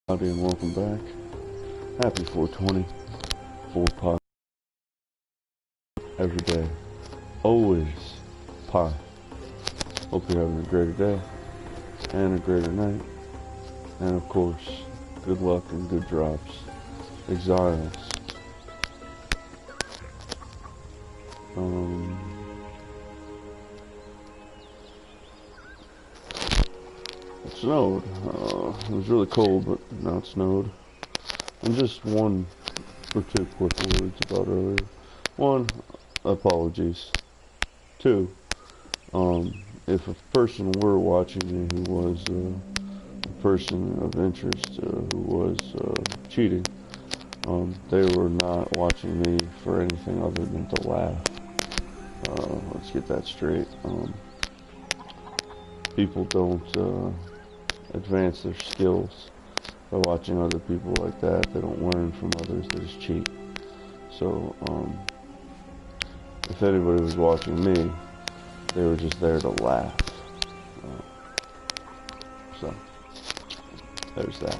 Howdy and welcome back. Happy 420. Full pot. Every day. Always pie. Hope you're having a greater day and a greater night. And of course, good luck and good drops. Exiles. It snowed. It was really cold, but now it snowed. And just one or two quick words about earlier. One, apologies. Two, if a person were watching me who was a person of interest who was cheating, they were not watching me for anything other than to laugh. Let's get that straight. People don't advance their skills by watching other people like that. They don't learn from others, they just cheat. So, if anybody was watching me, they were just there to laugh. So, there's that.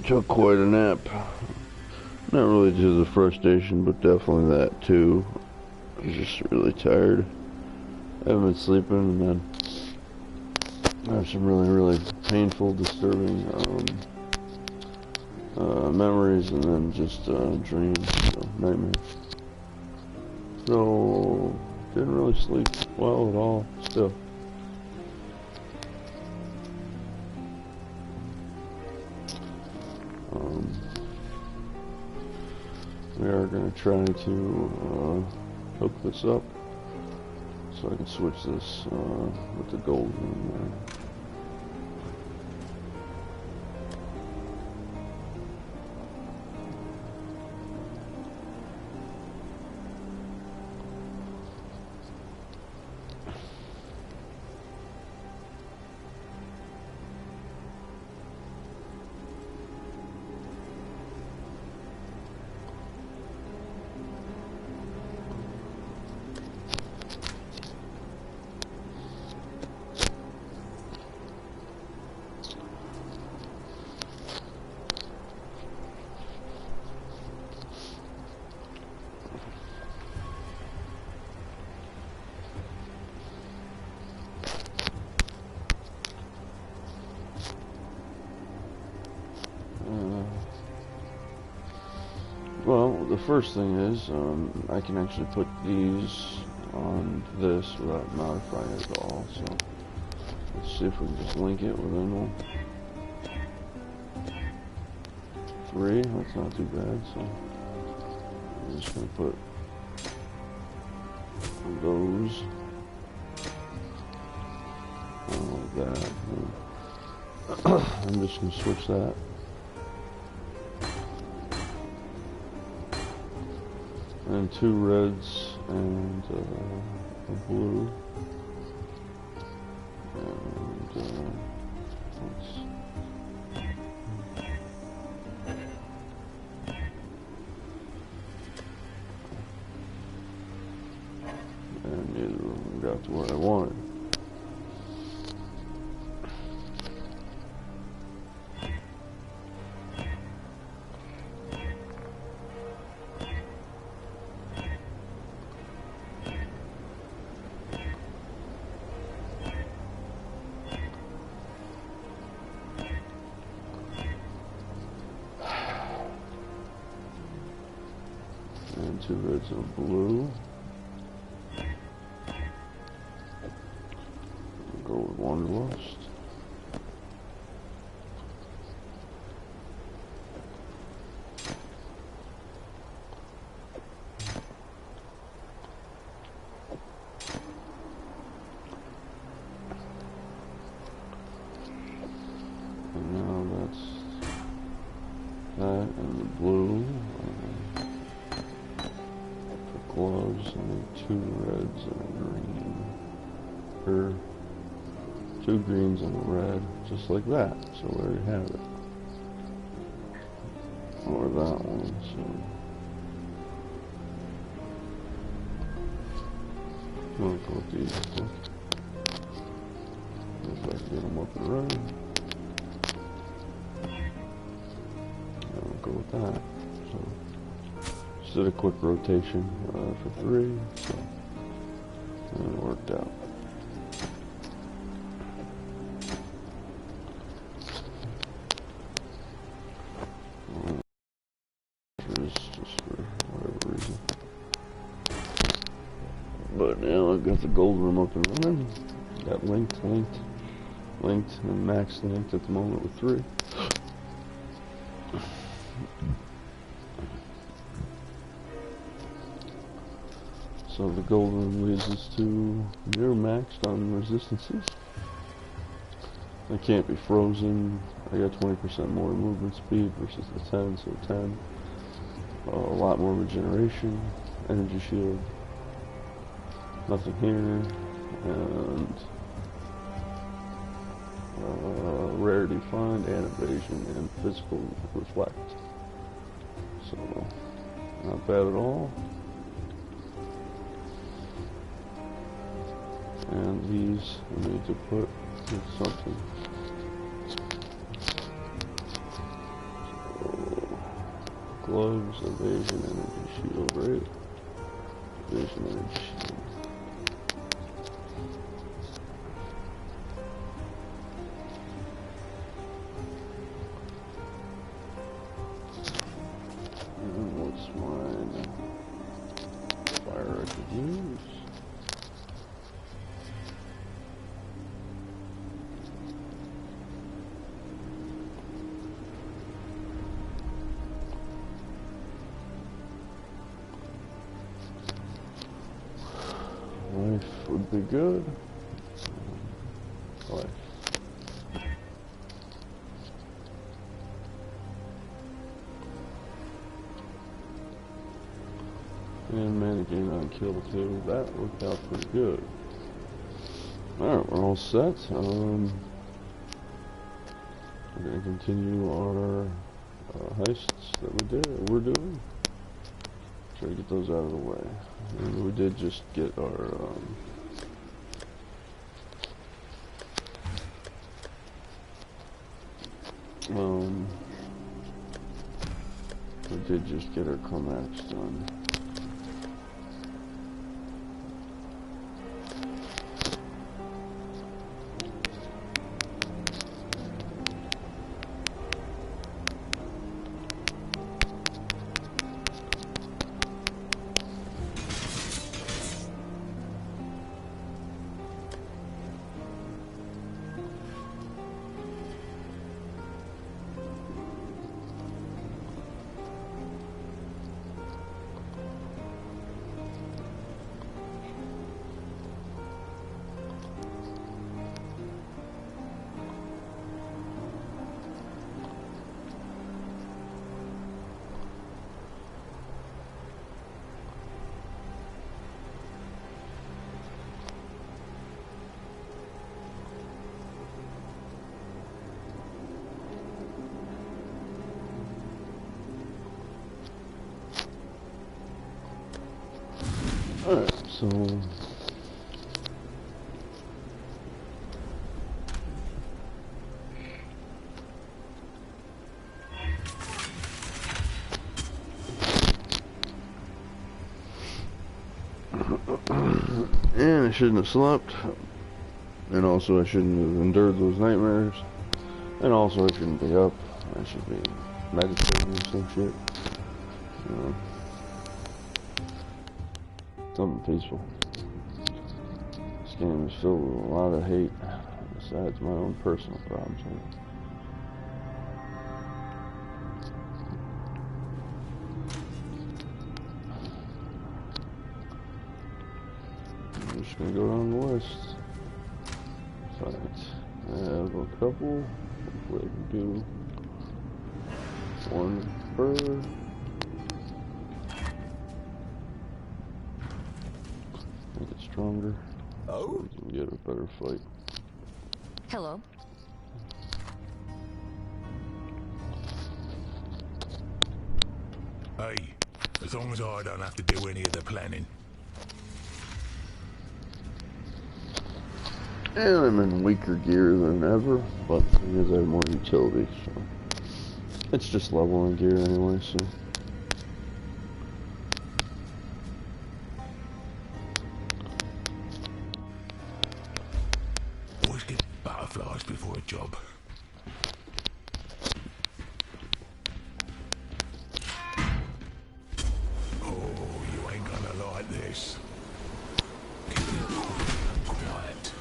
Took quite a nap. Not really to the frustration, but definitely that too. I was just really tired. I haven't been sleeping, and then I have some really painful, disturbing memories, and then just dreams, so nightmares. So didn't really sleep well at all. Still. We are going to try to hook this up so I can switch this with the gold in there. Well, the first thing is, I can actually put these on this without modifying it at all, so Let's see if we can just link it with one. 3, that's not too bad, so I'm just gonna put those like that. I'm just gonna switch that. And 2 reds and a blue. And and neither of them got to where I wanted. And 2 reds and a blue. Go with Wanderlust. And now that's that and the blue. Gloves and 2 reds and a green, or 2 greens and a red, just like that. So there you have it. Or that one. So I'm gonna go with these. If I can get them up and running, I'll go with that. So. Did a quick rotation for 3, so and it worked out. Just for whatever reason. But now I've got the gold room up and running. Got linked, and max linked at the moment with 3. So the gold room leads us to near maxed on resistances. I can't be frozen. I got 20% more movement speed versus the 10, so 10. A lot more regeneration, energy shield. Nothing here, and rarity find, and evasion, and physical reflect. So not bad at all. And these I need to put in something. So, gloves, evasion, energy shield, right? Evasion, energy shield. And what's mine? Fire I could use. Life would be good. Life. And managing on kill 2, that worked out pretty good. Alright, we're all set. We're gonna continue our heists that we're doing. Try to get those out of the way. And we did just get our we did just get our comax done. So and I shouldn't have slept, and also I shouldn't have endured those nightmares, and also I shouldn't be up. I should be meditating or some shit. Something peaceful. This game is filled with a lot of hate, besides my own personal problems. I'm just gonna go down the list. I have a couple. Hopefully I can do one per. Make it stronger. Oh? So we can get a better fight. Hello. Hey, as long as I don't have to do any of the planning. And I'm in weaker gear than ever, but because I have more utility, so it's just leveling gear anyway, so. Always get butterflies before a job. Oh, you ain't gonna like this. Keep it cool and quiet.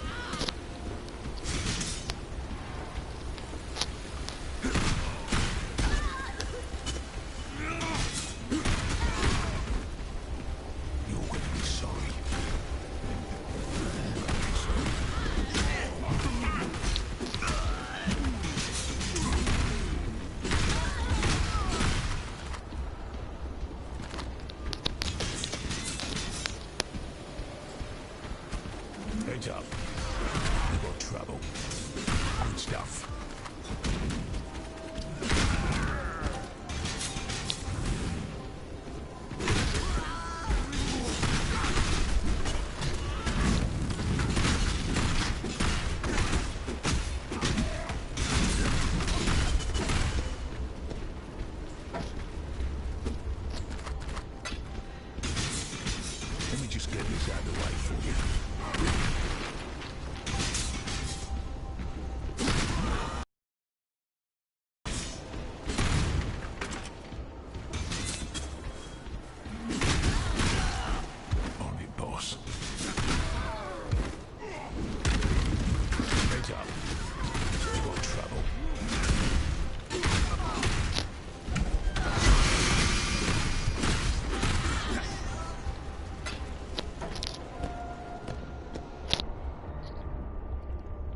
You're gonna be sorry. Heads up. You got trouble. Good stuff. Let me just get this out of the way for you. On it, boss. Heads up. You got trouble.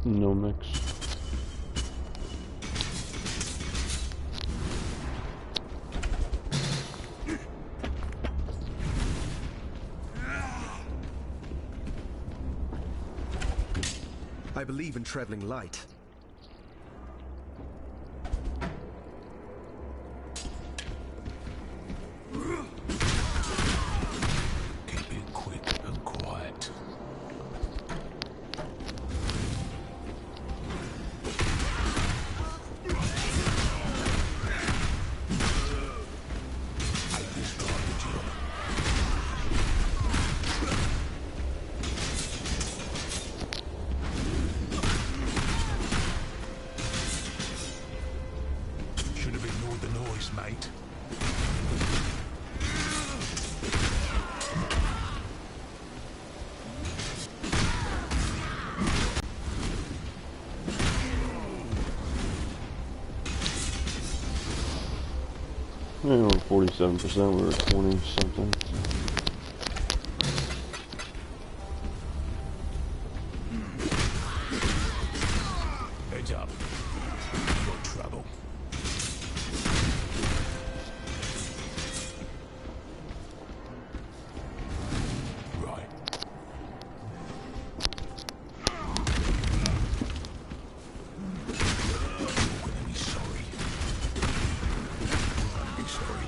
No mix. I believe in traveling light. Keep it quick and quiet. Take this garbage here. Should have ignored the noise, mate. Yeah, we're 47%, we were 20 something. Heads up. You got trouble. Right. You're gonna be sorry. You're gonna be sorry.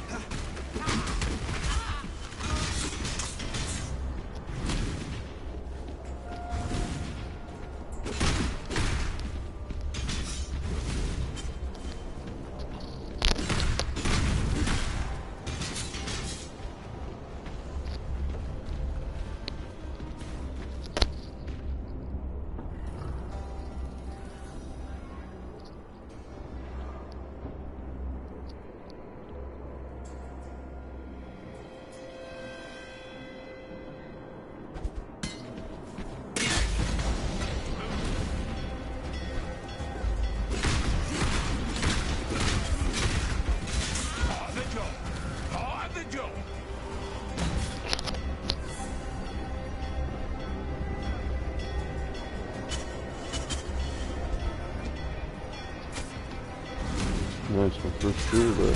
Tonight's my first school day.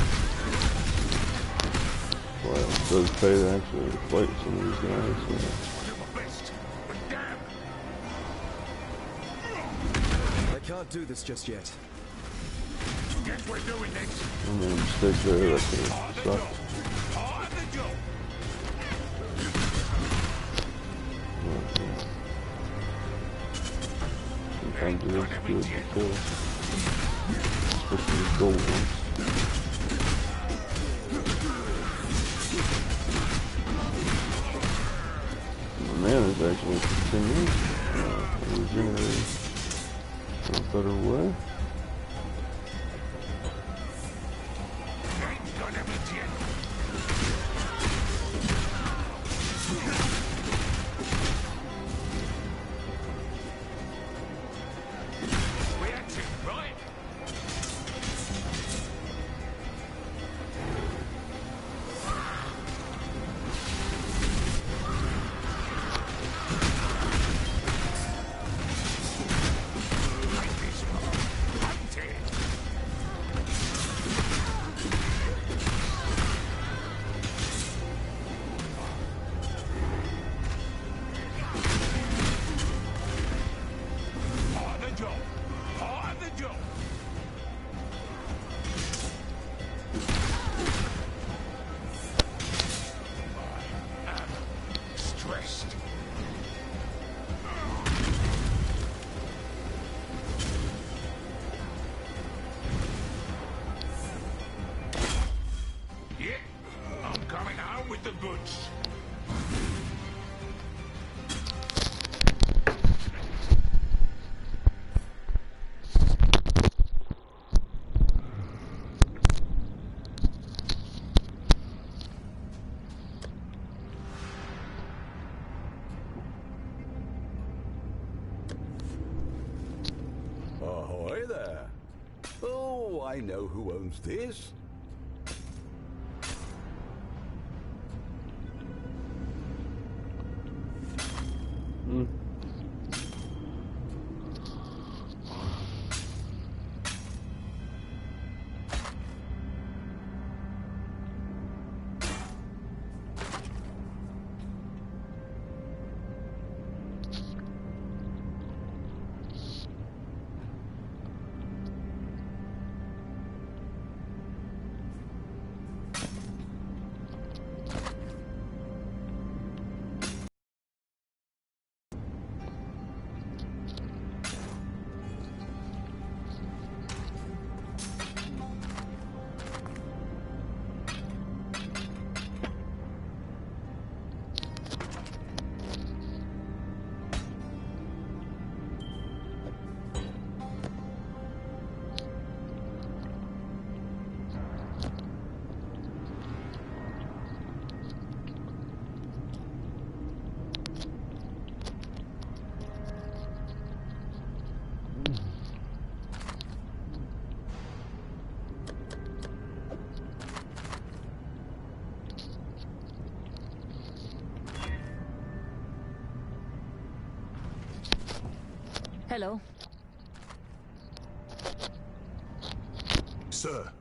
Well, it does pay to actually fight some of these guys. So. I can't do this just yet. Guess we're doing this. I'm gonna mistake there. That could have sucked. Sometimes it is good to kill. Especially the gold ones. My man is actually continuing. Regenerating in a better way. Ahoy there. Oh, I know who owns this. Hello. Sir.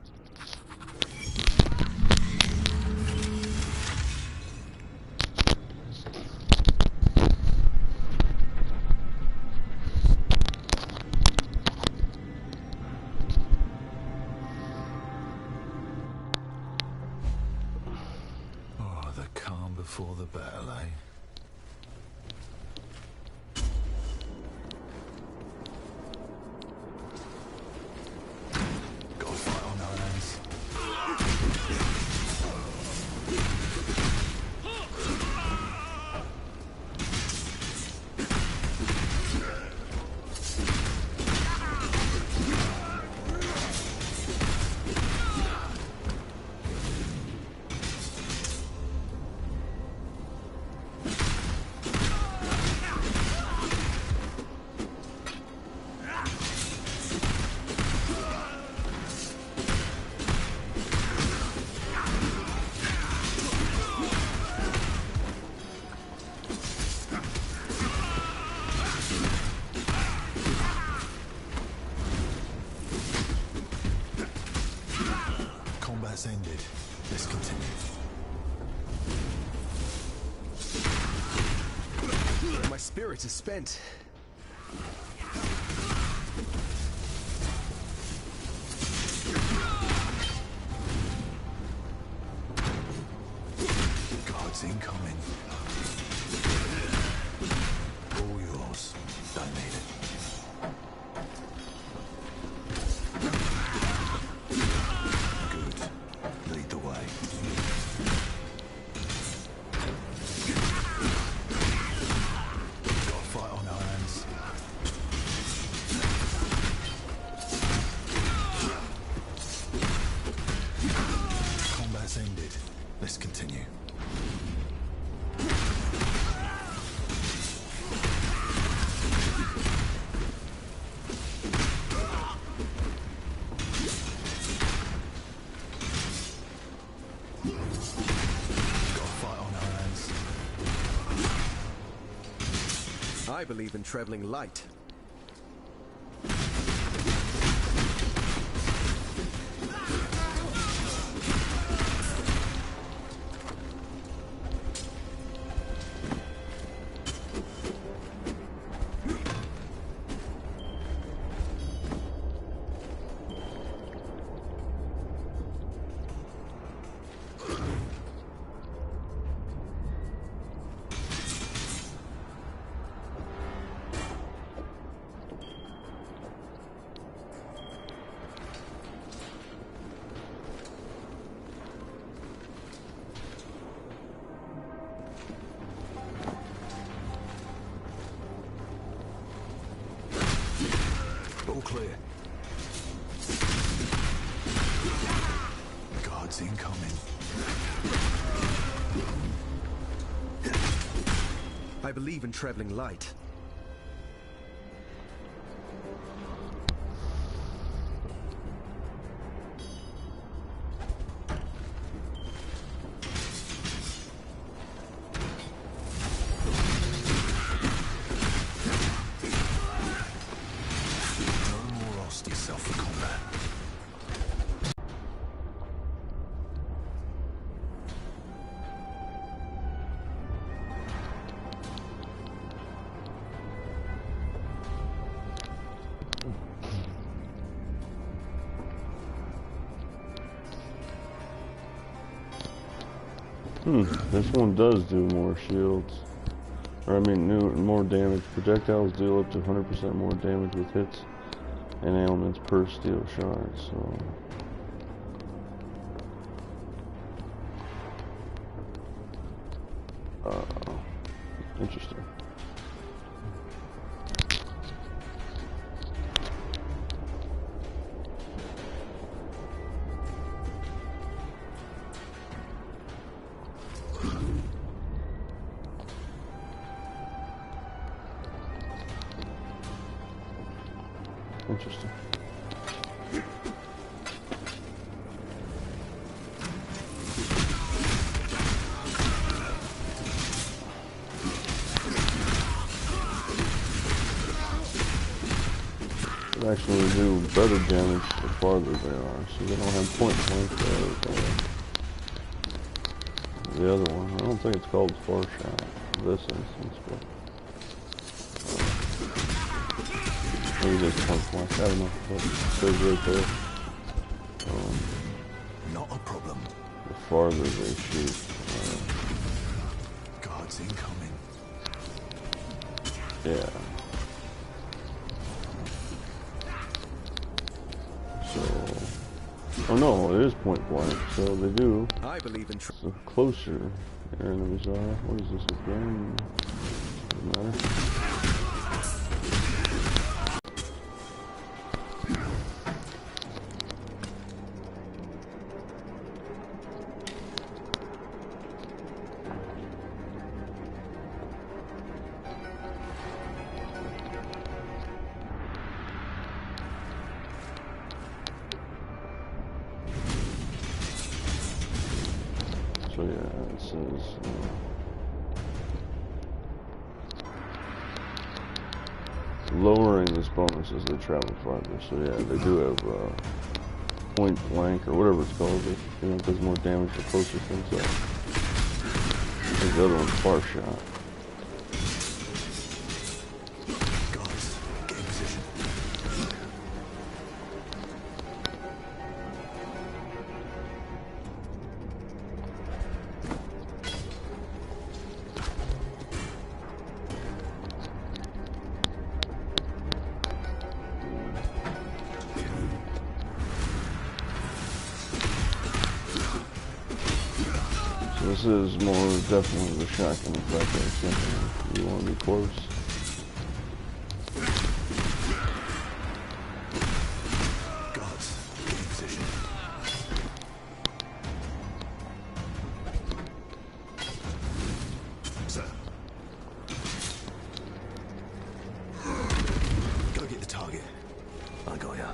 Oh, the calm before the battle, eh? Got a fight on our hands. continue. My spirit is spent. Guards incoming. All yours. Don't need it. Good. Lead the way. Got a fight on our hands. Combat's ended. Let's continue. I believe in traveling light. All clear. Guards incoming. I believe in traveling light. This one does do more shields. Or I mean, more damage. Projectiles deal up to 100% more damage with hits and ailments per steel shard, so... interesting. Interesting. It actually do better damage the farther they are, so they don't have point blank the other one. I don't think it's called far shot in this instance, but maybe it is point blank. I don't know, but it says right there. Not a problem. The farther they shoot. Guards incoming. Yeah. Oh no, it is point blank, so they do. I believe in The closer your enemies are. What is this, a gun? Doesn't matter. So yeah, it says lowering this bonus as they travel farther. So yeah, they do have point blank or whatever it's called. It does more damage the closer things up. I think the other one's far shot. Guys, get in position. This is more definitely the shotgun effect, I think. You want to be close. Guards, get in position. Sir. Go get the target. I got ya.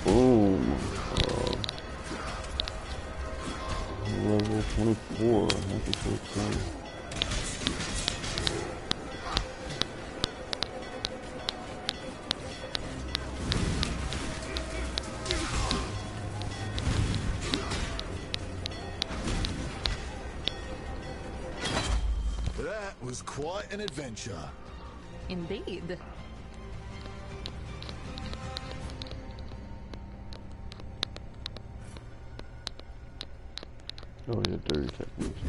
Boom. Level 24. Happy 14. That was quite an adventure. Indeed. Oh yeah, dirty techniques.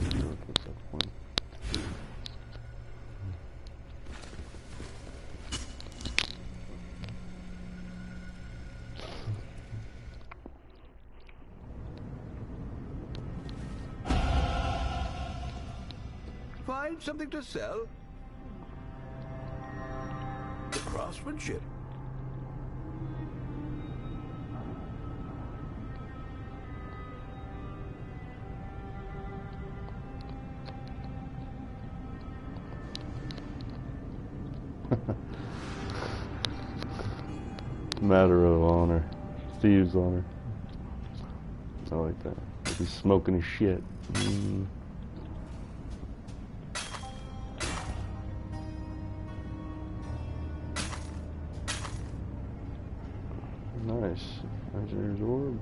What's that point? Find something to sell? The craftsmanship. Matter of honor. Thieves' honor. I like that. He's smoking his shit. Nice. Engineer's orb.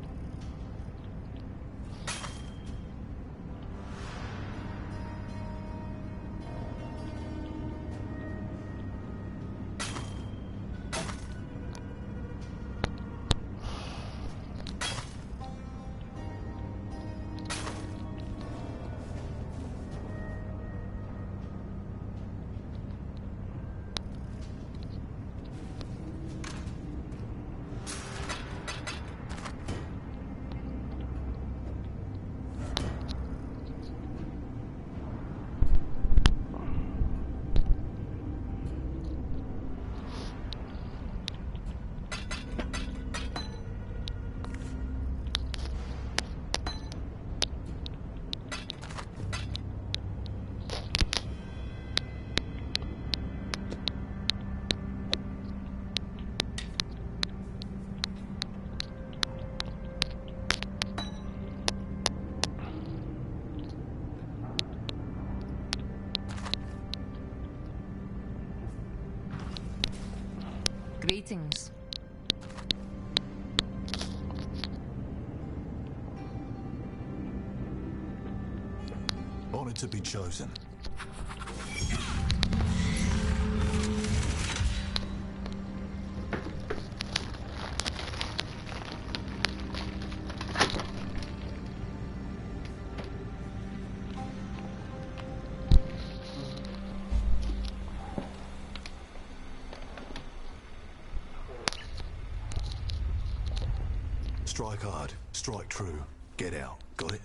Greetings. Honored to be chosen. Strike hard, strike true. Get out. Got it?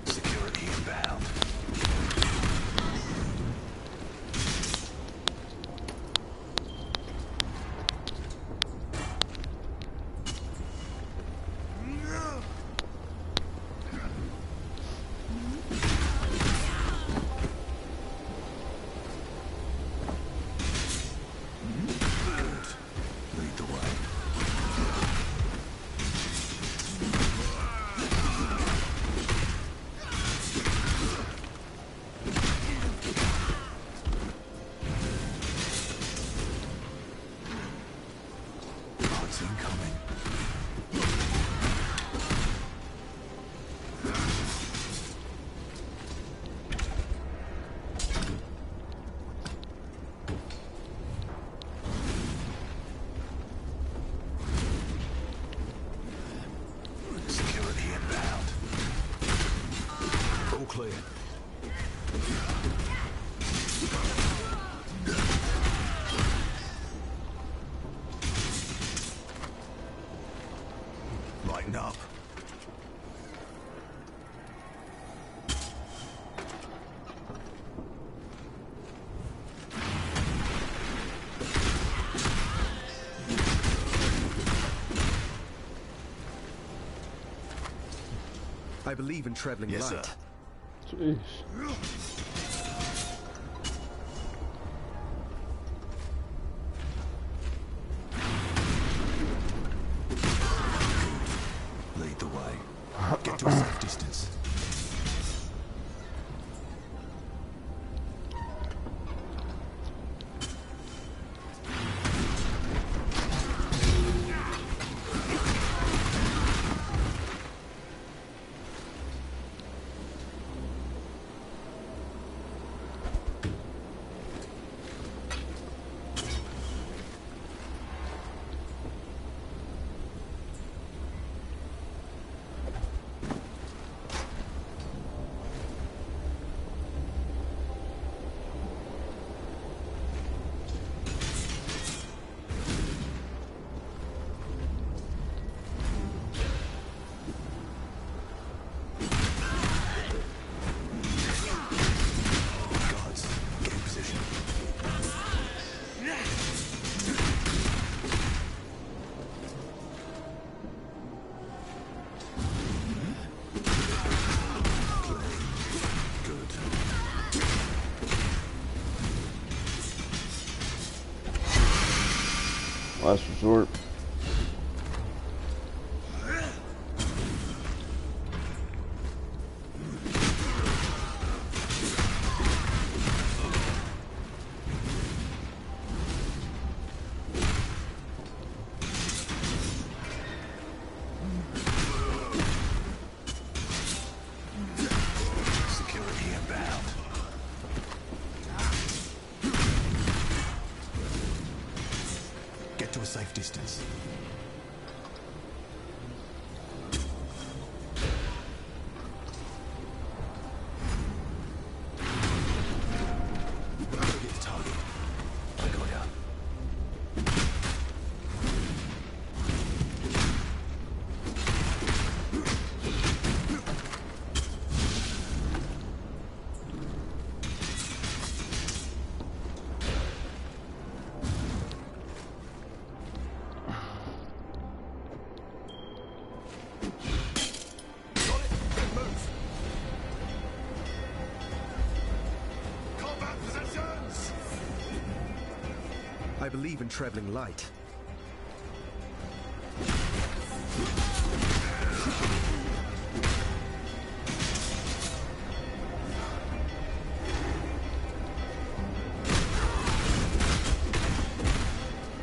Security inbound. Lead the way. Guards incoming. Security inbound. All clear. Lighten up. I believe in traveling Yes, light. sir. Jeez. Lead the way. Get to a safe distance. Guards, get in position. Good. Last resort. Security inbound. Get to a safe distance. Get the target. I got ya. Got it. Then move. Combat positions. I believe in traveling light.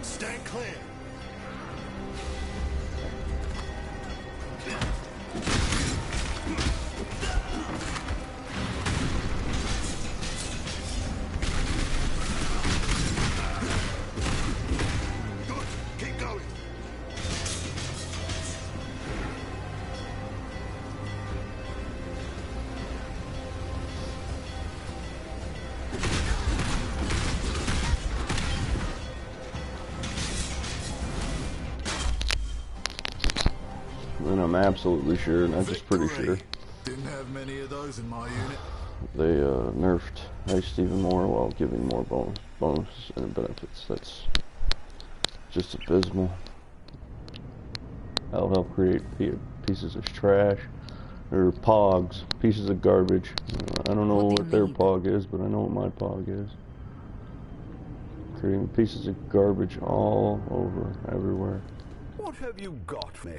Stand clear. Good. Keep going. and I'm absolutely sure, not just pretty sure, Didn't have many of those in my unit. they nerfed heist even more while giving more bonuses and benefits. That's just abysmal. That'll help create pieces of trash, or pogs, pieces of garbage. I don't know what their pog is, but I know what my pog is. Creating pieces of garbage all over, everywhere. What have you got for me?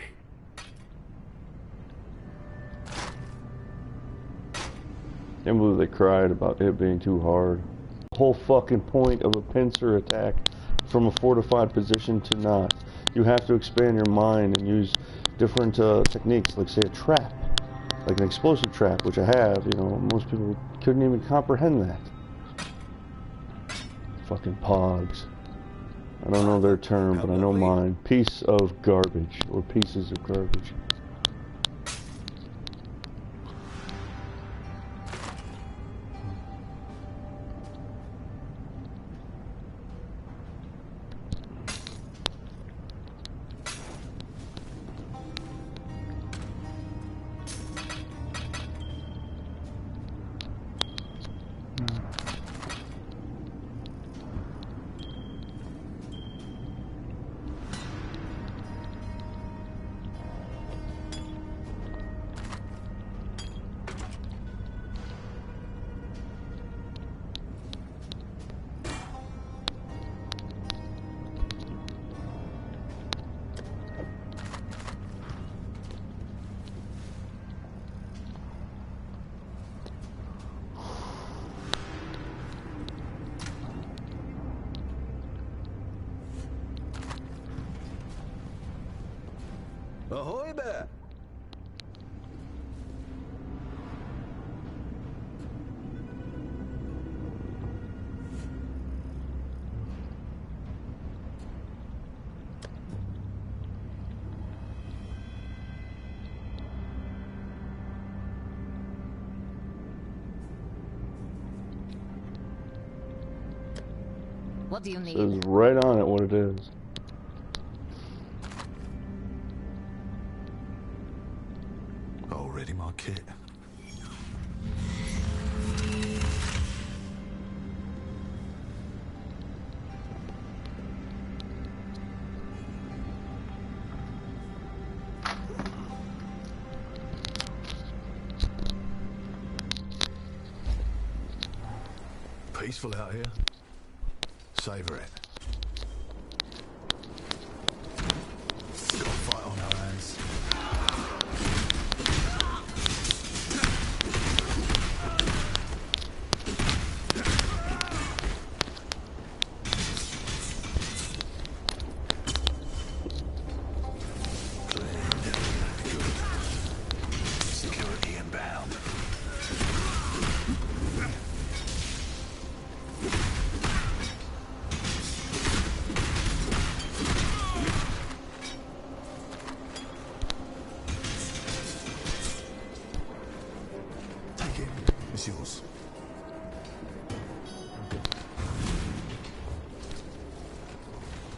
Can't believe they cried about it being too hard. The whole fucking point of a pincer attack from a fortified position to not. You have to expand your mind and use different techniques, like say a trap, like an explosive trap, which I have. You know, most people couldn't even comprehend that. Fucking pogs. I don't know their term, but I know mine. Piece of garbage, or pieces of garbage. Ahoy there! What do you need? It says right on it what it is. Already my kit. Peaceful out here. Savor it. Got a fight on our hands. Security inbound. Take it. It's yours.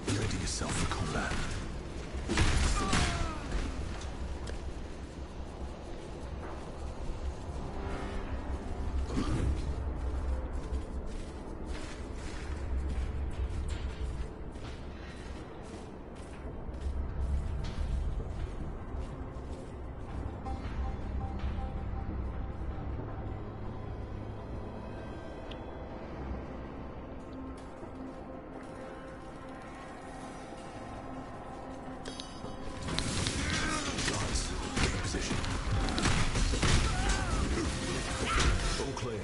Ready yourself for combat. Guys, get in position. All clear.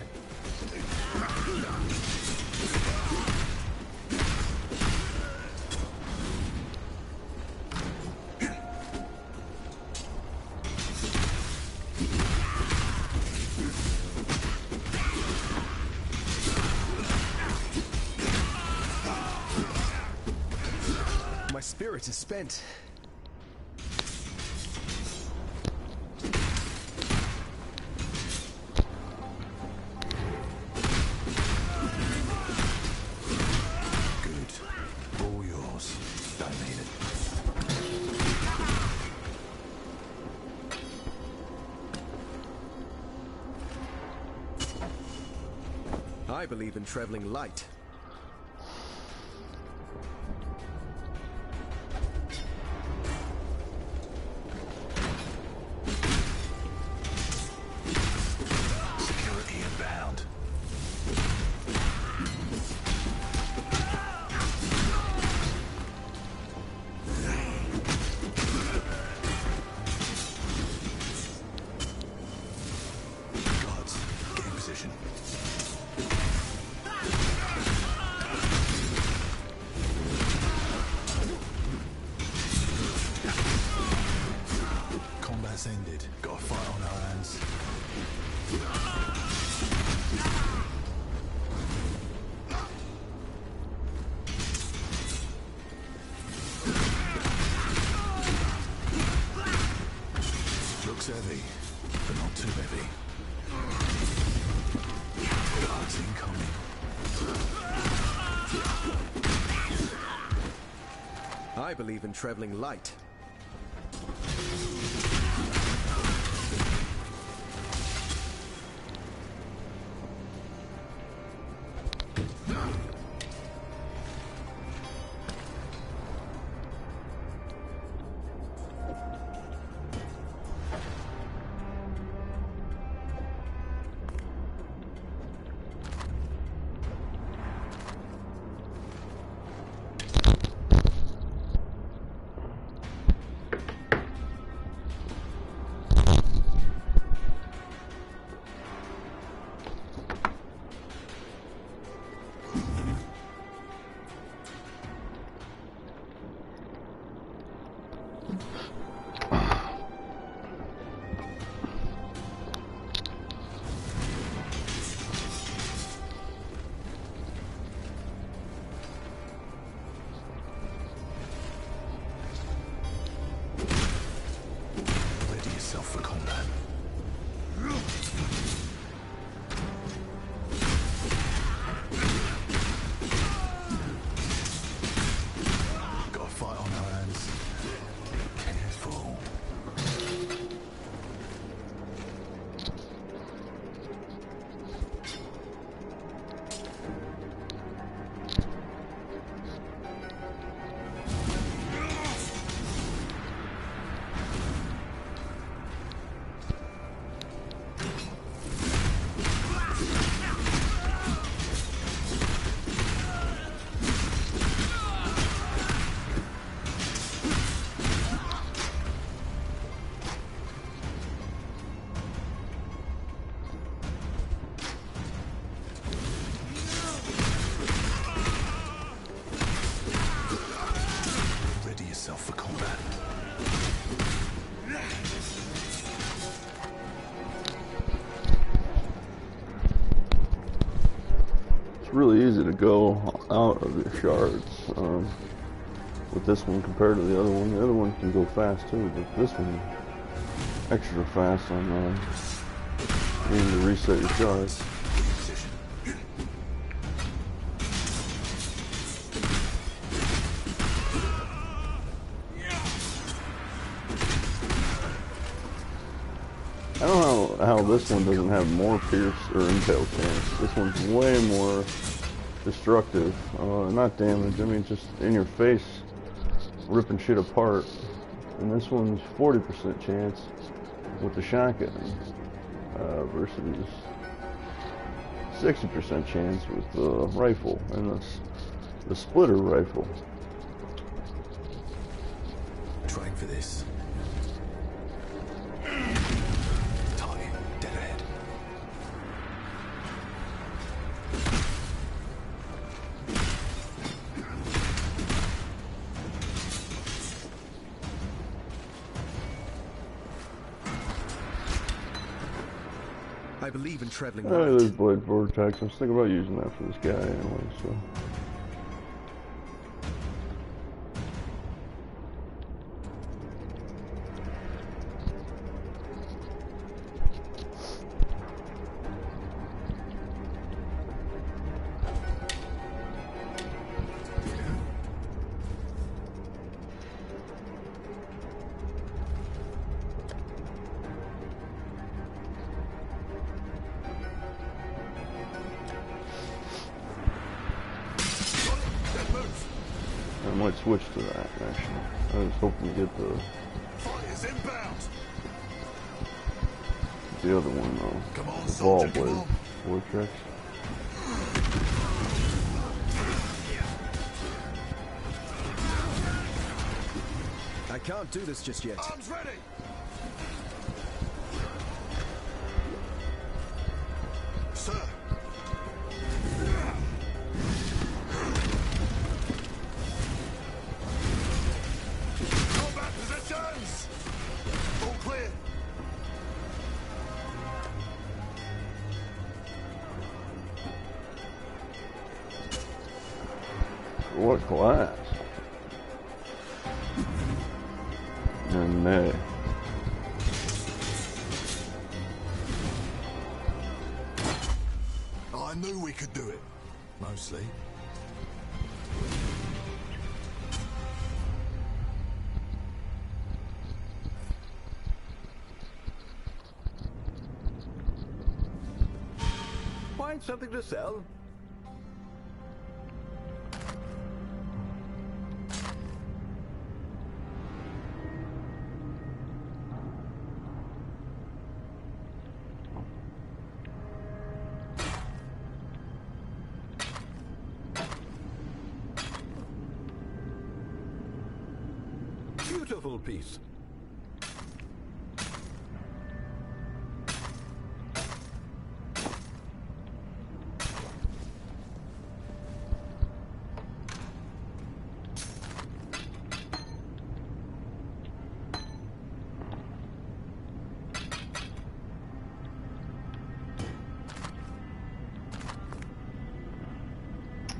My spirit is spent. Good. All yours. Don't need it. I believe in traveling light. Security inbound. Guards, get in position. Combat's ended. Got a fight on our hands. Looks heavy, but not too heavy. Guards incoming. I believe in traveling light. Ready yourself for combat. Got a fight on our hands. Careful. Ready yourself for combat. It's really easy to go out of your shards with this one compared to the other one. The other one can go fast too, but this one extra fast on needing to reset your shards. Position. I don't know how this one doesn't have more pierce or impale chance. This one's way more destructive. Not damage, I mean just in your face, ripping shit apart. And this one's 40% chance with the shotgun versus 60% chance with the rifle and the splitter rifle. Train for this. Target dead ahead. I believe in traveling Hey, there's light. Blade Vortex. I was thinking about using that for this guy anyway, so. I might switch to that, actually. I was hoping to get Fighters inbound. the other one, though. Come on, The soldier, ball come blade on. vortex. I can't do this just yet. Arms ready. Sir. Combat positions. All clear. What class? And nay. I knew we could do it. Mostly. Find something to sell? Beautiful piece.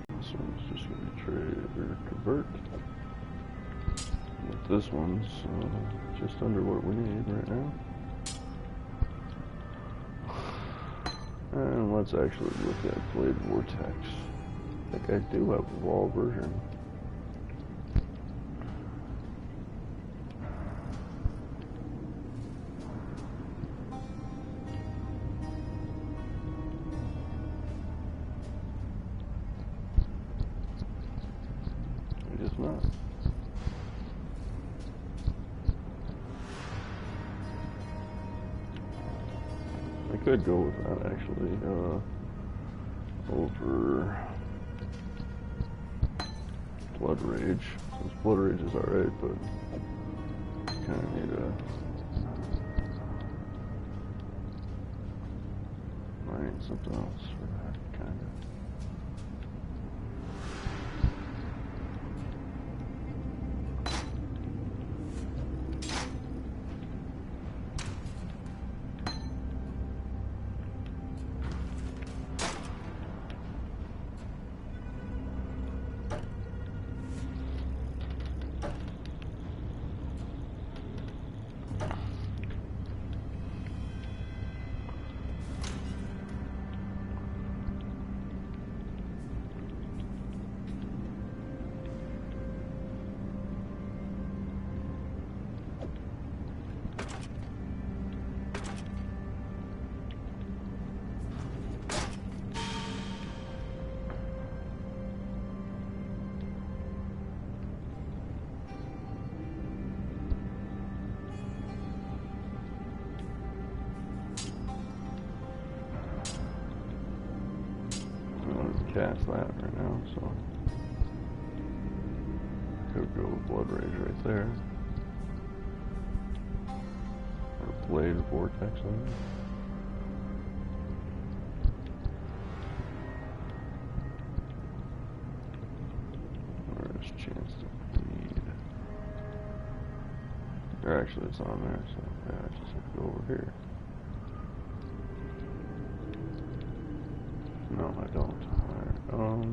This one's just going to trade or convert. But this one's just under what we need right now. And let's actually look at Blade Vortex. I think I do have a Wall version. I guess not. I could go with that actually, over Blood Rage, since Blood Rage is alright, but kind of need a something else for that, kind of. Cast that right now, so I could go with Blood Rage right there. Or Blade Vortex, I mean. Where's Chance to Bleed? Or actually, it's on there, so yeah, I just have to go over here. No, I don't. Alright,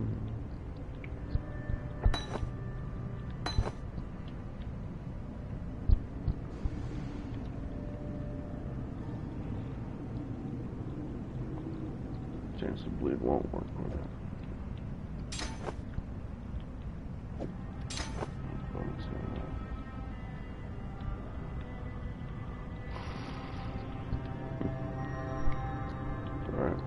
Chance to Bleed won't work with it. Alright.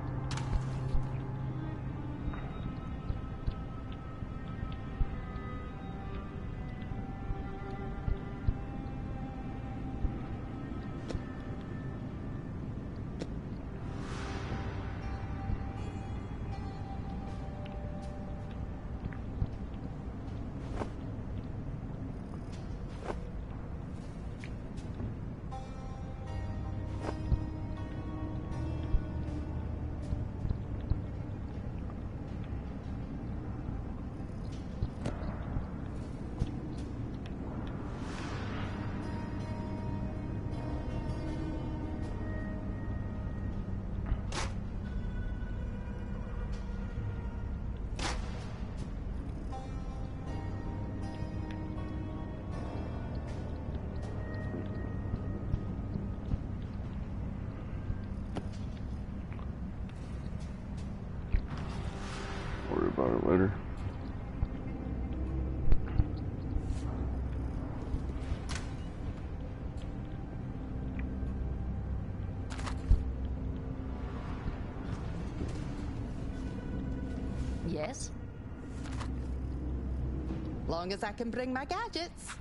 Long as I can bring my gadgets.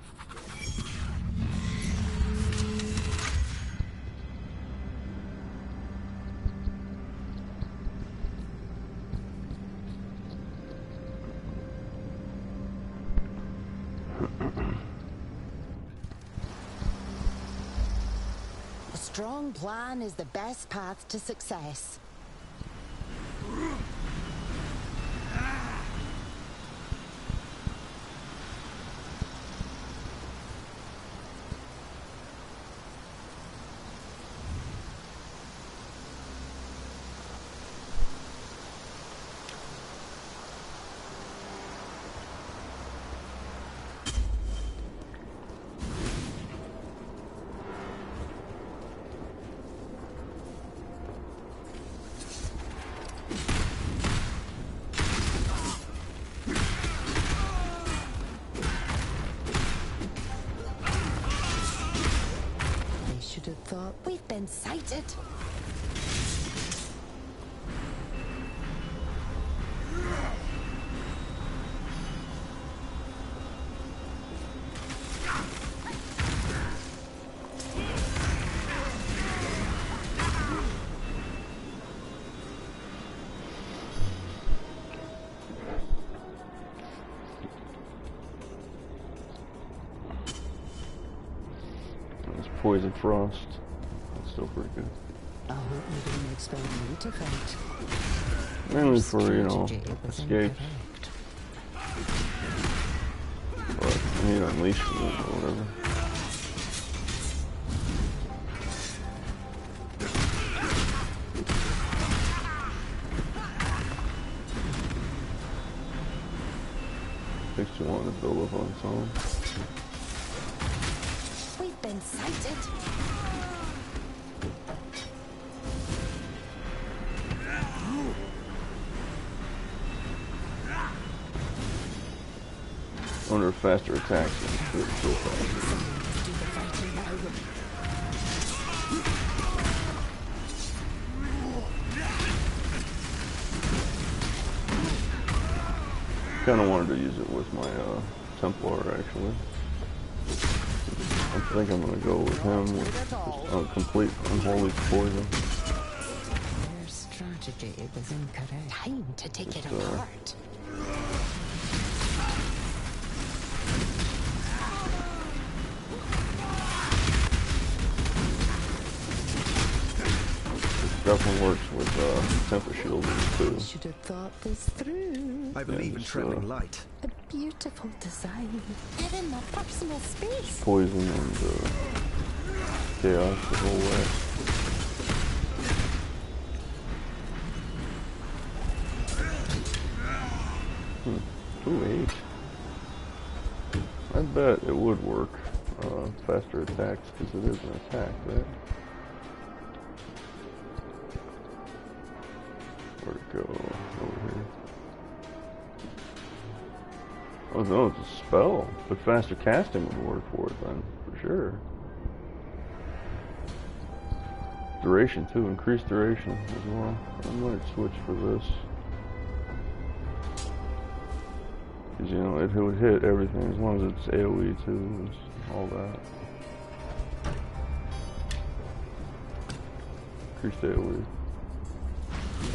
A strong plan is the best path to success. Thought we've been sighted. Poison frost. That's still pretty good. I hope you didn't expect me to fight. Mainly for, you know, escapes. But I need to unleash them or whatever. Takes too long to build up on its own. Been sighted. Under faster attacks and shoot so fast. Kinda wanted to use it with my Templar actually. I think I'm gonna go with him with just complete unholy poison. Their strategy was incorrect. Time to take it apart. It definitely works with temper shielding too. I should have thought this through. I believe in trembling light. A beautiful design. Given my personal space. Poison and chaos the whole way. Ooh, 8. I bet it would work. Faster attacks because it is an attack, right? Where'd it go? Over here. Oh no, it's a spell, but faster casting would work for it then, for sure. Duration too, increased duration as well. I might switch for this. Because you know, it would hit everything as long as it's AoE too, and all that. Increased AoE.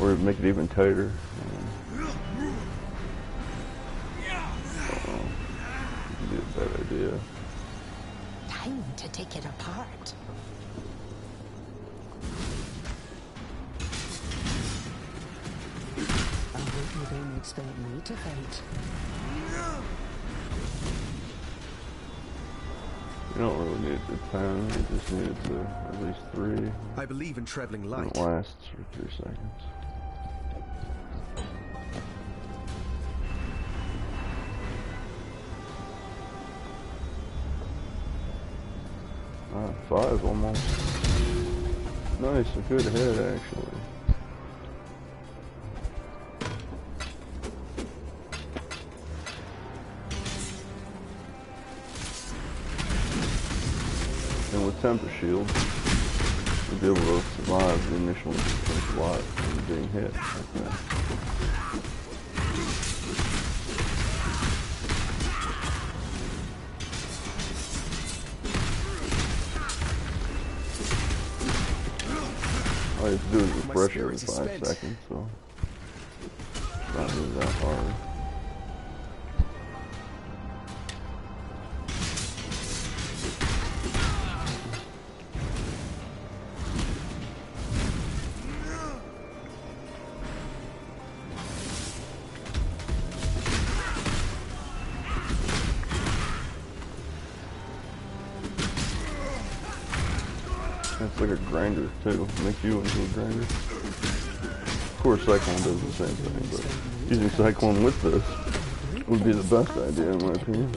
Or make it even tighter. Be a bad idea. Time to take it apart. I hope you don't expect me to fight. You don't really need the 10, you just need to at least 3. I believe in traveling light. It lasts for 3 seconds. 5 almost. Nice, a good hit actually. And with temper shield, you'll be able to survive the initial onslaught from being hit like that. have to do is My refresh every spirit is 5 spent. seconds, so it's not really that hard. It's like a grinder too. Makes you into a grinder. Of course, Cyclone does the same thing, but using Cyclone with this would be the best idea in my opinion.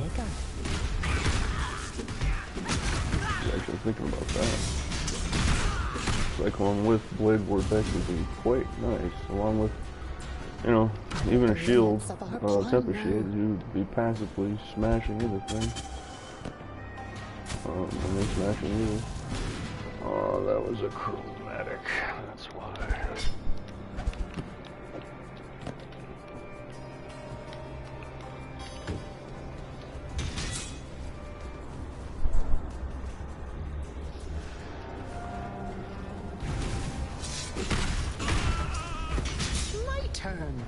Actually thinking about that. Cyclone with Blade Vortex would be quite nice, along with, you know, even a shield, Tempest Shade, you'd be passively smashing into things. And then smashing you. Oh, that was a chromatic. That's why. My turn.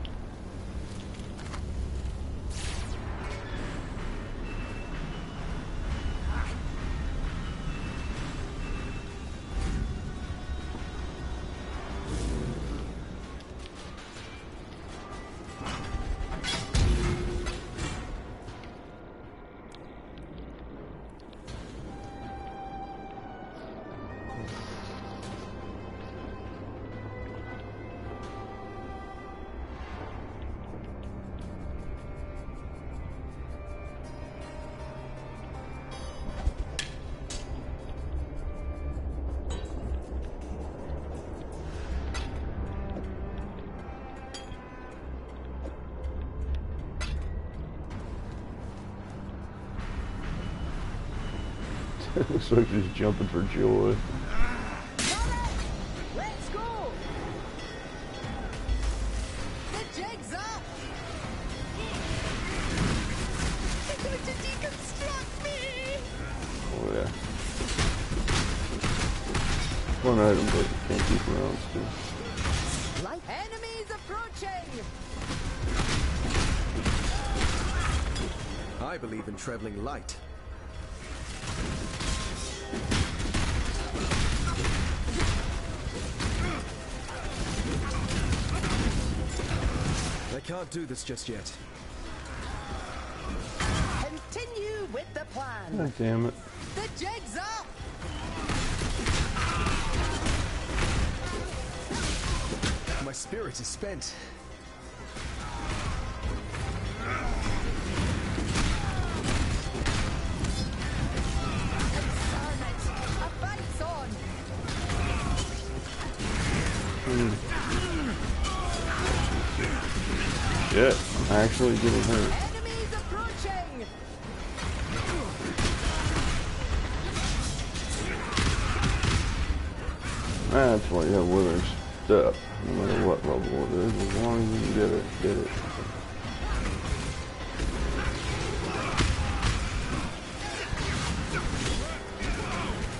It looks like she's jumping for joy. Let's go. The jig's up. They're going to deconstruct me. Oh yeah. One item, but you can't keep rounds too. Like enemies approaching. I believe in traveling light. I can't do this just yet. Continue with the plan. God damn it. The jig's up. My spirit is spent. A fight's on. Shit, I'm actually getting hurt. Enemies approaching. That's why you have Withering Step, no matter what level it is, as long as you can get it.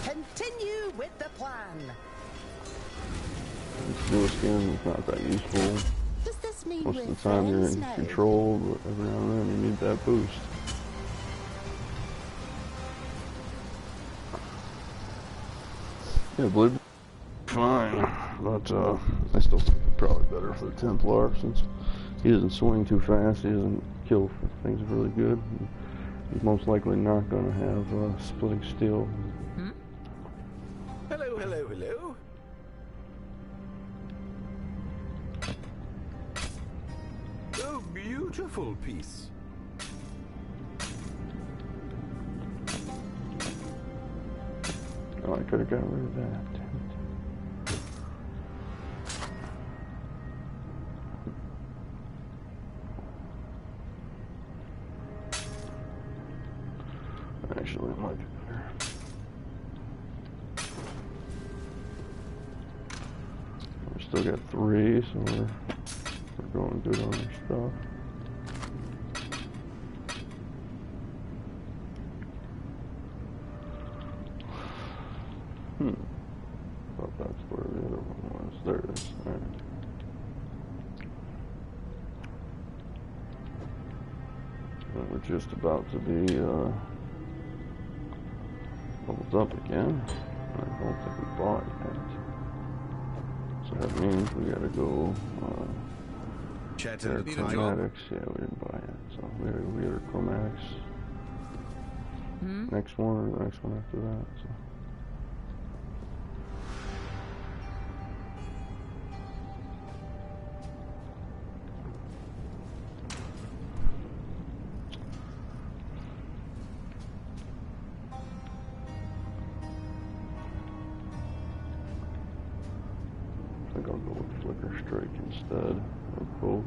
Continue with the plan. This dual skin is not that useful. Does this mean Most we're of the time you're friends in now? control, but every now and then you need that boost. Yeah, Blade, fine, but I still think it's probably better for the Templar since he doesn't swing too fast, he doesn't kill things really good. He's most likely not going to have splitting steel. Hello, hello, hello. Oh, beautiful piece. Oh, I could have got rid of that. Damn it. Actually, it might be better. We still got 3, so we're going good on our stuff. Thought that's where the other one was. there it is. Alright. We're just about to be leveled up again. I don't think we bought yet. So that means we gotta go chromatics. Yeah, we didn't buy it. So we are chromatics. Next one or the next one after that. So. I think I'll go with Flicker Strike instead of both.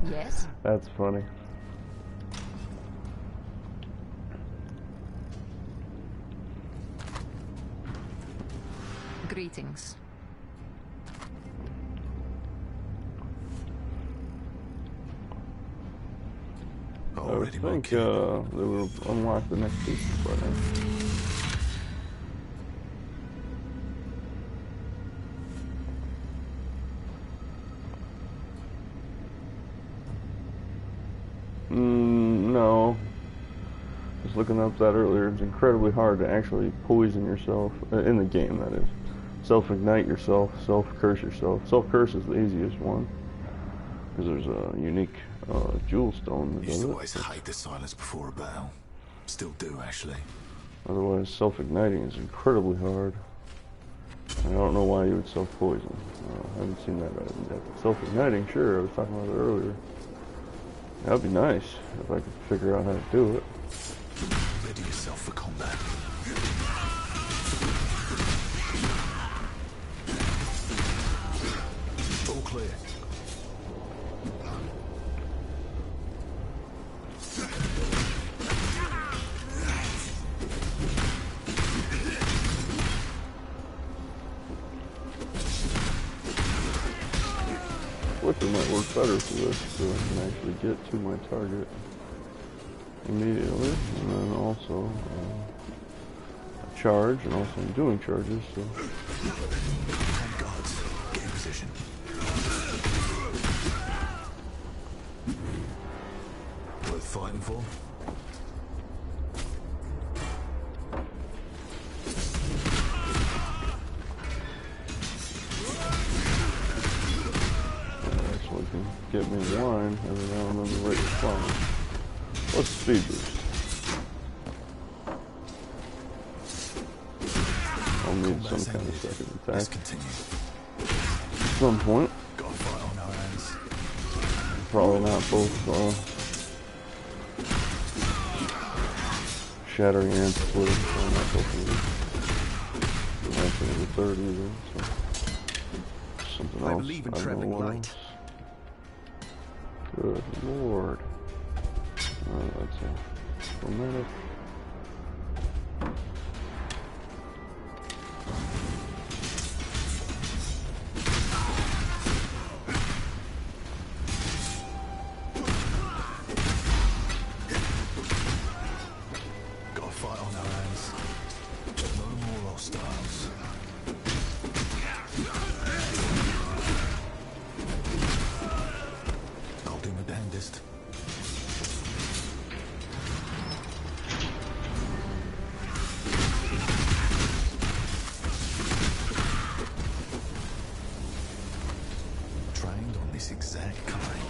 Yes? That's funny. Greetings. I think they will unlock the next piece by then. No. Just looking up that earlier, it's incredibly hard to actually poison yourself, in the game that is. Self-ignite yourself, self-curse yourself. Self-curse is the easiest one. Because there's a unique jewel stone that Used does to it. always hate the silence before a battle. Still do, actually. Otherwise, self-igniting is incredibly hard. I don't know why you would self-poison. I haven't seen that item yet. Self-igniting, sure, I was talking about it earlier. That would be nice if I could figure out how to do it. Ready yourself for combat. All clear. Flicker might work better for this, so I can actually get to my target immediately, and then also a charge, and also I'm doing charges, so. Hand guards, get in position. Worth fighting for? Actually can get me in line every now and then the right spot. What's the speed boost? I'll need some kind of second Let's attack continue. at some point. Got a fight on our hands. Probably not both shattering and splitting, so I'm not hoping to actually the third either, so something else. I believe in don't know traveling what light. else. Good lord. That's a dramatic. Got a fight on our hands. No more hostiles. I'll do my damnedest. Trained on this exact kind.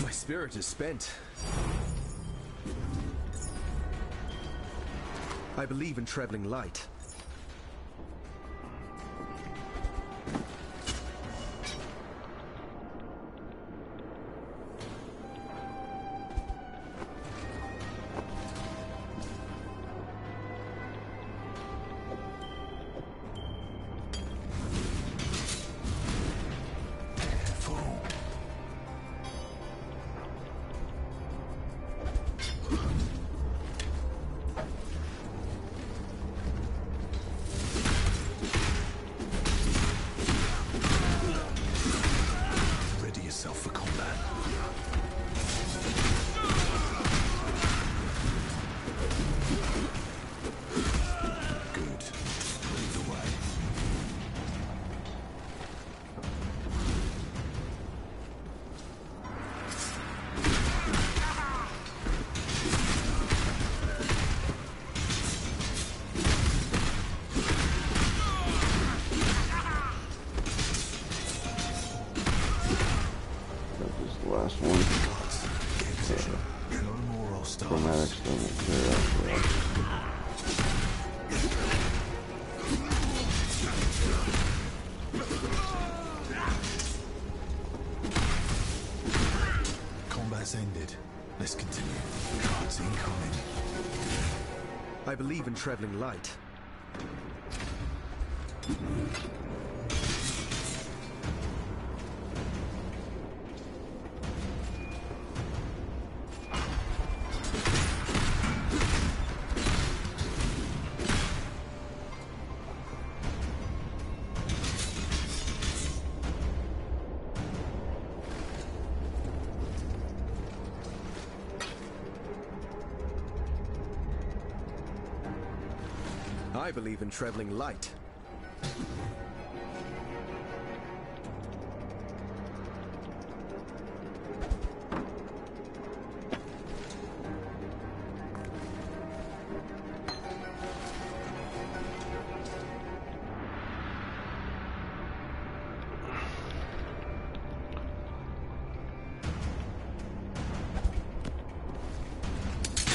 My spirit is spent. I believe in traveling light. Careful. myself for combat. Good. Lead the way. Last one. No more hostiles. Chromatics don't clear out for us. Combat's ended. Let's continue. Guards incoming. I believe in traveling light. I believe in traveling light.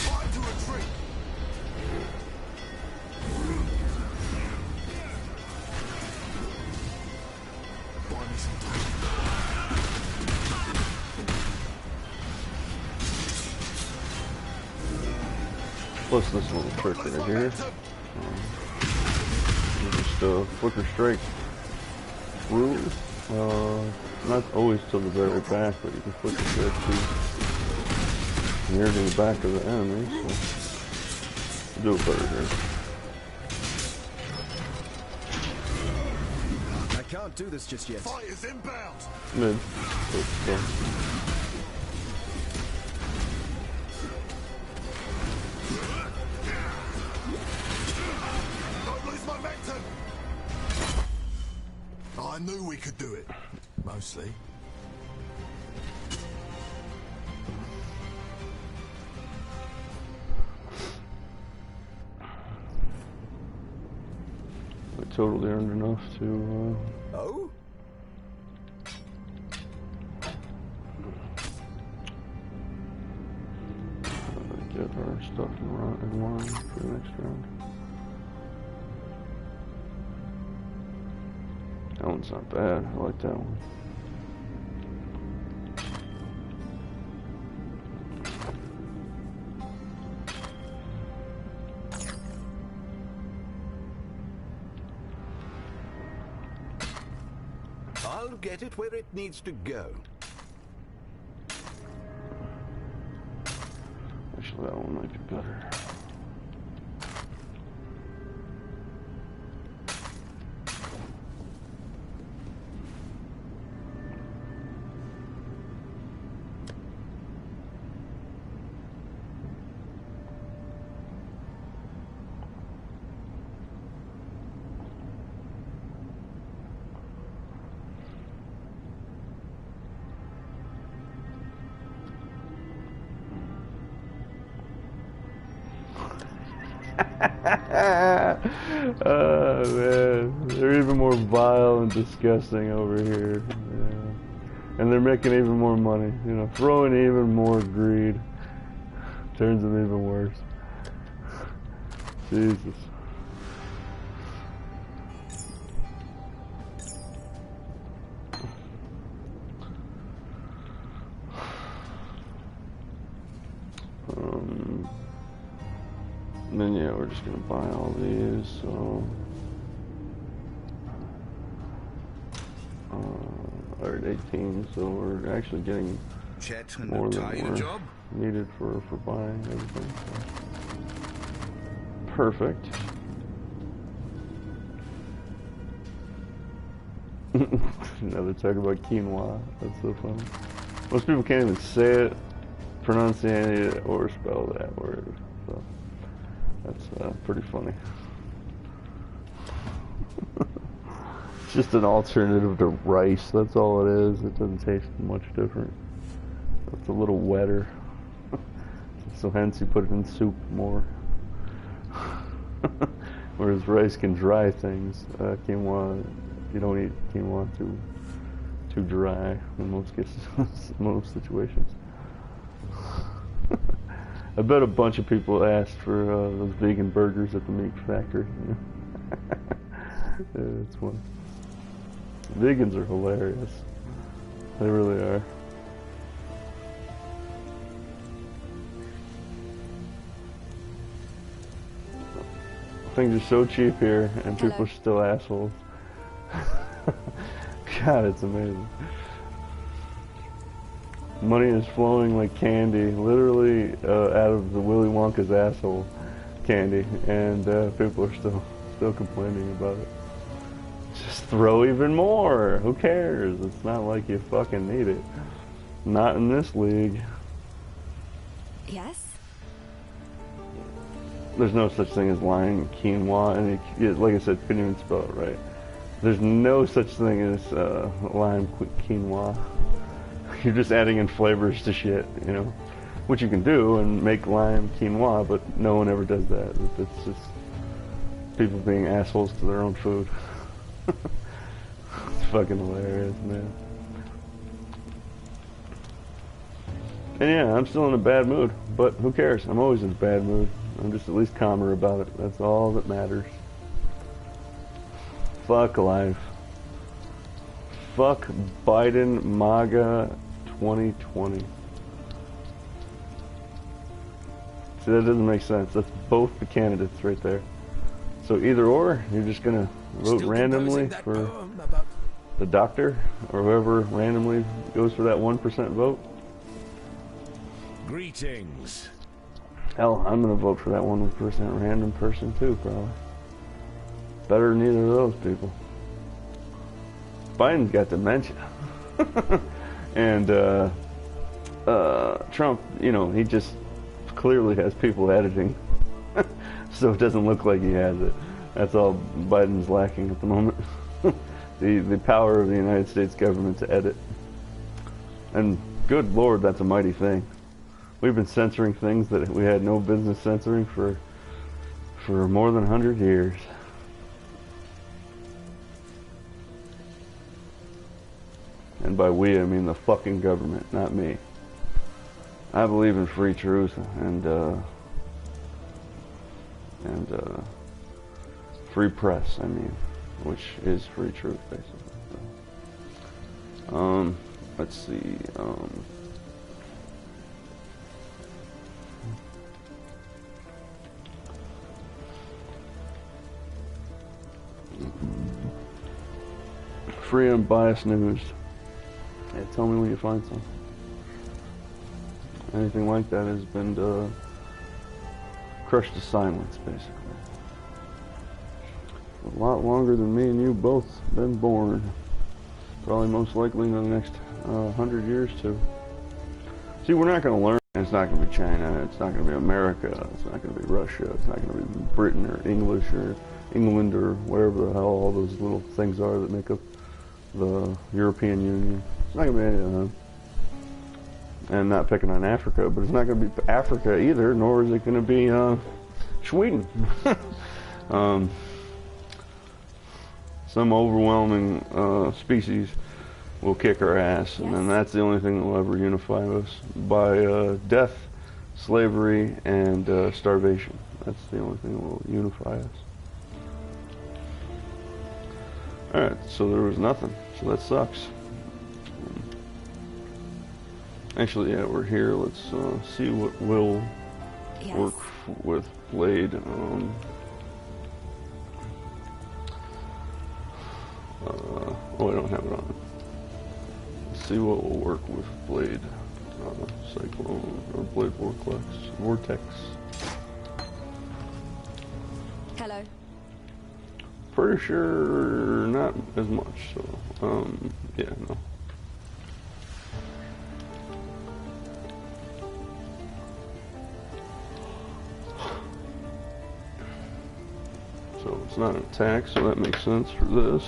Time to retreat. Buy me some time. Plus this little trick right here. Just flicker strike through. Not always to the very back, but you can flicker strike near to the back of the enemy. So do it better here. I can't do this just yet. Fighters inbound. Mid. So. Don't lose momentum. I knew we could do it. Mostly. I totally earned enough to Oh? get our stuff in line for the next round. That one's not bad. I like that one. I'll get it where it needs to go. Actually, that one might be better. Oh man, they're even more vile and disgusting over here. Yeah. And they're making even more money. You know, throwing even more greed turns them even worse. Jesus. And then yeah, we're just gonna buy all these, so we're at 18, so we're actually getting more than we're needed for buying everything. So. Now they're talking about quinoa. That's so funny. Most people can't even say it, pronunciate it, or spell that word. So that's pretty funny. It's just an alternative to rice. That's all it is. It doesn't taste much different. It's a little wetter. So hence you put it in soup more. Whereas rice can dry things. Quinoa, you don't eat quinoa too dry in most cases, most situations. I bet a bunch of people asked for those vegan burgers at the meat factory. Yeah, it's funny. Vegans are hilarious. They really are. Things are so cheap here, and people are still assholes. God, it's amazing. Money is flowing like candy, literally out of the Willy Wonka's asshole candy, and people are still complaining about it. Just throw even more. Who cares? It's not like you fucking need it. Not in this league. Yes? There's no such thing as lime quinoa, and like I said, couldn't even spell it right. There's no such thing as lime quinoa. You're just adding in flavors to shit, you know, which you can do and make lime quinoa, but no one ever does that. It's just people being assholes to their own food. It's fucking hilarious, man. And yeah, I'm still in a bad mood, but who cares? I'm always in a bad mood. I'm just at least calmer about it. That's all that matters. Fuck life. Fuck Biden MAGA 2020. See, that doesn't make sense. That's both the candidates right there. So either or, you're just gonna vote randomly for the doctor or whoever randomly goes for that 1% vote. Greetings. Hell, I'm gonna vote for that 1% random person too, probably. Better than either of those people. Biden's got dementia. And Trump, you know, he just clearly has people editing. So it doesn't look like he has it. That's all Biden's lacking at the moment. The power of the United States government to edit. And good Lord, that's a mighty thing. We've been censoring things that we had no business censoring for more than 100 years. And by we, I mean the fucking government, not me. I believe in free truth and free press, I mean, which is free truth, basically. So, let's see, free unbiased news. Yeah, tell me when you find some. Anything like that has been crushed to silence, basically. A lot longer than me and you both been born. Probably most likely in the next 100 years too. See, we're not going to learn. It's not going to be China. It's not going to be America. It's not going to be Russia. It's not going to be Britain or English or England or wherever the hell all those little things are that make up the European Union. It's not going to be any of them. And not picking on Africa, but it's not going to be Africa either, nor is it going to be Sweden. Some overwhelming species will kick our ass, and then that's the only thing that will ever unify us by death, slavery, and starvation. That's the only thing that will unify us. Alright, so there was nothing, so that sucks. Actually, yeah, we're here. Let's see what will work with Blade. Oh, I don't have it on. Let's see what will work with Blade. Cyclone, or Blade Vortex. Hello. pretty sure not as much, so, yeah, no. So it's not an attack, so that makes sense for this.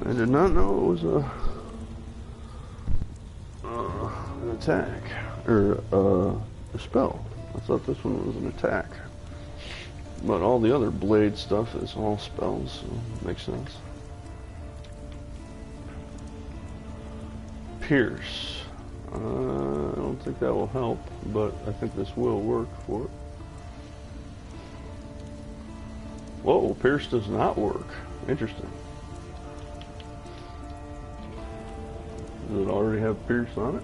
I did not know it was an attack, or a spell. I thought this one was an attack. But all the other blade stuff is all spells, so it makes sense. Pierce. I don't think that will help, but I think this will work for it. Whoa, Pierce does not work. Interesting. Does it already have Pierce on it?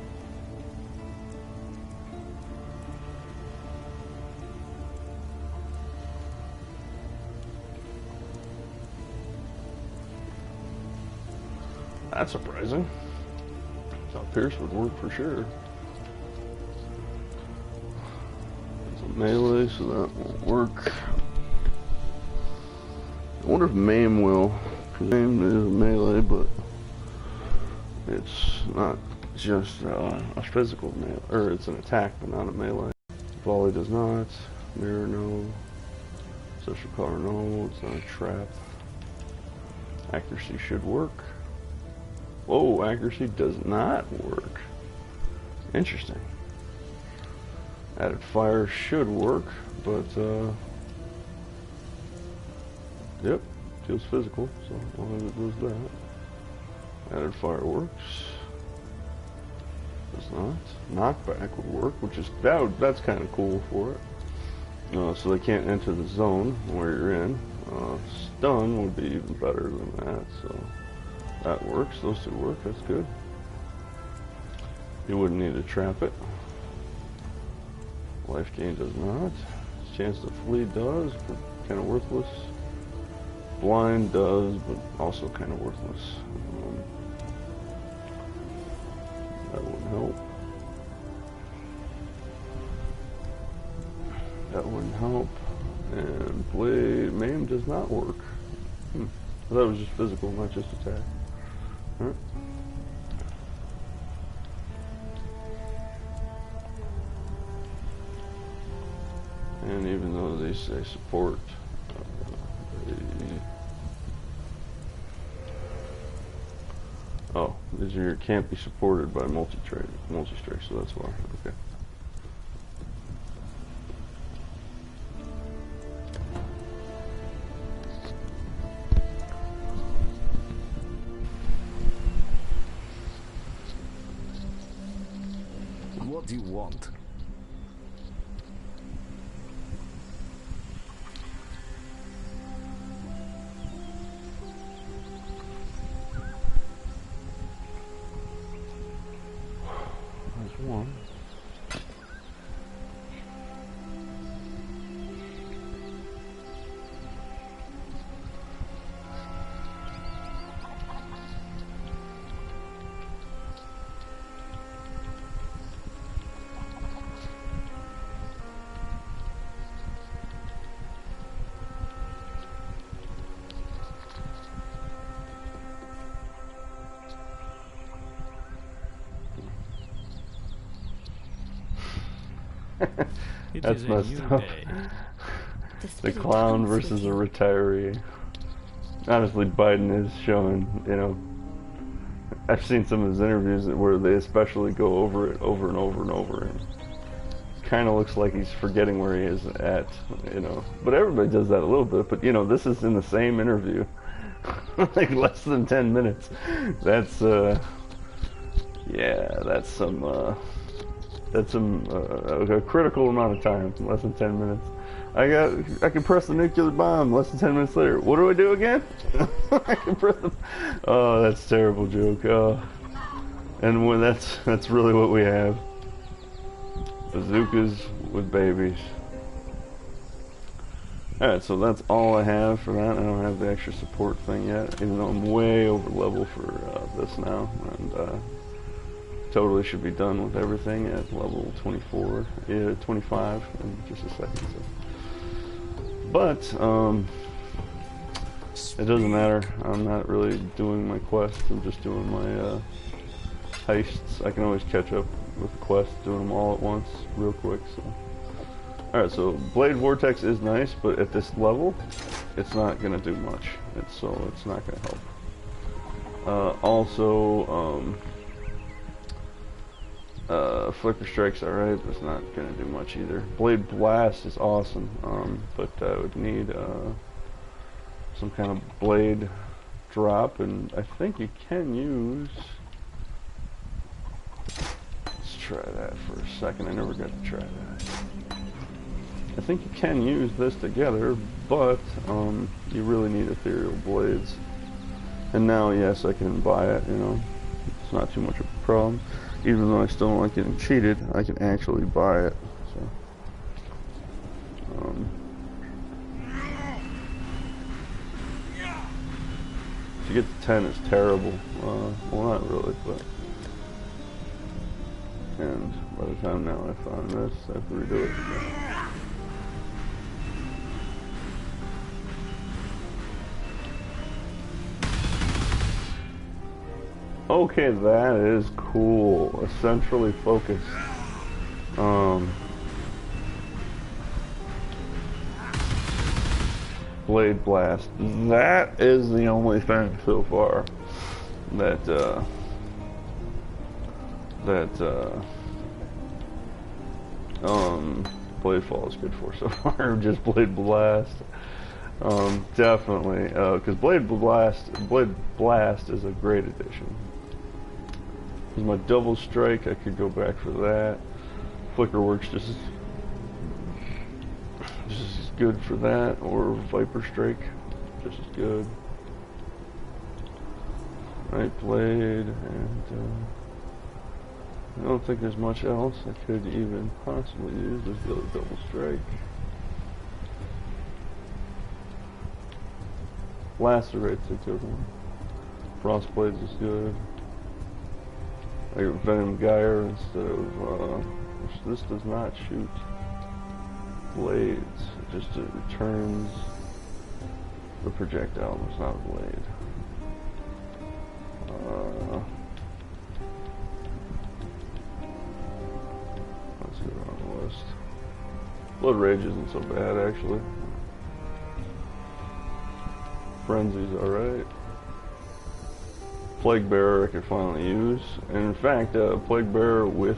That's surprising. I thought Pierce would work for sure. It's a melee, so that won't work. I wonder if Maim will, because Maim is melee, but it's not just a physical melee, or it's an attack, but not a melee. Volley does not. Mirror, no. Social color, no. It's not a trap. Accuracy should work. Whoa, accuracy does not work. Interesting. Added fire should work, but yep, feels physical, so as long as it does that. Added fire works. Does not. Knockback would work, which is that's kind of cool for it. So they can't enter the zone where you're in. Stun would be even better than that, so that works. Those two work. That's good. You wouldn't need to trap it. Life gain does not. Chance to flee does, but kind of worthless. Blind does, but also kind of worthless. That wouldn't help. That wouldn't help. And blade maim does not work. I thought it was just physical, not just attack. Alright. And even though they say support, these are can't be supported by multi-strike, so that's why. Okay. What do you want? There's one. That's messed up. The clown versus a retiree. Honestly, Biden is showing, you know, I've seen some of his interviews where they especially go over it over and over and over, and kind of looks like he's forgetting where he is at, you know. But everybody does that a little bit, but you know, this is in the same interview. Like less than 10 minutes. That's, yeah, that's some, a critical amount of time, less than 10 minutes. I can press the nuclear bomb less than 10 minutes later. What do I do again? I can press the... Oh, that's a terrible joke. And when that's really what we have. Bazookas with babies. Alright, so that's all I have for that. I don't have the extra support thing yet, even though I'm way over level for this now. And totally should be done with everything at level 24, 25 in just a second. So. But, it doesn't matter. I'm not really doing my quests. I'm just doing my heists. I can always catch up with the quests, doing them all at once, real quick. So. Alright, so Blade Vortex is nice, but at this level, it's not going to do much. So it's not going to help. Also, Flicker Strike's alright, but it's not going to do much either. Blade Blast is awesome, but I would need some kind of blade drop, and I think you can use... Let's try that for a second. I never got to try that. I think you can use this together, but you really need ethereal blades. And now, yes, I can buy it, you know. It's not too much of a problem. Even though I still don't like getting cheated, I can actually buy it. So, to get to 10 is terrible. Well, not really, but... And by the time now I found this, I have to redo it. So. Okay, that is cool. A centrally focused. Blade Blast. That is the only thing so far that Blade Fall is good for so far. Just Blade Blast. Definitely, because Blade Blast is a great addition. With my double strike, I could go back for that. Flicker works just as good for that, or Viper Strike, just as good. Right blade, and I don't think there's much else I could even possibly use. There's the other double strike. Lacerate's a good one. Frostblades is good. I got Venom Gyre instead of, which this does not shoot blades. It just returns the projectile. It's not a blade. Let's go on the list. Blood Rage isn't so bad, actually. Frenzy's alright. Plague Bearer I could finally use. And in fact, Plague Bearer with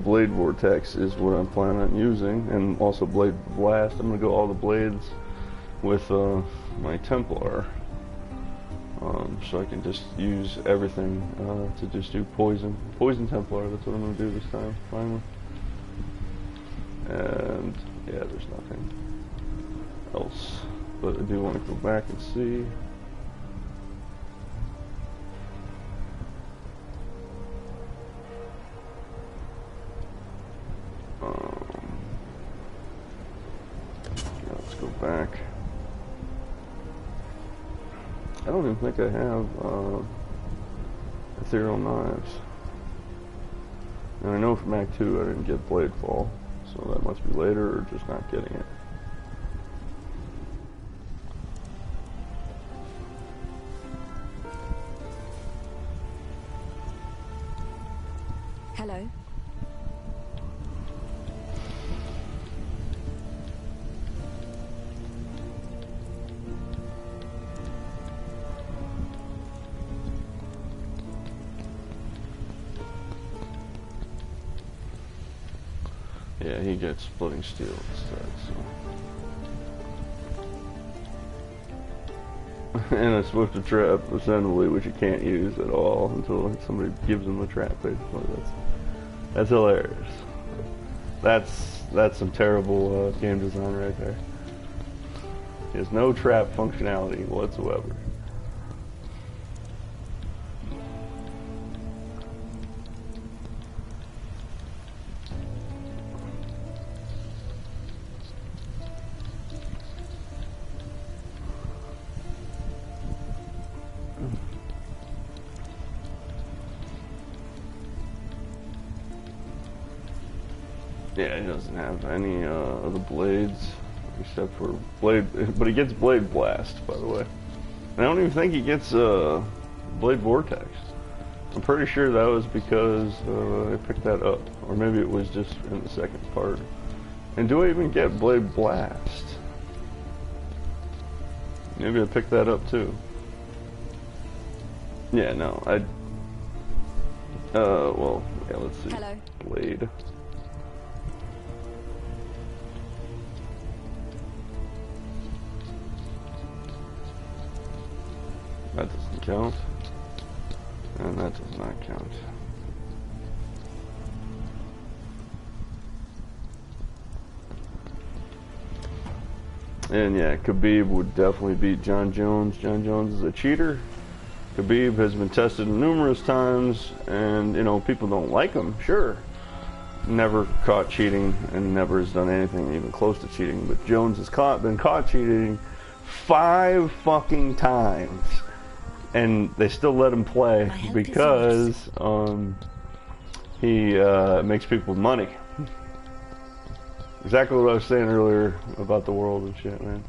Blade Vortex is what I'm planning on using. And also Blade Blast. I'm going to go all the blades with my Templar. So I can just use everything to just do Poison. Poison Templar, that's what I'm going to do this time, finally. And yeah, there's nothing else. But I do want to go back and see. Let's go back. I don't even think I have Ethereal Knives. And I know from Act 2 I didn't get Blade Fall, so that must be later or just not getting it. Hello. Yeah, he gets Splitting Steel instead, so. And a Swift of Trap Assembly, which you can't use at all until somebody gives him a trap, basically. That's hilarious. That's some terrible game design right there. There's no trap functionality whatsoever. Yeah, he doesn't have any of the blades except for blade, but he gets blade blast, by the way. And I don't even think he gets blade vortex. I'm pretty sure that was because I picked that up, or maybe it was just in the second part. And do I even get blade blast? Maybe I picked that up too. Yeah, no, well, yeah, let's see. Hello. Blade. That doesn't count. And that does not count. And yeah, Khabib would definitely beat John Jones. John Jones is a cheater. Khabib has been tested numerous times, and you know, people don't like him, sure. Never caught cheating and never has done anything even close to cheating, but Jones has been caught cheating 5 fucking times. And they still let him play because he makes people money. Exactly what I was saying earlier about the world and shit, man.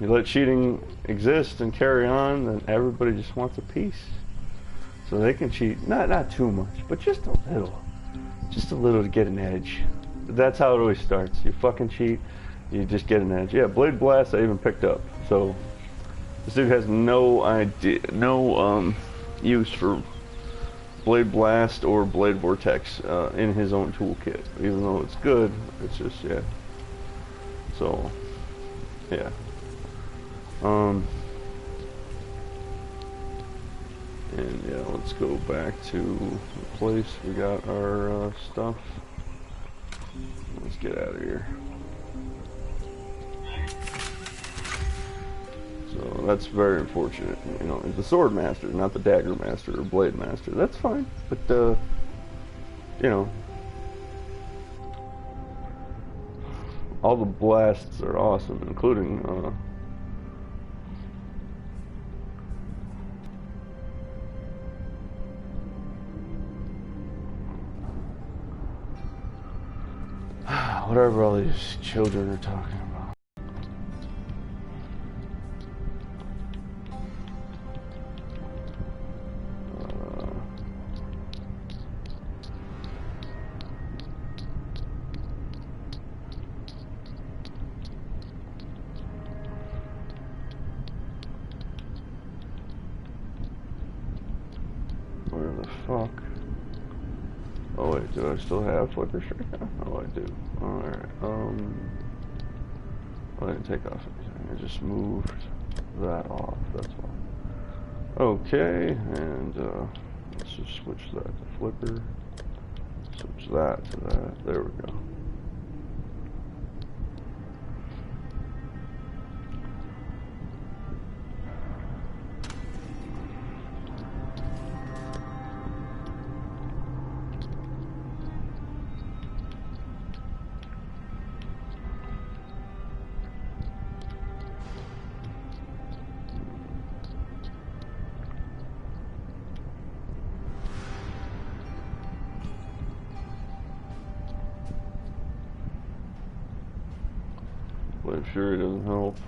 You let cheating exist and carry on, then everybody just wants a piece. So they can cheat, not too much, but just a little. Just a little to get an edge. That's how it always starts. You fucking cheat, you just get an edge. Yeah, Blade Blast I even picked up. So this dude has no idea, no use for Blade Blast or Blade Vortex in his own toolkit. Even though it's good, it's just, yeah. So, yeah. And yeah, let's go back to the place we got our stuff. Let's get out of here. So that's very unfortunate. You know, the Sword Master, not the Dagger Master or Blade Master. That's fine, but you know, all the blasts are awesome, including whatever all these children are talking about. Where the fuck? Oh wait, do I still have Flicker Strike? Oh, I do. Alright, I didn't take off anything. I just moved that off, that's all. Okay, and let's just switch that to Flicker. Switch that to that. There we go. Blade Fury doesn't help.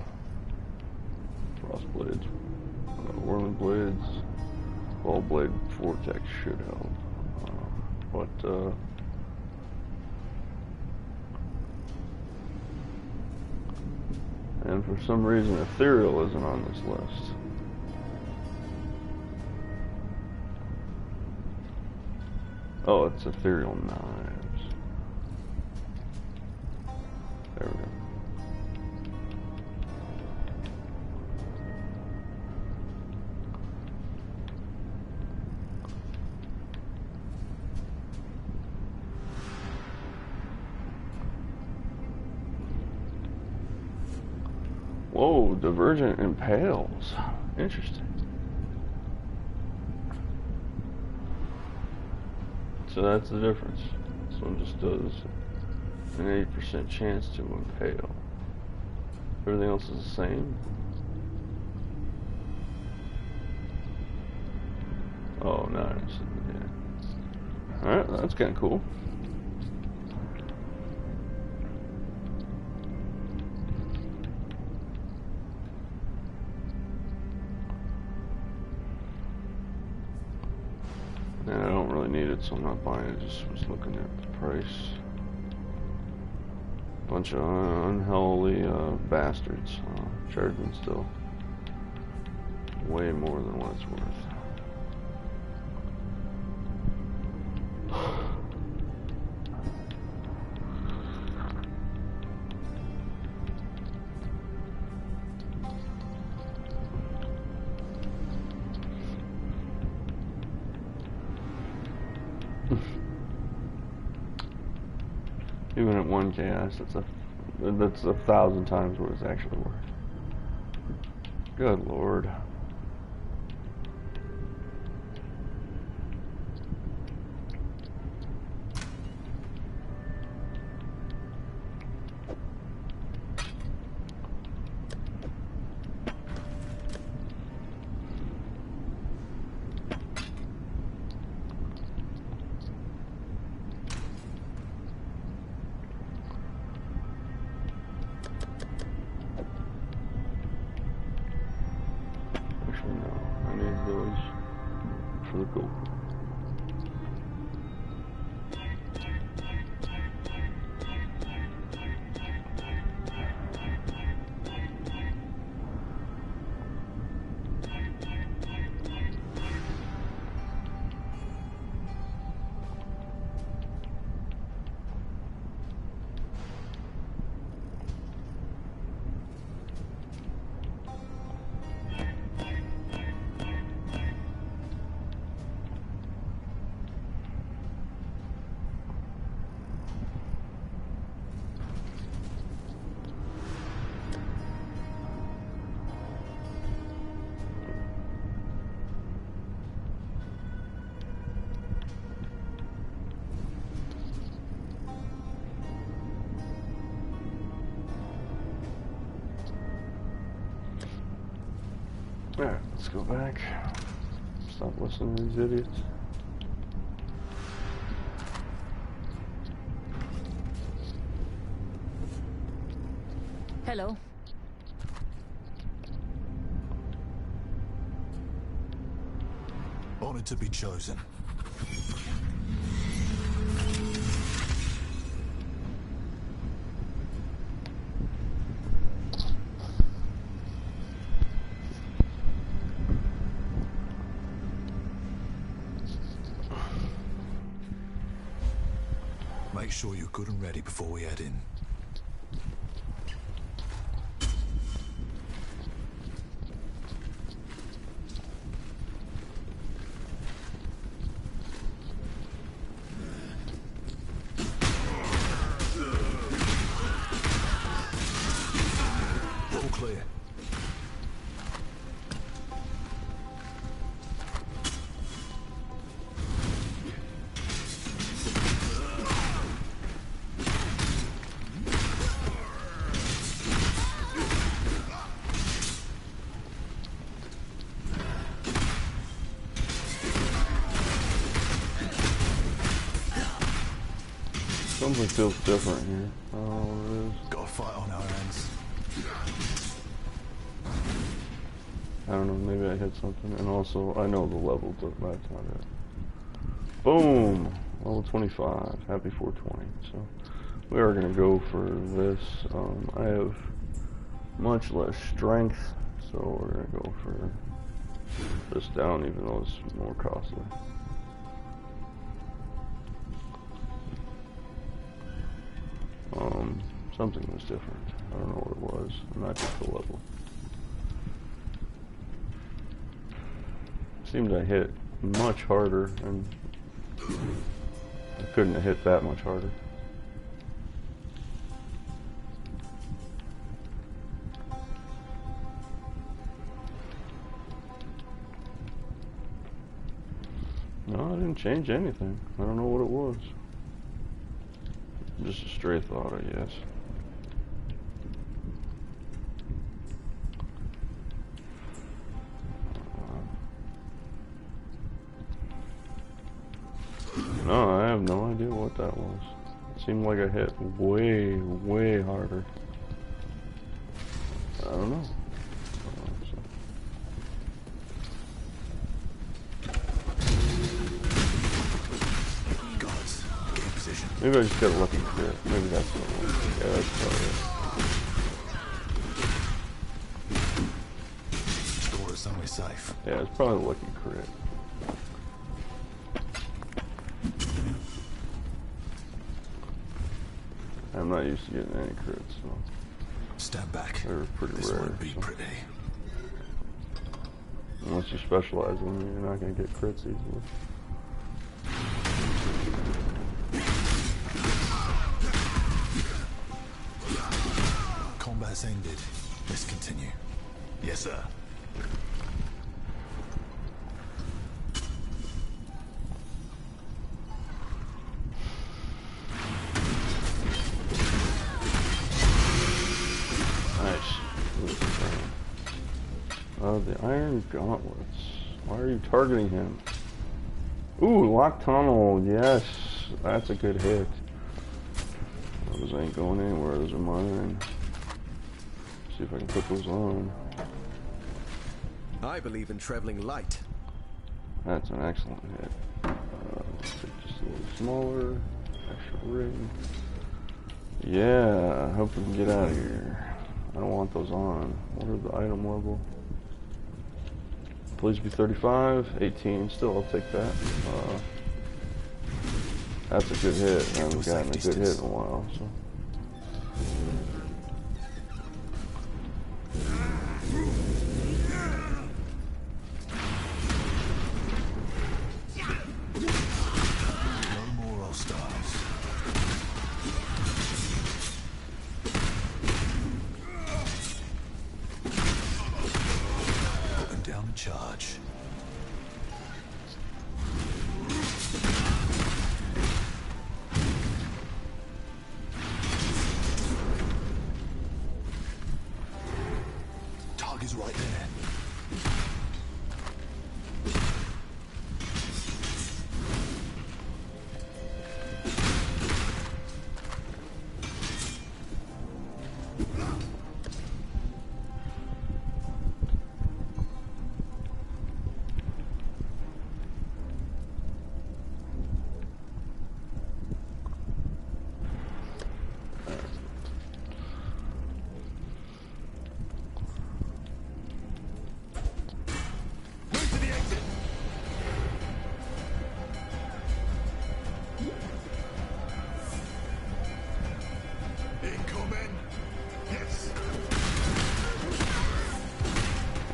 Frost Blades, Whirling Blades, Ball Blade Vortex should help. But and for some reason Ethereal isn't on this list. Oh, it's Ethereal Knives. There we go. Whoa, Divergent Impales. Interesting. So that's the difference. This one just does an 80% chance to impale. Everything else is the same. Oh, nice. Yeah. Alright, that's kind of cool. so I'm not buying it. Just was looking at the price. Bunch of unholy bastards charging still way more than what it's worth. Even at 1K, that's 1,000 times what it's actually worth. Good Lord. For the gold. Alright, let's go back. Stop listening to these idiots. Hello. Honored to be chosen. Make sure you're good and ready before we head in. All clear. Something feels different here. I don't know what it is. Got a fight on our hands. I don't know, maybe I hit something. And also, I know the level, but that's not it. Boom! Level 25. Happy 420. So, we are going to go for this. I have much less strength, so we're going to go for this down, even though it's more costly. Something was different. I don't know what it was. Not just the level. Seemed I hit much harder, and I couldn't have hit that much harder. No, I didn't change anything. I don't know what it was. Just a stray thought, I guess. No, I have no idea what that was. It seemed like I hit way, way harder. I don't know. Maybe I just got a lucky crit. Maybe that's what it was. Yeah, that's probably it. Door is somewhere safe. Yeah, it's probably a lucky crit. I'm not used to getting any crits, so Stand back. they're pretty This rare. won't be So. pretty. Unless you specialize in them, you're not going to get crits easily. Combat's ended. Let's continue. Yes, sir. The Iron Gauntlets. Why are you targeting him? Ooh, Lock Tunnel. Yes, that's a good hit. Those ain't going anywhere. Those are mine. See if I can put those on. I believe in traveling light. That's an excellent hit. Let's take just a little smaller. Extra ring. Yeah, I hope we can get out of here. I don't want those on. What are the item level? Please be 35, 18. Still, I'll take that. That's a good hit. I haven't gotten a good hit in a while, so. No more hostiles. Putting down the charge. Target's right there.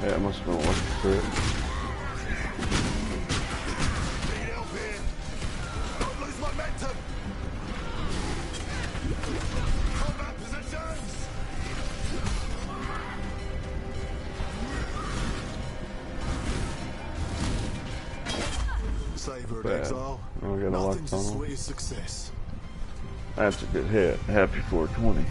Yeah, it must have been a lucky crit. Need help here. Don't lose momentum. Combat positions. Savor Bad. in exile. Now we got a lock Nothing's as tunnel. sweet as success. That's a good hit. Happy 420.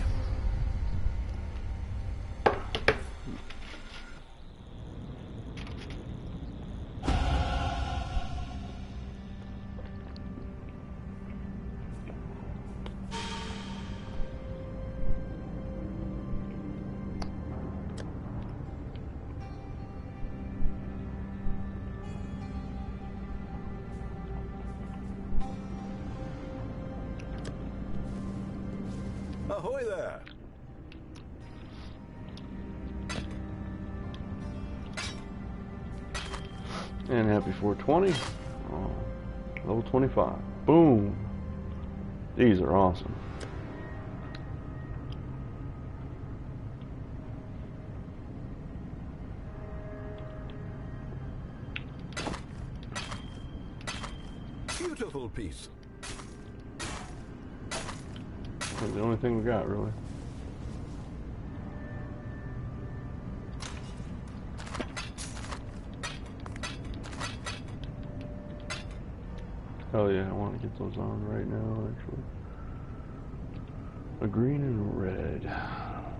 Ahoy there! And happy 420. Oh, level 25. Boom. These are awesome. Beautiful piece. That's the only thing we got, really. Oh yeah, I want to get those on right now, actually. A green and a red.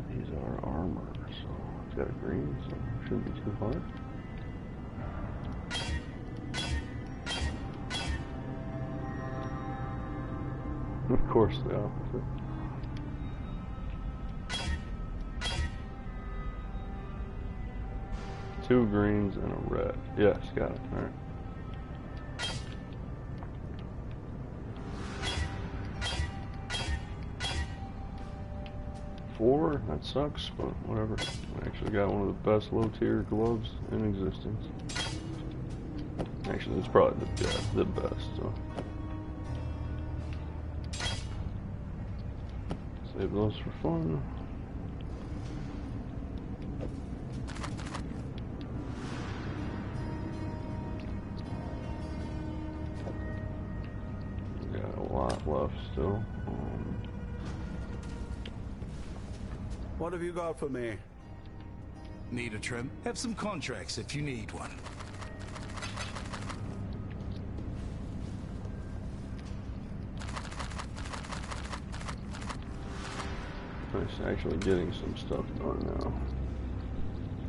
These are armor, so it's got a green, so it shouldn't be too hard. Of course, the opposite. Two greens and a red. Yes, got it. All right. 4. That sucks, but whatever. I actually got one of the best low-tier gloves in existence. Actually, it's probably the best. So. Save those for fun. Got a lot left still. What have you got for me? Need a trim? Have some contracts if you need one. Nice, actually getting some stuff done now.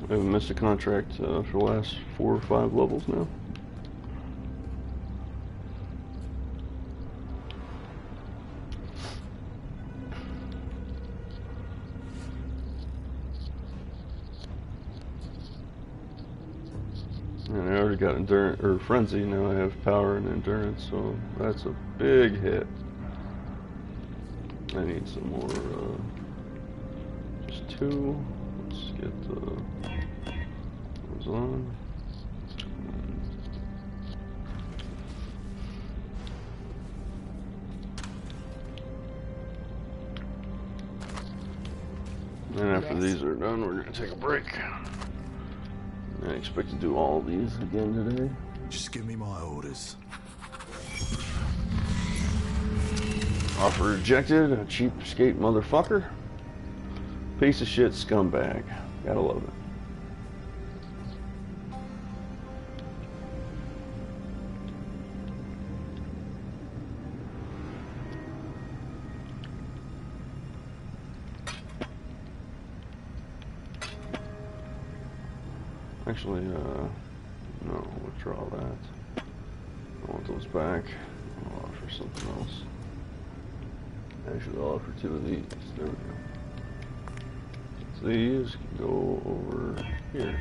I haven't missed a contract for the last 4 or 5 levels now. And I already got endurance or frenzy. Now I have power and endurance, so that's a big hit. I need some more. Just 2. Let's get those on. And after these are done, we're gonna take a break. I expect to do all these again today. Just give me my orders. Offer rejected, a cheapskate motherfucker. Piece of shit scumbag. Gotta love it. Actually, no, withdraw that. I want those back. I'll offer something else. Actually, I'll offer 2 of these. There we go. So these can go over here.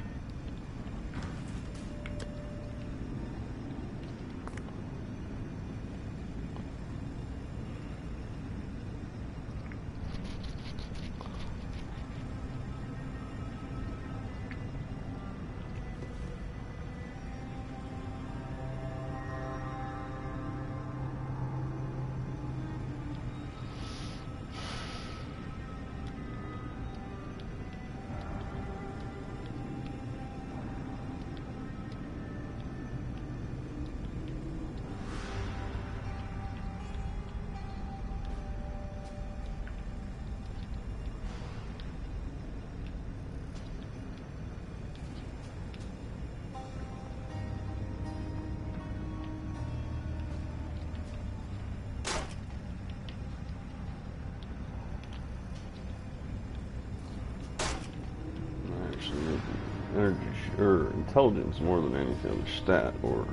Energy or intelligence more than anything other stat or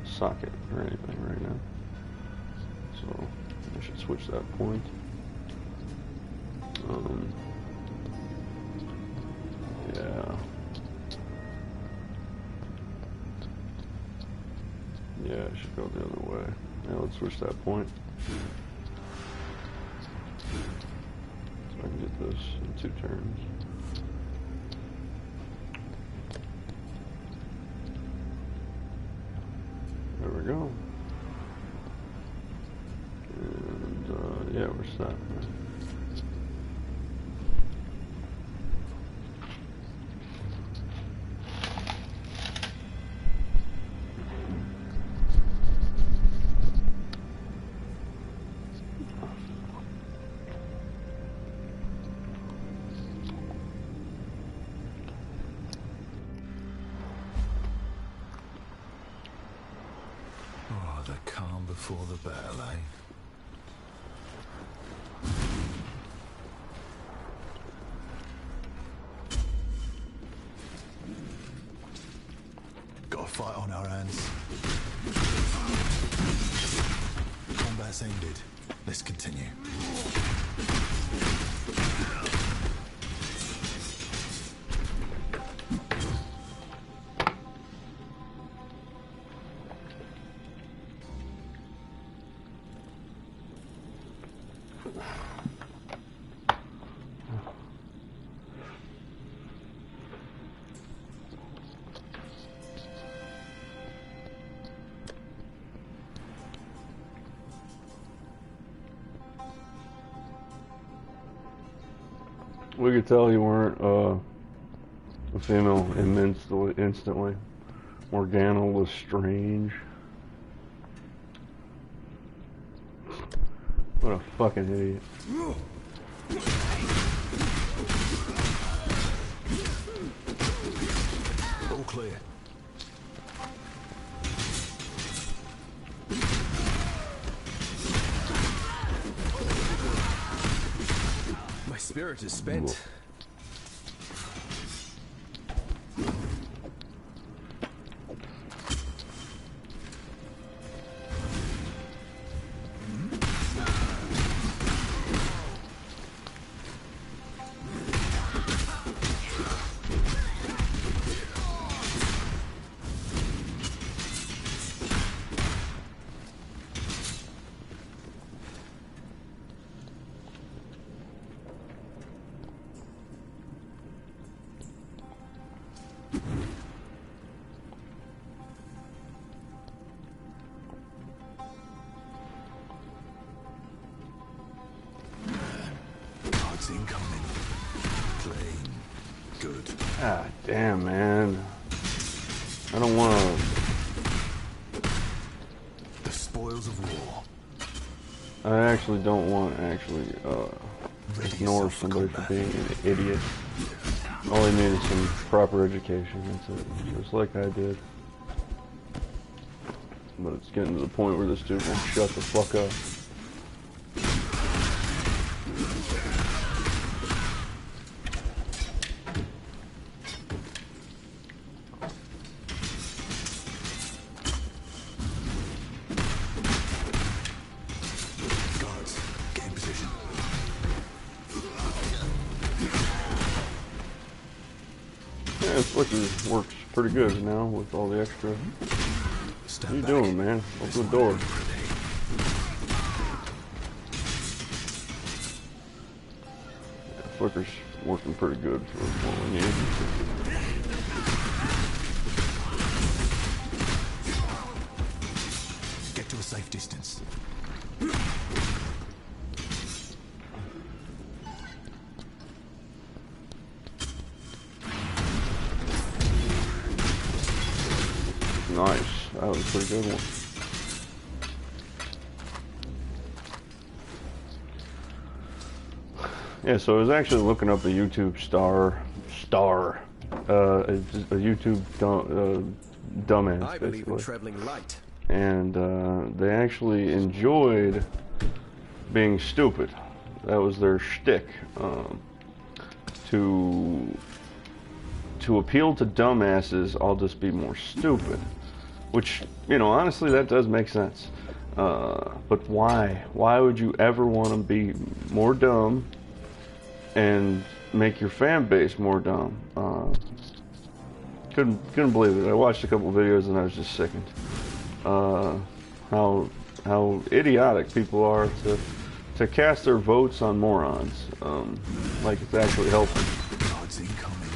socket or anything right now. So I should switch that point. Yeah. Yeah, I should go the other way. Yeah, let's switch that point. So I can get this in 2 turns. There we go. And, yeah, we're set. Oh, the calm before the battle, eh? Got a fight on our hands. Combat's ended. Let's continue. We could tell you weren't a female instantly. Morgana was strange. What a fucking idiot. All clear. My spirit is spent. Incoming. Plain good. Ah, damn, man. I don't want to. The spoils of war. I actually don't want to ignore somebody for being an idiot. All they need is some proper education. That's it. Just like I did. But it's getting to the point where this dude won't shut the fuck up. Yeah, Flicker works pretty good now with all the extra. What are you doing, man? Open the door. Yeah, Flicker's working pretty good for what we need. Get to a safe distance. Nice. That was a pretty good one. Yeah, so I was actually looking up a YouTube a YouTube dumbass, I believe in basically. traveling light. And they actually enjoyed being stupid. That was their shtick. To appeal to dumbasses, I'll just be more stupid. Which, you know, honestly, that does make sense. But why? Why would you ever want to be more dumb and make your fan base more dumb? Couldn't believe it. I watched a couple of videos and I was just sickened. How idiotic people are to cast their votes on morons. Like it's actually helping. God's incoming.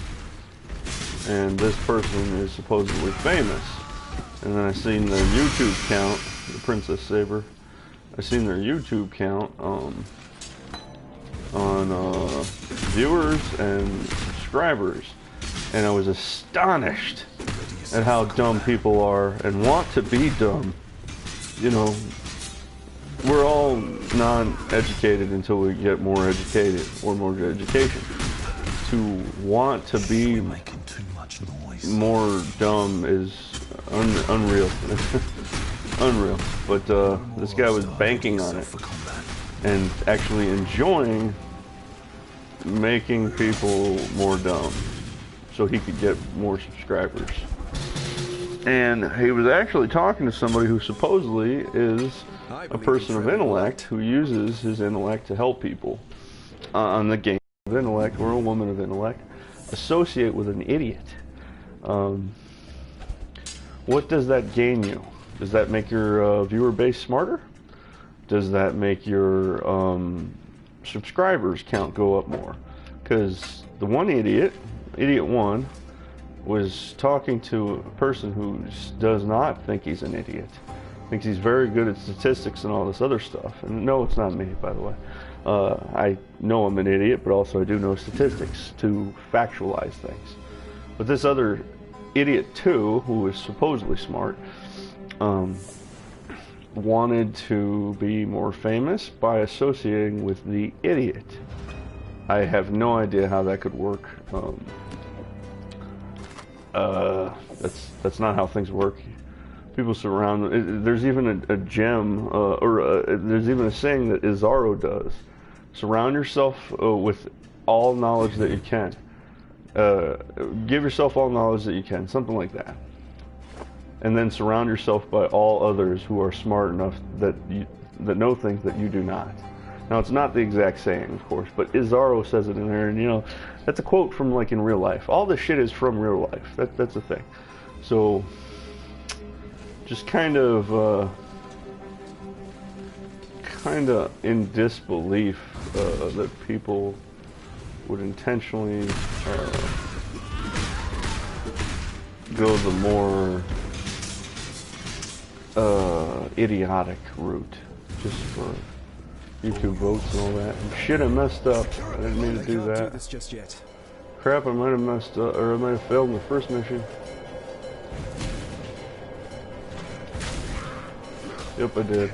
And this person is supposedly famous. And then I seen their YouTube count, the Princess Saber. I seen their YouTube count on viewers and subscribers, and I was astonished at how dumb people are and want to be dumb. You know, we're all non-educated until we get more educated or more education. To want to be Making too much noise. more dumb is unreal. Unreal. But this guy was banking on it and actually enjoying making people more dumb so he could get more subscribers. And he was actually talking to somebody who supposedly is a person of intellect who uses his intellect to help people on the game of intellect, or a woman of intellect, associate with an idiot. What does that gain you? Does that make your viewer base smarter? Does that make your subscribers count go up more? Because the one idiot one, was talking to a person who does not think he's an idiot. Thinks he's very good at statistics and all this other stuff. And no, it's not me, by the way. I know I'm an idiot, but also I do know statistics to factualize things. But this other idiot too, who is supposedly smart, wanted to be more famous by associating with the idiot. I have no idea how that could work. That's not how things work. People surround. There's even a gem, there's even a saying that Izaro does. Surround yourself with all knowledge that you can. Give yourself all knowledge that you can, something like that. And then surround yourself by all others who are smart enough that know things that you do not. Now, it's not the exact saying, of course, but Izaro says it in there, and you know, that's a quote from like in real life. All this shit is from real life. That's the thing. So, just kind of in disbelief that people would intentionally go the more idiotic route just for YouTube votes and all that. And shit, I messed up. I didn't mean to do that. This just yet. Crap, I might have messed up, or I might have failed in the first mission. Yep, I did.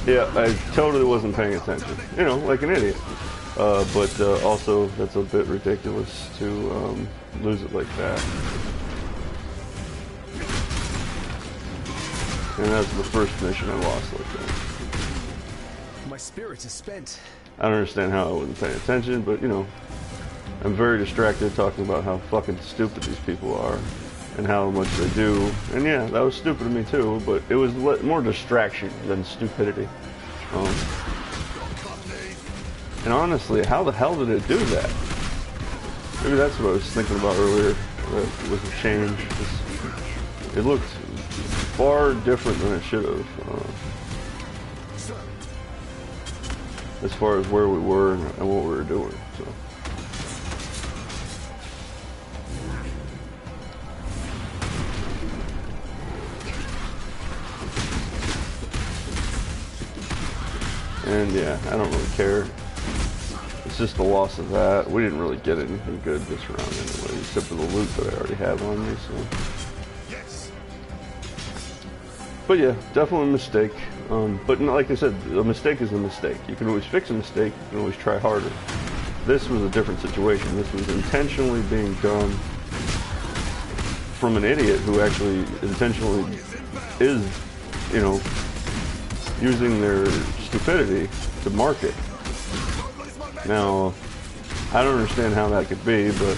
Yeah, I totally wasn't paying attention. You know, like an idiot. But also, that's a bit ridiculous to lose it like that. And that's the first mission I lost like that. My spirit is spent. I don't understand how I wasn't paying attention, but you know, I'm very distracted talking about how fucking stupid these people are and how much they do. And yeah, that was stupid of me too, but it was more distraction than stupidity. And honestly, how the hell did it do that? Maybe that's what I was thinking about earlier. That was a change. It looked far different than it should have. As far as where we were and what we were doing. So. And yeah, I don't really care. It's just the loss of that. We didn't really get anything good this round anyway, except for the loot that I already have on me, so. But yeah, definitely a mistake. But like I said, a mistake is a mistake. You can always fix a mistake, you can always try harder. This was a different situation. This was intentionally being done from an idiot who actually intentionally is, you know, using their stupidity to market. Now, I don't understand how that could be, but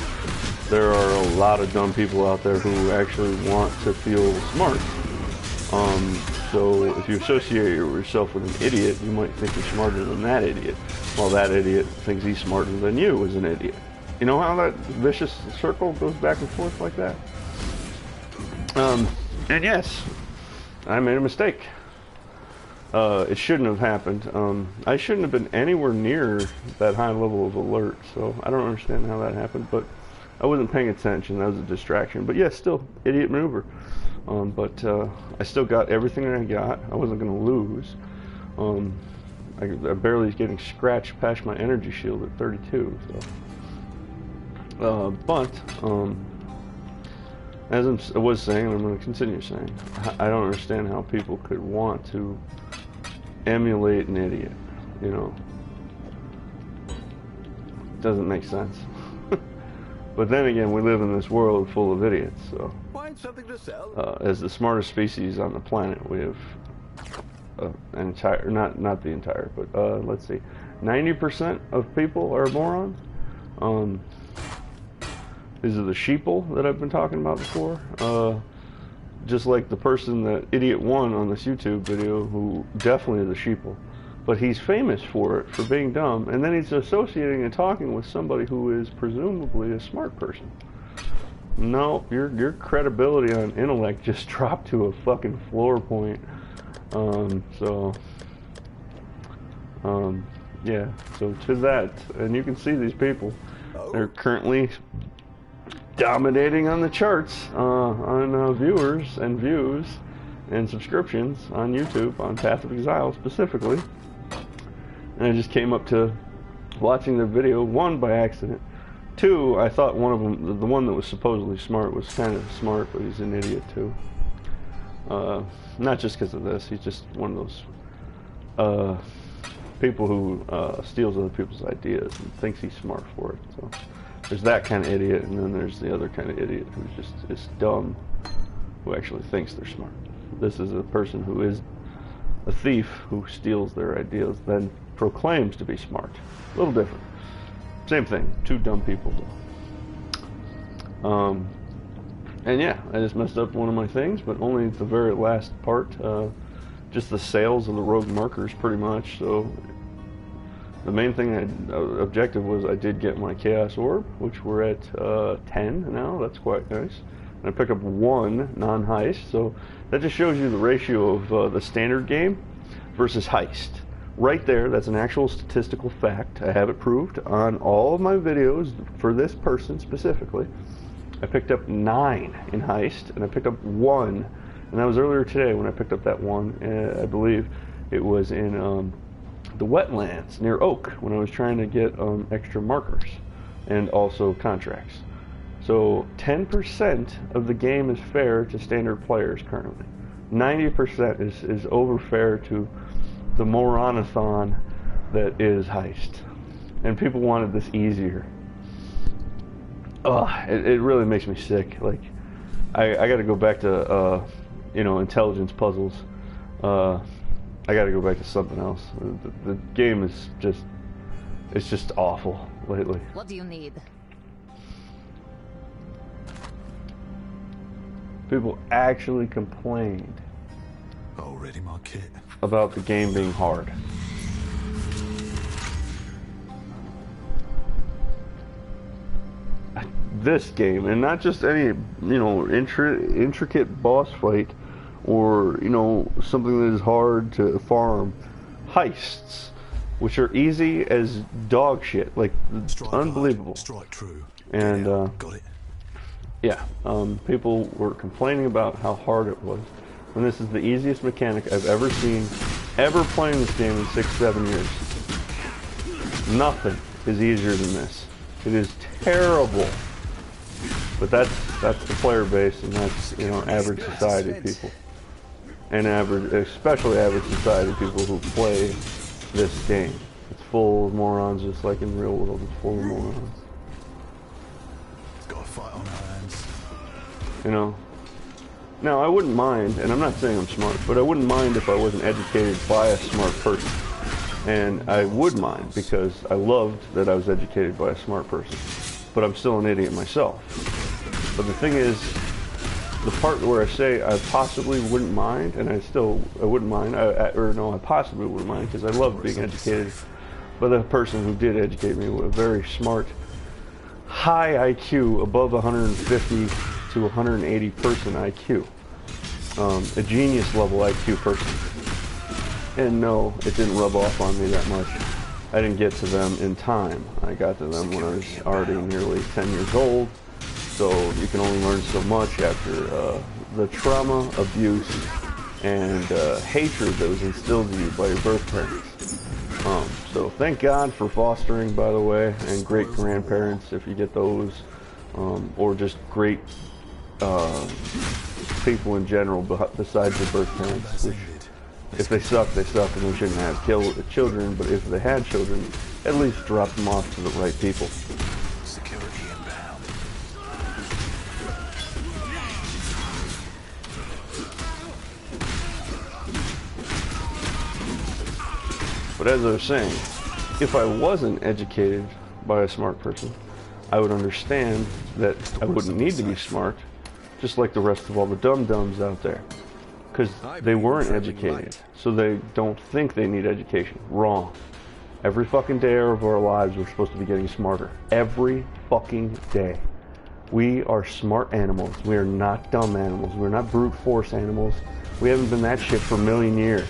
there are a lot of dumb people out there who actually want to feel smart. So if you associate yourself with an idiot, you might think you're smarter than that idiot, while that idiot thinks he's smarter than you as an idiot. You know how that vicious circle goes back and forth like that? And yes, I made a mistake. It shouldn't have happened. I shouldn't have been anywhere near that high level of alert, so I don't understand how that happened, but I wasn't paying attention. That was a distraction. But yeah, still, idiot maneuver. But I still got everything that I got. I wasn't going to lose. I barely was getting scratched past my energy shield at 32. So, as I was saying, and I'm going to continue saying, I don't understand how people could want to emulate an idiot. You know, it doesn't make sense. But then again, we live in this world full of idiots. So, Find something to sell. as the smartest species on the planet, we have an entire, not the entire, but let's see, 90% of people are morons. These are the sheeple that I've been talking about before. Just like the person that Idiot One on this YouTube video, who definitely is a sheeple. But he's famous for it, for being dumb, and then he's associating and talking with somebody who is presumably a smart person. No, your credibility on intellect just dropped to a fucking floor point. Yeah, so to that, and you can see these people, they're currently dominating on the charts, on viewers and views, and subscriptions on YouTube on Path of Exile specifically. And I just came up to watching their video, one, by accident. Two, I thought one of them, the one that was supposedly smart, was kind of smart, but he's an idiot too. Not just because of this, he's just one of those people who steals other people's ideas and thinks he's smart for it. So there's that kind of idiot, and then there's the other kind of idiot who just is dumb, who actually thinks they're smart. This is a person who is a thief who steals their ideas, then proclaims to be smart. A little different. Same thing. Two dumb people though. And yeah, I just messed up one of my things, but only the very last part. Just the sales of the rogue markers, pretty much. So the main thing, objective was I did get my Chaos Orb, which we're at 10 now. That's quite nice. And I picked up 1 non-heist, so that just shows you the ratio of the standard game versus heist. Right there, that's an actual statistical fact. I have it proved on all of my videos for this person specifically. I picked up 9 in heist, and I picked up 1, and that was earlier today when I picked up that 1. I believe it was in the wetlands near Oak when I was trying to get extra markers and also contracts. So 10% of the game is fair to standard players currently. 90% is over fair to the moronathon that is heist. And people wanted this easier. Ugh, it really makes me sick. Like, I got to go back to, you know, intelligence puzzles. I got to go back to something else. The game is just, it's just awful lately. What do you need? People actually complained Already my kit. about the game being hard. This game, and not just any, you know, intricate boss fight, or, you know, something that is hard to farm. Heists, which are easy as dog shit, like Strike unbelievable. hard, strike true. And Got it. yeah, people were complaining about how hard it was, when this is the easiest mechanic I've ever seen, ever playing this game in 6-7 years. Nothing is easier than this. It is terrible. But that's the player base, and that's, you know, average society people, and especially average society people who play this game. It's full of morons, just like in the real world. It's full of morons. Got a fight on our hands. You know. Now I wouldn't mind, and I'm not saying I'm smart, but I wouldn't mind if I wasn't educated by a smart person. And I would mind because I loved that I was educated by a smart person. But I'm still an idiot myself. But the thing is, the part where I say I possibly wouldn't mind, and I wouldn't mind, I possibly wouldn't mind, because I love being educated by the person who did educate me, with a very smart, high IQ, above 150 to 180 person IQ. A genius level IQ person. And no, it didn't rub off on me that much. I didn't get to them in time. I got to them when I was already nearly 10 years old. So you can only learn so much after the trauma, abuse, and hatred that was instilled in you by your birth parents. So thank God for fostering, by the way, and great grandparents if you get those, or just great people in general besides your birth parents. Which, if they suck, they suck, and they shouldn't have children. But if they had children, at least drop them off to the right people. Security inbound. But as I was saying, if I wasn't educated by a smart person, I would understand that I wouldn't need to be smart, just like the rest of all the dum-dums out there. Because they weren't educated, so they don't think they need education. Wrong. Every fucking day of our lives we're supposed to be getting smarter. Every fucking day. We are smart animals. We are not dumb animals. We're not brute force animals. We haven't been that shit for a million years.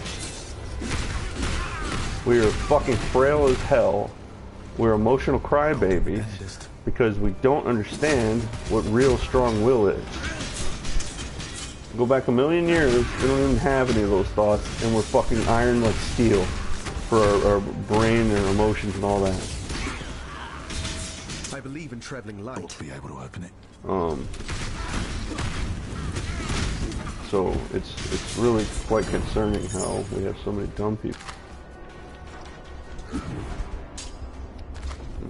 We are fucking frail as hell. We're emotional crybabies because we don't understand what real strong will is. Go back a million years, we don't even have any of those thoughts, and we're fucking iron like steel for our brain and our emotions and all that. I believe in traveling light. Ought to be able to open it. So it's really quite concerning how we have so many dumb people.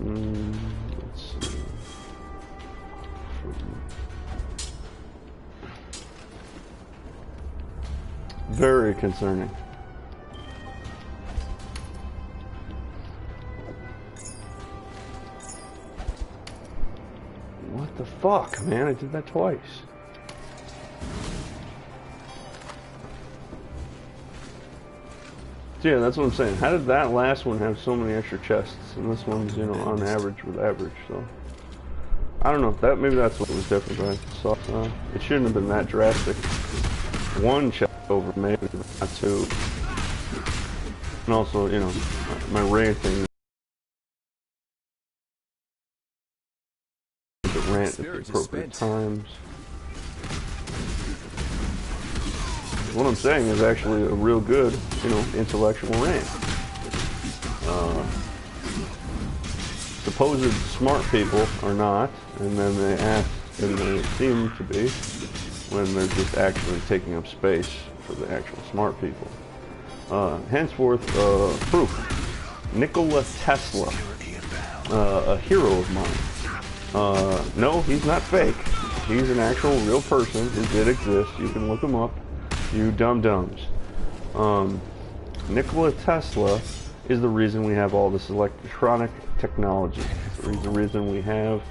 Let's see. Very concerning. What the fuck, man? I did that twice. So yeah, that's what I'm saying. How did that last one have so many extra chests, and this one's, you know, on average with average? So I don't know. That maybe that's what was different, but I saw it shouldn't have been that drastic. One chest over, maybe not two. And also, you know, my rain thing. Rant at the appropriate times. What I'm saying is actually a real good, you know, intellectual rant. Supposed smart people are not, and then they act, and they seem to be, when they're just actually taking up space for the actual smart people. Henceforth, proof. Nikola Tesla, a hero of mine. No, he's not fake. He's an actual real person who did exist. You can look him up, you dum-dums. Nikola Tesla is the reason we have all this electronic technology. It's the reason we have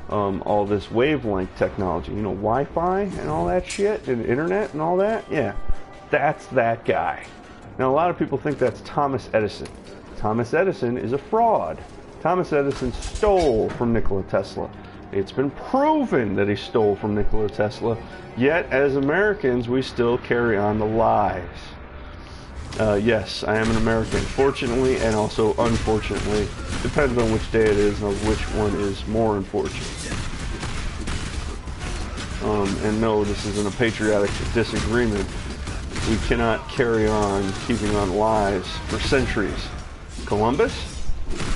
all this wavelength technology. You know, Wi-Fi and all that shit, and internet and all that. Yeah, that's that guy. Now, a lot of people think that's Thomas Edison. Thomas Edison is a fraud. Thomas Edison stole from Nikola Tesla. It's been proven that he stole from Nikola Tesla, yet as Americans we still carry on the lies. Yes, I am an American, fortunately and also unfortunately. Depends on which day it is and which one is more unfortunate. And no, this isn't a patriotic disagreement. We cannot carry on keeping on lies for centuries. Columbus?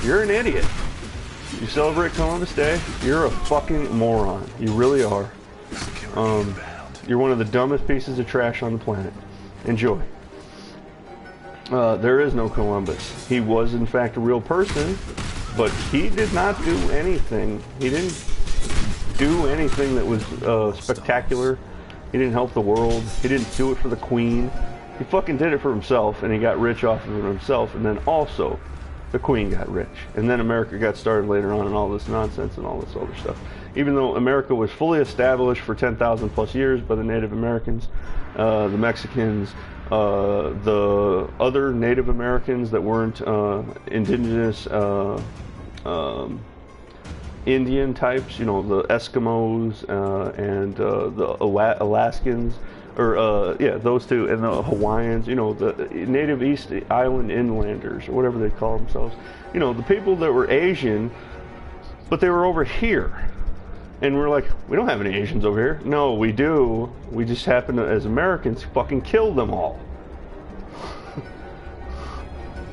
You're an idiot. You celebrate Columbus Day? You're a fucking moron. You really are. You're one of the dumbest pieces of trash on the planet. Enjoy. There is no Columbus. He was in fact a real person, but he did not do anything. He didn't do anything that was spectacular. He didn't help the world. He didn't do it for the Queen. He fucking did it for himself, and he got rich off of it himself, and then also the Queen got rich. And then America got started later on and all this nonsense and all this other stuff. Even though America was fully established for 10,000 plus years by the Native Americans, the Mexicans, the other Native Americans that weren't indigenous Indian types, you know, the Eskimos and the Alaskans, or yeah, those two, and the Hawaiians, you know, the native East Island Inlanders, or whatever they call themselves. You know, the people that were Asian, but they were over here. And we're like, we don't have any Asians over here. No, we do. We just happen to, as Americans, fucking kill them all.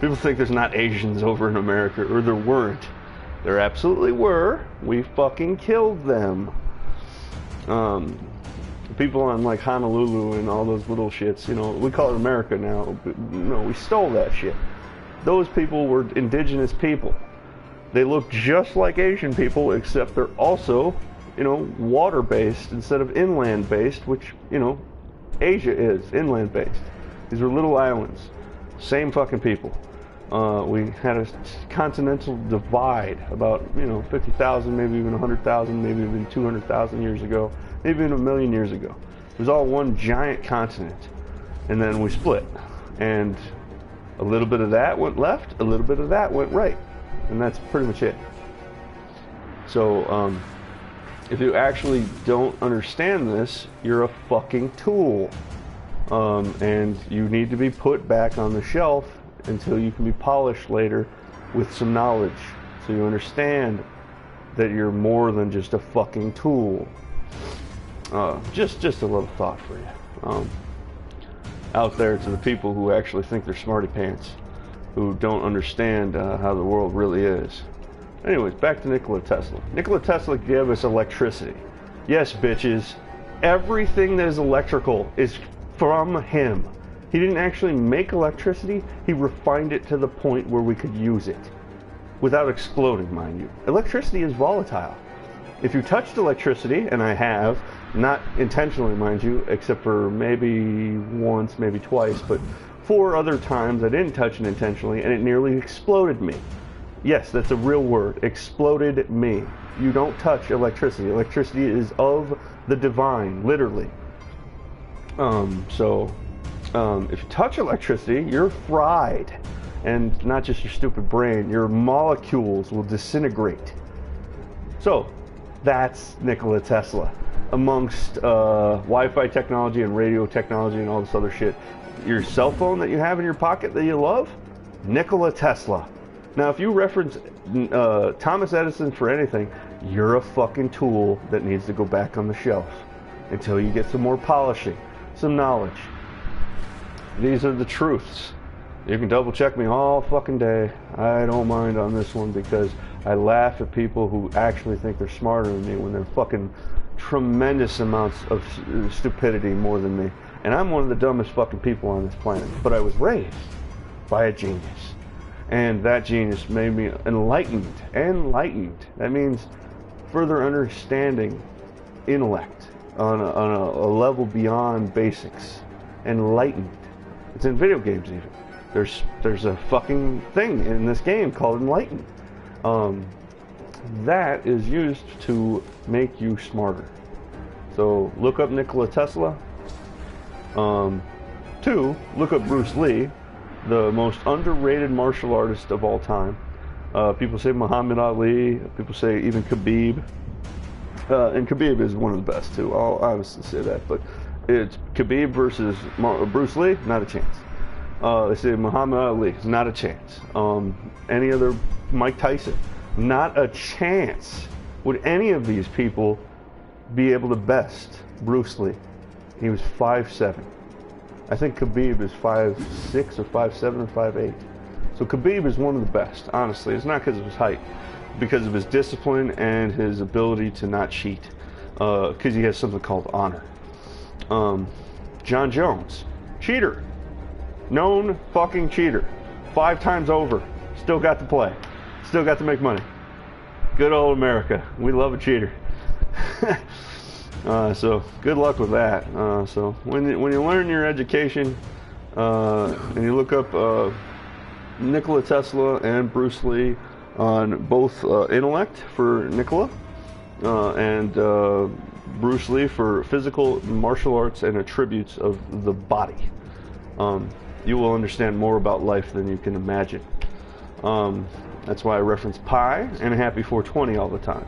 People think there's not Asians over in America, or there weren't. There absolutely were. We fucking killed them. People on like Honolulu and all those little shits, you know, we call it America now, but no, we stole that shit. Those people were indigenous people. They look just like Asian people, except they're also, you know, water-based instead of inland-based, which, you know, Asia is inland-based. These were little islands. Same fucking people. We had a continental divide about, you know, 50,000, maybe even 100,000, maybe even 200,000 years ago, maybe even a million years ago. It was all one giant continent. And then we split. And a little bit of that went left, a little bit of that went right. And that's pretty much it. So, if you actually don't understand this, you're a fucking tool. And you need to be put back on the shelf until you can be polished later with some knowledge. So you understand that you're more than just a fucking tool. Just a little thought for you. out there to the people who actually think they're smarty pants, who don't understand how the world really is. Anyways, back to Nikola Tesla. Nikola Tesla gave us electricity. Yes, bitches. Everything that is electrical is from him. He didn't actually make electricity, he refined it to the point where we could use it. Without exploding, mind you. Electricity is volatile. If you touched electricity, and I have, not intentionally, mind you, except for maybe once, maybe twice, but 4 other times I didn't touch it intentionally, and it nearly exploded me. Yes, that's a real word. Exploded me. You don't touch electricity. Electricity is of the divine, literally. If you touch electricity, you're fried. And not just your stupid brain, your molecules will disintegrate. So, that's Nikola Tesla. Amongst Wi-Fi technology and radio technology and all this other shit. Your cell phone that you have in your pocket that you love? Nikola Tesla. Now, if you reference Thomas Edison for anything, you're a fucking tool that needs to go back on the shelf until you get some more polishing, some knowledge. These are the truths. You can double check me all fucking day. I don't mind on this one because I laugh at people who actually think they're smarter than me when they're fucking tremendous amounts of stupidity more than me. And I'm one of the dumbest fucking people on this planet. But I was raised by a genius. And that genius made me enlightened. Enlightened. That means further understanding intellect on a level beyond basics. Enlightened. It's in video games even. There's a fucking thing in this game called enlightened. That is used to make you smarter. So look up Nikola Tesla. 2, look up Bruce Lee, the most underrated martial artist of all time. People say Muhammad Ali, people say even Khabib. And Khabib is one of the best too, I'll honestly say that. But it's Khabib versus Bruce Lee, not a chance. They say Muhammad Ali, not a chance. Any other, Mike Tyson, not a chance. Would any of these people be able to best Bruce Lee? He was 5'7". I think Khabib is 5'6" or 5'7" or 5'8". So Khabib is one of the best, honestly. It's not because of his height, because of his discipline and his ability to not cheat. Because he has something called honor. John Jones, cheater. Known fucking cheater. 5 times over. Still got to play. Still got to make money. Good old America. We love a cheater. So good luck with that. So when you learn your education and you look up Nikola Tesla and Bruce Lee on both intellect for Nikola and Bruce Lee for physical martial arts and attributes of the body, you will understand more about life than you can imagine. That's why I reference pi and happy 420 all the time.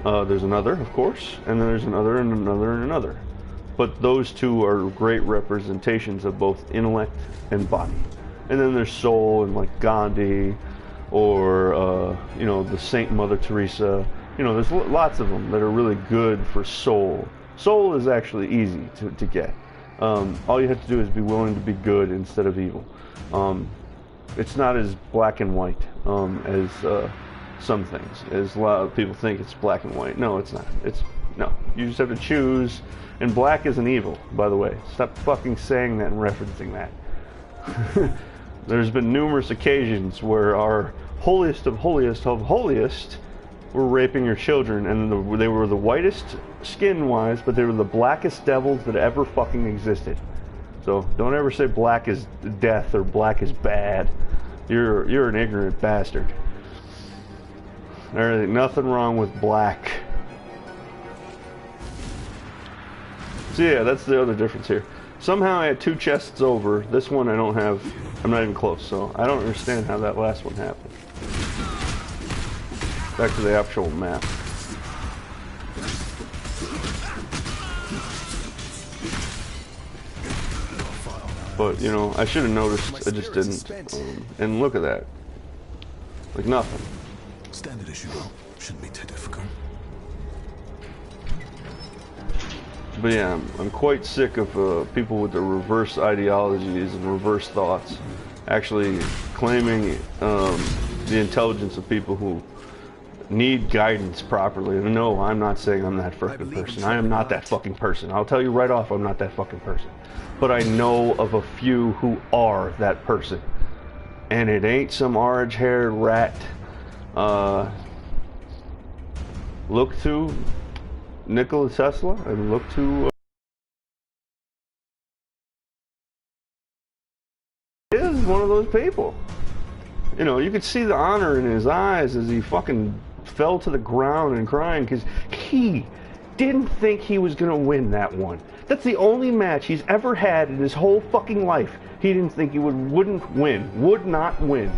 There's another, of course, and then there's another and another and another. But those two are great representations of both intellect and body. And then there's soul and like Gandhi or, the Saint Mother Teresa. There's lots of them that are really good for soul. Soul is actually easy to get. All you have to do is be willing to be good instead of evil. It's not as black and white as some things. As a lot of people think it's black and white. No, it's not. No. You just have to choose. And black isn't evil, by the way. Stop fucking saying that and referencing that. There's been numerous occasions where our holiest of holiest of holiest were raping your children, and they were the whitest skin-wise, but they were the blackest devils that ever fucking existed. So don't ever say black is death or black is bad. You're an ignorant bastard. There ain't nothing wrong with black. So yeah, that's the other difference here. Somehow I had 2 chests over. This one I don't have. I'm not even close, so I don't understand how that last one happened. Back to the actual map. But, I should have noticed. I just didn't. And look at that. Like nothing. Standard issue, though. Shouldn't be too difficult. But yeah, I'm quite sick of people with the reverse ideologies and reverse thoughts actually claiming the intelligence of people who need guidance properly. And no, I'm not saying I'm that fucking person. I am not that fucking person. I'll tell you right off, I'm not that fucking person. But I know of a few who are that person. And it ain't some orange-haired rat. Look to Nikola Tesla and look to is one of those people. You know, you could see the honor in his eyes as he fucking fell to the ground and crying because he didn't think he was gonna win that one. That's the only match he's ever had in his whole fucking life. He didn't think he would not win.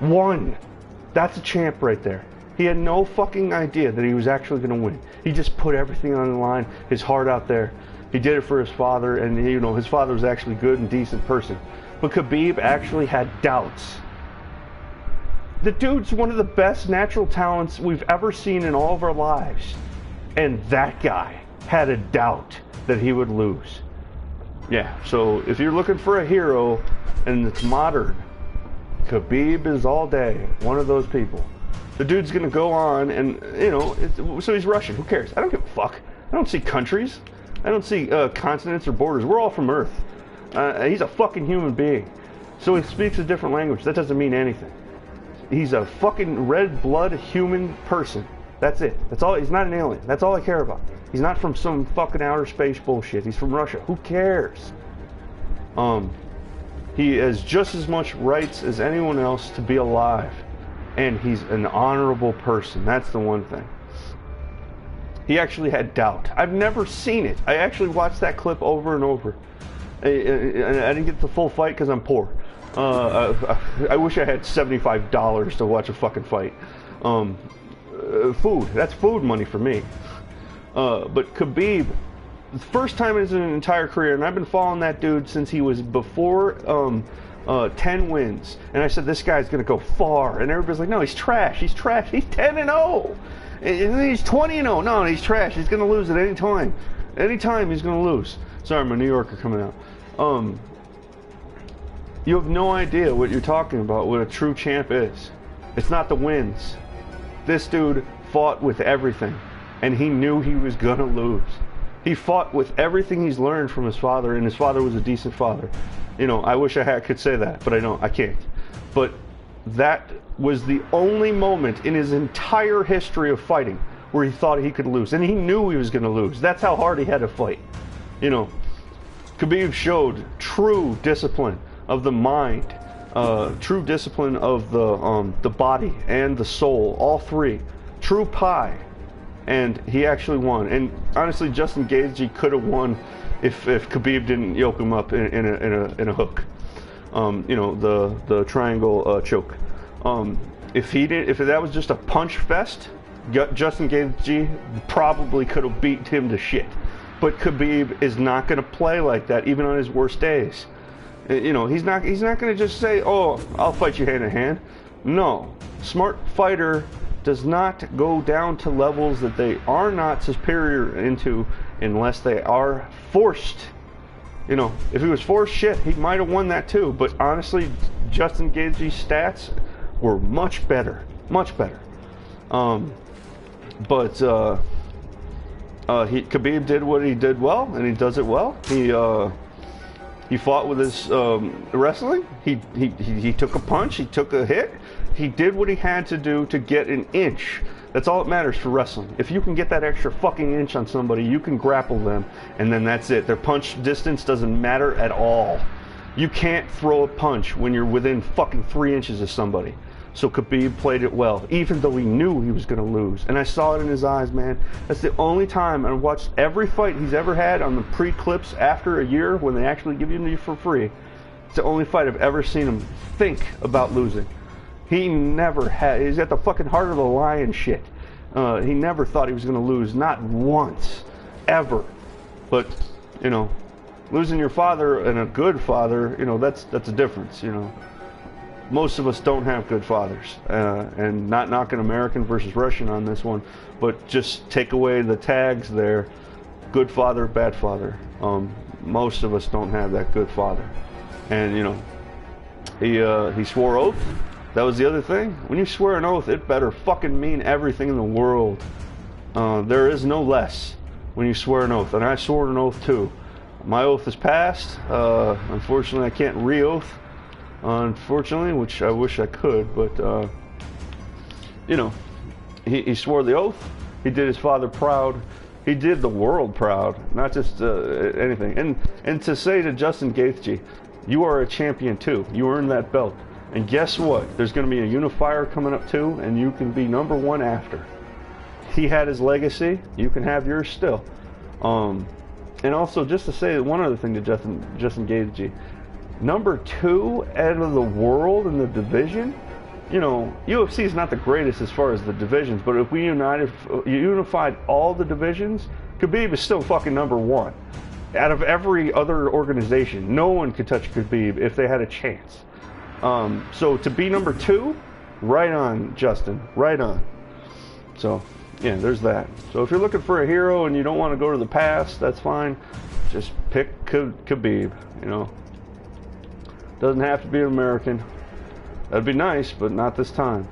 Won. That's a champ right there. He had no fucking idea that he was actually going to win. He just put everything on the line, his heart out there. He did it for his father, and you know his father was actually a good and decent person. But Khabib actually had doubts. The dude's one of the best natural talents we've ever seen in all of our lives. And that guy had a doubt that he would lose. Yeah, so if you're looking for a hero and it's modern, Khabib is all day one of those people. The dude's gonna go on and, you know, so he's Russian. Who cares? I don't give a fuck. I don't see countries. I don't see continents or borders. We're all from Earth. He's a fucking human being. So he speaks a different language. That doesn't mean anything. He's a fucking red blood human person. That's it. That's all. He's not an alien. That's all I care about. He's not from some fucking outer space bullshit. He's from Russia. Who cares? He has just as much rights as anyone else to be alive. And he's an honorable person. That's the one thing. He actually had doubt. I've never seen it. I actually watched that clip over and over. I didn't get the full fight because I'm poor. I wish I had $75 to watch a fucking fight. Food. That's food money for me. But Khabib, the first time in his entire career, and I've been following that dude since he was before 10 wins, and I said this guy's gonna go far, and everybody's like, no, he's trash. He's 10-0, and he's 20-0. No, he's trash. He's gonna lose at any time. Anytime he's gonna lose. Sorry, my New Yorker coming out. You have no idea what you're talking about. What a true champ is. It's not the wins. This dude fought with everything, and he knew he was gonna lose. He fought with everything he's learned from his father, and his father was a decent father. You know, I wish I could say that, but I don't. I can't. But that was the only moment in his entire history of fighting where he thought he could lose, and he knew he was going to lose. That's how hard he had to fight. You know, Khabib showed true discipline of the mind, true discipline of the body and the soul, all three. True pie. And he actually won. And honestly, Justin Gaethje could have won if Khabib didn't yoke him up in a hook. You know, the triangle choke. If that was just a punch fest, Justin Gaethje probably could have beat him to shit. But Khabib is not going to play like that, even on his worst days. You know, he's not going to just say, "Oh, I'll fight you hand to hand." No, smart fighter does not go down to levels that they are not superior into unless they are forced. You know, if he was forced, shit, he might have won that too. But honestly, Justin Gaethje's stats were much better, much better. Khabib did what he did well, and he does it well. He fought with his wrestling. He took a punch. He took a hit. He did what he had to do to get an inch. That's all that matters for wrestling. If you can get that extra fucking inch on somebody, you can grapple them, and then that's it. Their punch distance doesn't matter at all. You can't throw a punch when you're within fucking 3 inches of somebody. So Khabib played it well, even though he knew he was going to lose. And I saw it in his eyes, man. That's the only time I watched every fight he's ever had on the pre-clips after a year when they actually give you for free. It's the only fight I've ever seen him think about losing. He never had. He's got the fucking heart of a lion shit. He never thought he was going to lose, not once, ever. But, you know, losing your father and a good father, you know, that's a difference, you know. Most of us don't have good fathers, and not knocking American versus Russian on this one, but just take away the tags there. good father, bad father. Most of us don't have that good father. And, you know, he swore oath. That was the other thing. When you swear an oath, it better fucking mean everything in the world. There is no less when you swear an oath. And I swore an oath too. My oath is passed. Unfortunately, I can't re-oath. Unfortunately, which I wish I could. But, you know, he swore the oath. He did his father proud. He did the world proud, not just anything. And to say to Justin Gaethje, you are a champion too. You earned that belt. And guess what? There's going to be a unifier coming up too, and you can be #1 after. He had his legacy. You can have yours still. And also, just to say one other thing to Justin Gaethje, #2 out of the world in the division. You know, UFC is not the greatest as far as the divisions, but if we unified all the divisions, Khabib is still fucking #1. Out of every other organization, no one could touch Khabib if they had a chance. So to be #2, right on, Justin, right on. So, yeah, there's that. So if you're looking for a hero and you don't want to go to the past, that's fine. Just pick Khabib, you know. Doesn't have to be an American. That'd be nice, but not this time.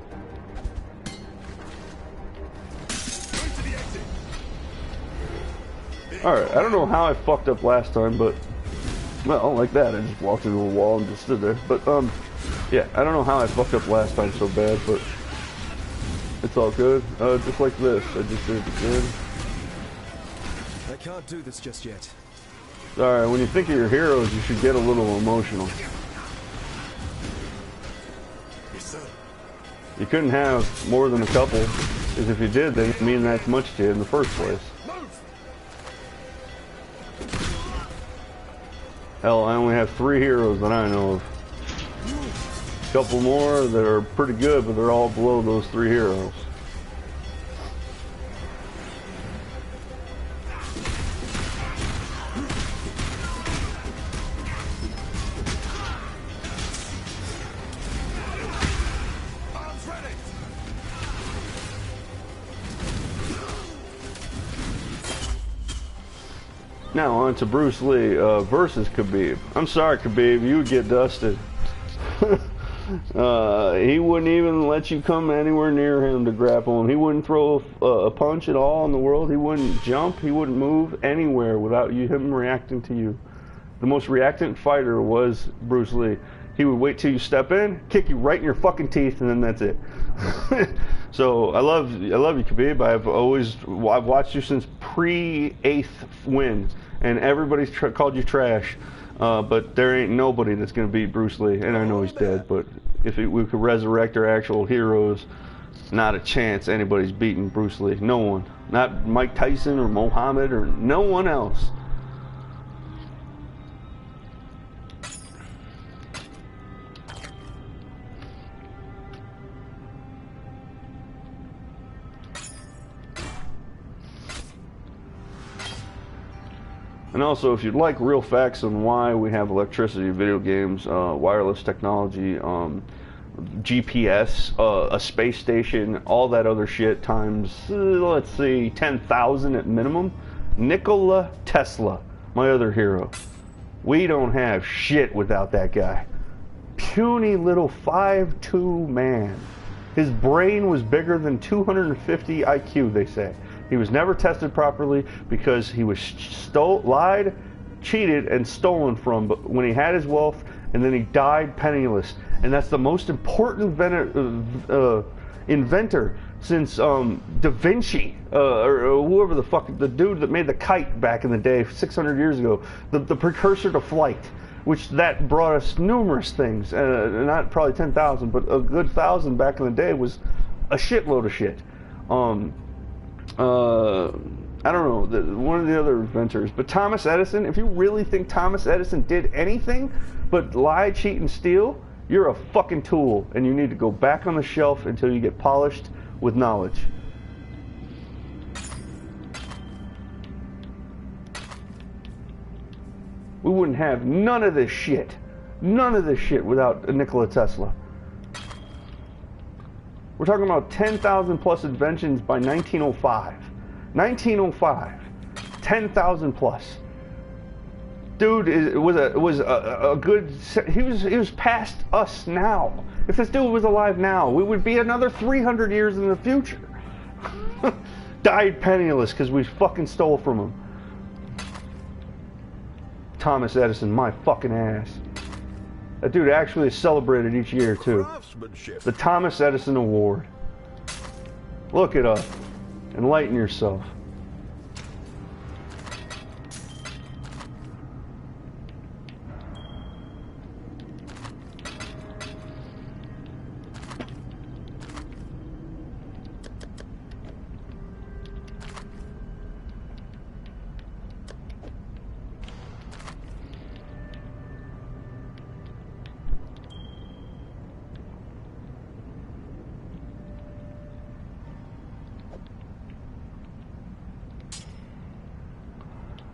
Alright, I don't know how I fucked up last time, but... Well, like that, I just walked into a wall and just stood there. But, yeah, I don't know how I fucked up last time so bad, but... It's all good. Just like this. I just did it again. I can't do this just yet. Alright, when you think of your heroes, you should get a little emotional. You couldn't have more than a couple, because if you did, they didn't mean that much to you in the first place. Hell, I only have 3 heroes that I know of. A couple more that are pretty good, but they're all below those 3 heroes. Now on to Bruce Lee versus Khabib. I'm sorry, Khabib, you would get dusted. He wouldn't even let you come anywhere near him to grapple him. He wouldn't throw a punch at all in the world. He wouldn't jump. He wouldn't move anywhere without him reacting to you. The most reactant fighter was Bruce Lee. He would wait till you step in, kick you right in your fucking teeth, and then that's it. So I love you, Khabib. I've watched you since pre-8th win, and everybody's called you trash. But there ain't nobody that's gonna beat Bruce Lee, and I know he's dead. But if we could resurrect our actual heroes, not a chance anybody's beating Bruce Lee. No one. Not Mike Tyson or Muhammad or no one else. And also, if you'd like real facts on why we have electricity in video games, wireless technology, GPS, a space station, all that other shit times, let's see, 10,000 at minimum, Nikola Tesla, my other hero. We don't have shit without that guy. Puny little 5'2" man. His brain was bigger than 250 IQ, they say. He was never tested properly because he was lied, cheated, and stolen from. But when he had his wealth, and then he died penniless, and that's the most important inventor since Da Vinci or whoever the fuck, the dude that made the kite back in the day, 600 years ago, the precursor to flight, which that brought us numerous things. Not probably 10,000, but a good 1,000 back in the day was a shitload of shit. I don't know, one of the other inventors, but Thomas Edison, if you really think Thomas Edison did anything but lie, cheat, and steal, you're a fucking tool, and you need to go back on the shelf until you get polished with knowledge. We wouldn't have none of this shit without Nikola Tesla. We're talking about 10,000 plus inventions by 1905. 1905. 10,000 plus. Dude was a good. He was past us now. If this dude was alive now, we would be another 300 years in the future. Died penniless because we fucking stole from him. Thomas Edison, my fucking ass. That dude actually is celebrated each year too. The Thomas Edison Award. Look it up. Enlighten yourself.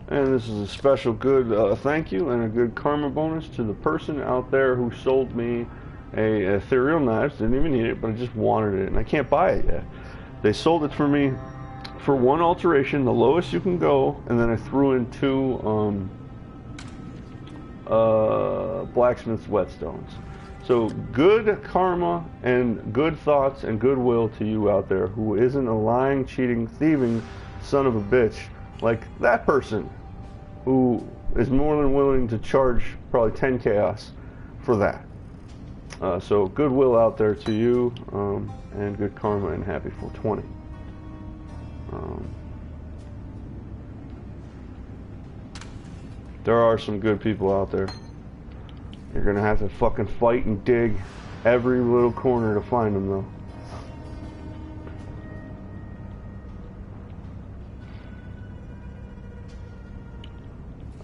And this is a special good thank you and a good karma bonus to the person out there who sold me a ethereal knife. Didn't even need it, but I just wanted it, and I can't buy it yet. They sold it for me for one alteration, the lowest you can go, and then I threw in 2 blacksmith's whetstones. So good karma and good thoughts and goodwill to you out there who isn't a lying, cheating, thieving son of a bitch like that person who is more than willing to charge probably 10 chaos for that. So goodwill out there to you, and good karma, and happy 420. There are some good people out there. You're gonna have to fucking fight and dig every little corner to find them though.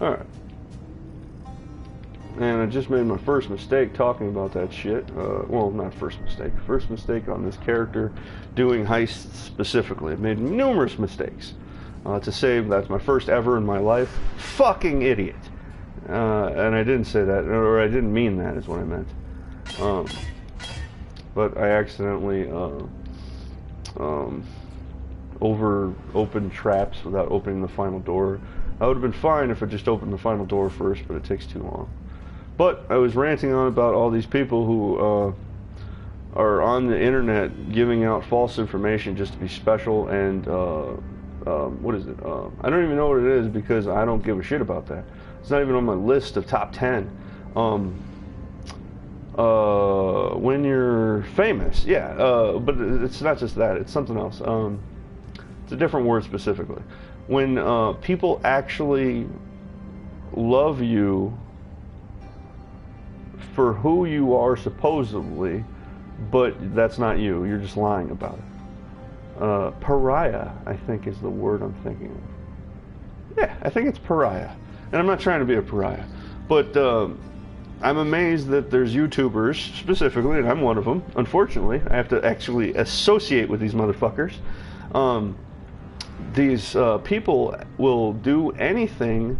Alright. And I just made my first mistake talking about that shit. Well, not first mistake. First mistake on this character doing heists specifically. I made numerous mistakes. To say that's my first ever in my life. Fucking idiot. And I didn't say that, or I didn't mean that is what I meant. But I accidentally opened traps without opening the final door. I would have been fine if I just opened the final door first, but it takes too long. But I was ranting on about all these people who are on the internet giving out false information just to be special, and what is it? I don't even know what it is because I don't give a shit about that. It's not even on my list of top 10. When you're famous, yeah, but it's not just that, it's something else. It's a different word specifically. When people actually love you for who you are supposedly, but that's not you, you're just lying about it. Pariah, I think, is the word I'm thinking of. Yeah, I think it's pariah. And I'm not trying to be a pariah, but I'm amazed that there's YouTubers specifically, and I'm one of them, unfortunately. I have to actually associate with these motherfuckers. These people will do anything.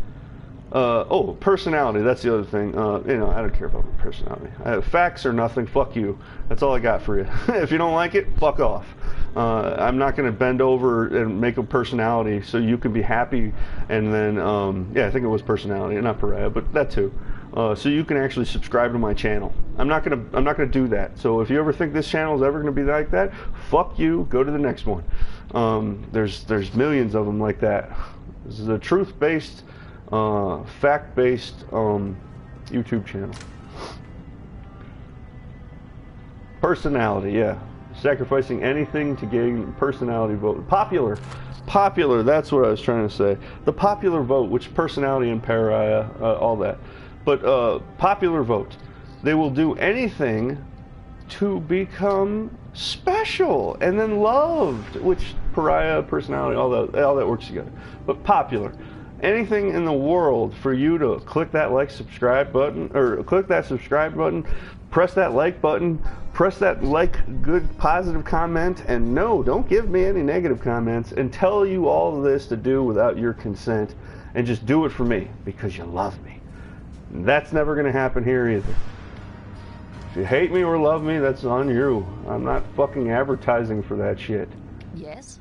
Personality, that's the other thing. You know, I don't care about my personality. Facts or nothing, fuck you. That's all I got for you. If you don't like it, fuck off. I'm not going to bend over and make a personality so you can be happy, and then, yeah, I think it was personality, not pariah, but that too. So you can actually subscribe to my channel. I'm not gonna do that. So if you ever think this channel is ever gonna be like that, fuck you. Go to the next one. There's millions of them like that. This is a truth-based, fact-based YouTube channel. Personality, yeah. Sacrificing anything to gain personality vote. Popular, that's what I was trying to say. The popular vote, which personality and pariah, all that. But popular vote. They will do anything to become special and then loved, which pariah, personality, all that works together. But popular. Anything in the world for you to click that like, subscribe button, or click that subscribe button, press that like button, press that like, good, positive comment, and no, don't give me any negative comments, and tell you all of this to do without your consent, and just do it for me, because you love me. That's never going to happen here either. If you hate me or love me, that's on you. I'm not fucking advertising for that shit. Yes?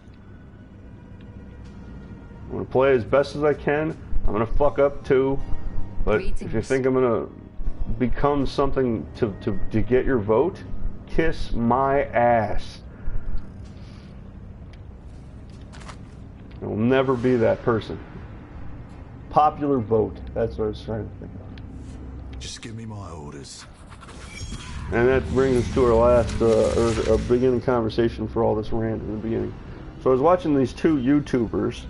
I'm gonna play as best as I can. I'm gonna fuck up too. But if you think I'm gonna become something to get your vote, kiss my ass. I will never be that person. Popular vote. That's what I was trying to think of. Just give me my orders. And that brings us to our last, or beginning conversation for all this rant in the beginning. So I was watching these two YouTubers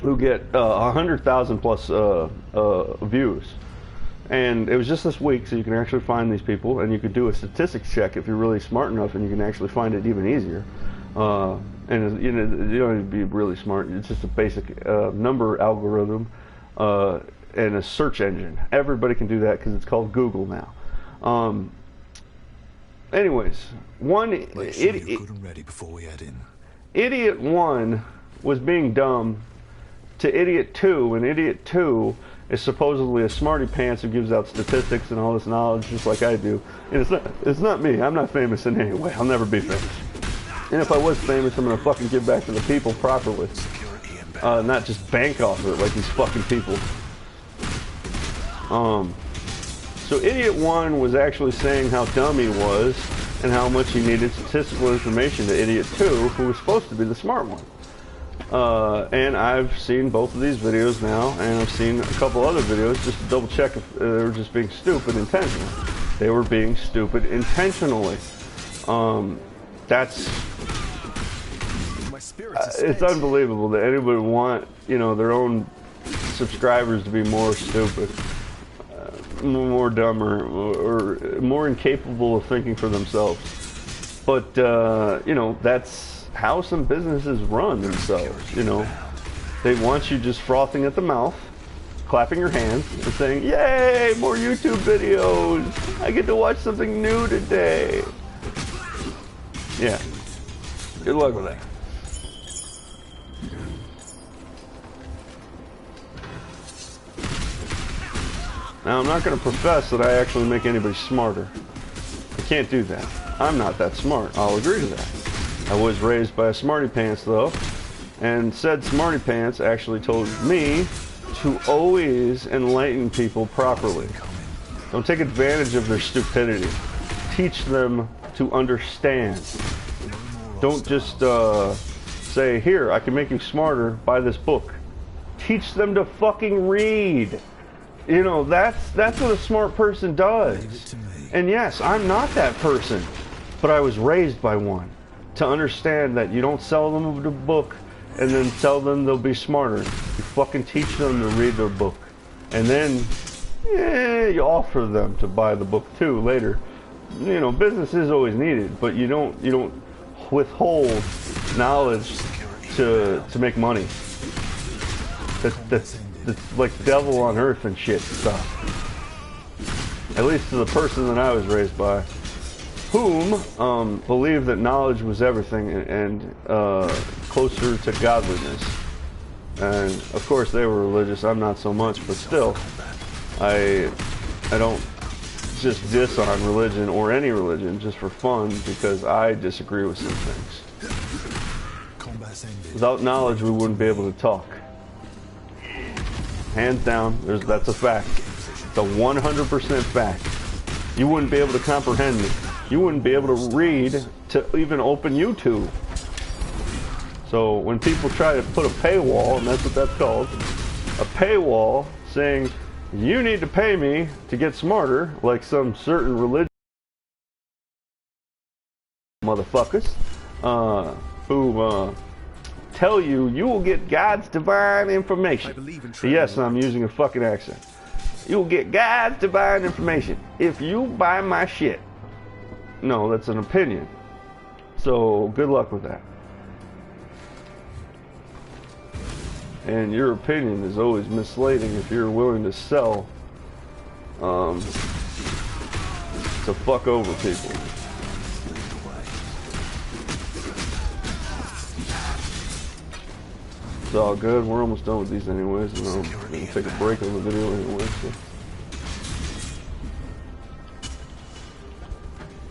who get 100,000 plus views. And it was just this week, so you can actually find these people, and you could do a statistics check if you're really smart enough, and you can actually find it even easier. And you don't need to be really smart. It's just a basic number algorithm and a search engine. Everybody can do that because it's called Google now. Anyways, Make sure you're good and ready before we head in. Idiot 1 was being dumb to Idiot 2, and Idiot 2 is supposedly a smarty pants who gives out statistics and all this knowledge just like I do. And it's not me. I'm not famous in any way. I'll never be famous. And if I was famous, I'm gonna fucking give back to the people properly. Not just bank off of it like these fucking people. So Idiot 1 was actually saying how dumb he was and how much he needed statistical information to Idiot 2, who was supposed to be the smart one. And I've seen both of these videos now, and I've seen a couple other videos just to double check if they were just being stupid intentionally. They were being stupid intentionally. That's... it's unbelievable that anybody would want, you know, their own subscribers to be more stupid, more dumber, or more incapable of thinking for themselves. But, you know, that's how some businesses run themselves, you know. They want you just frothing at the mouth, clapping your hands, and saying, yay, more YouTube videos! I get to watch something new today! Yeah. Good luck with that. Now, I'm not going to profess that I actually make anybody smarter. I can't do that. I'm not that smart. I'll agree to that. I was raised by a smarty pants, though, and said smarty pants actually told me to always enlighten people properly. Don't take advantage of their stupidity. Teach them to understand. Don't just say, here, I can make you smarter, buy this book. Teach them to fucking read. You know, that's what a smart person does. And yes, I'm not that person, but I was raised by one. To understand that you don't sell them the book and then tell them they'll be smarter. You fucking teach them to read their book. And then, yeah, you offer them to buy the book too later. You know, business is always needed, but you don't withhold knowledge to make money. That's like devil on earth and shit stuff. At least to the person that I was raised by, whom believed that knowledge was everything and closer to godliness. And of course they were religious. I'm not so much, but still, I don't just diss on religion or any religion just for fun because I disagree with some things. Without knowledge, we wouldn't be able to talk. Hands down, that's a fact. It's a 100% fact. You wouldn't be able to comprehend me. You wouldn't be able to read to even open YouTube. So when people try to put a paywall, and that's what that's called, a paywall saying, you need to pay me to get smarter, like some certain religion motherfuckers, who tell you will get God's divine information. Yes, I'm using a fucking accent. You'll get God's divine information if you buy my shit. No, that's an opinion. So good luck with that. And your opinion is always misleading if you're willing to sell to fuck over people. It's all good. We're almost done with these anyways, and I'm gonna take a break on the video anyway. So.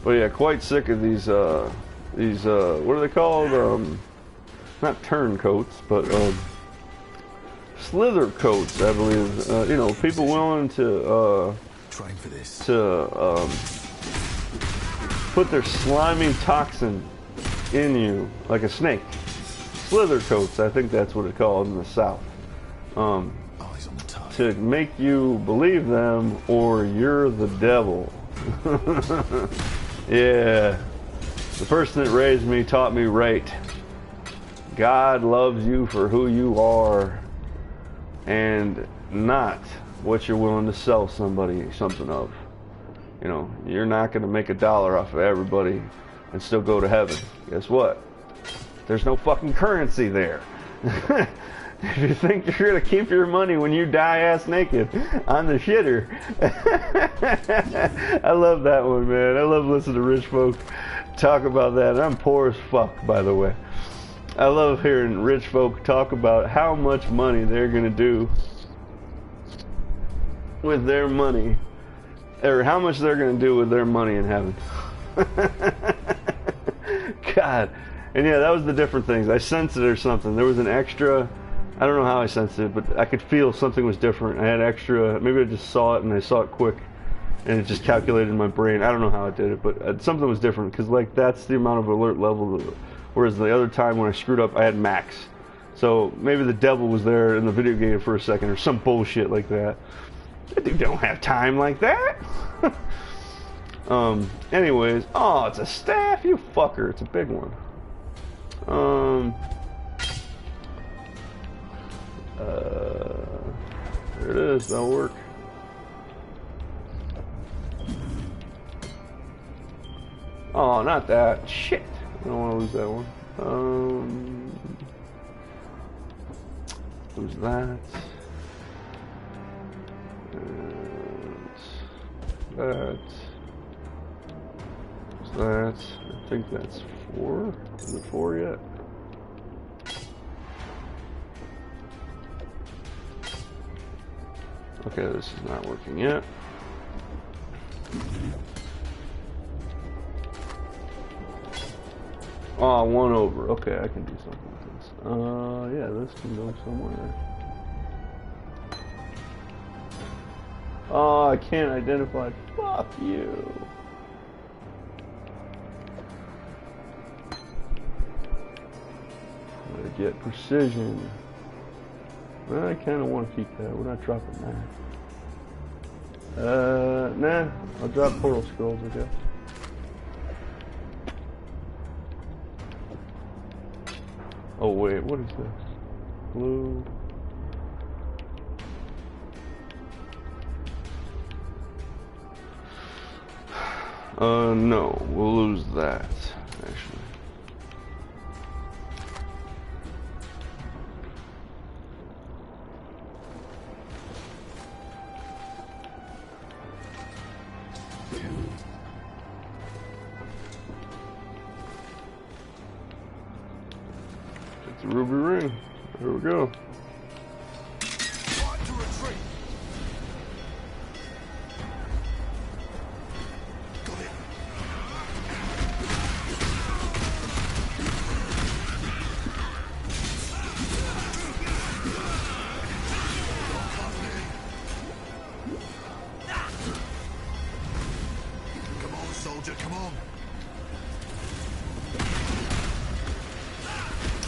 But yeah, quite sick of these what are they called? Not turncoats, but slither coats, I believe. You know, people willing to Train for this. put their slimy toxin in you like a snake. Slither coats, I think that's what it's called in the South. Eyes on the target. To make you believe them, or you're the devil. Yeah, the person that raised me taught me right. God loves you for who you are, and not what you're willing to sell somebody something of. You know, you're not going to make $1 off of everybody and still go to heaven. Guess what? There's no fucking currency there. If you think you're going to keep your money when you die ass naked on the shitter. I love that one, man. I love listening to rich folk talk about that. I'm poor as fuck, by the way. I love hearing rich folk talk about how much money they're going to do with their money, or how much they're going to do with their money in heaven. God. And yeah, that was the different things. I sensed it or something. There was an extra, I don't know how I sensed it, but I could feel something was different. I had extra, maybe I just saw it and I saw it quick and it just calculated in my brain. I don't know how it did it, but something was different, because like that's the amount of alert level, whereas the other time when I screwed up, I had max. So maybe the devil was there in the video game for a second or some bullshit like that. They don't have time like that. Anyways, oh, it's a staff, you fucker. It's a big one. There it is. That'll work. Oh, not that. Shit. I don't want to lose that one. Lose that. That. That. I think that's 4. Is it 4 yet? Okay, this is not working yet. Oh, 1 over. Okay, I can do something with this. Yeah, this can go somewhere. Oh, I can't identify. Fuck you. I'm gonna get precision. Well, I kind of want to keep that. We're not dropping that. Nah. I'll drop portal scrolls, I guess. Oh wait, what is this? Blue. No, we'll lose that, actually. It's a ruby ring. There we go.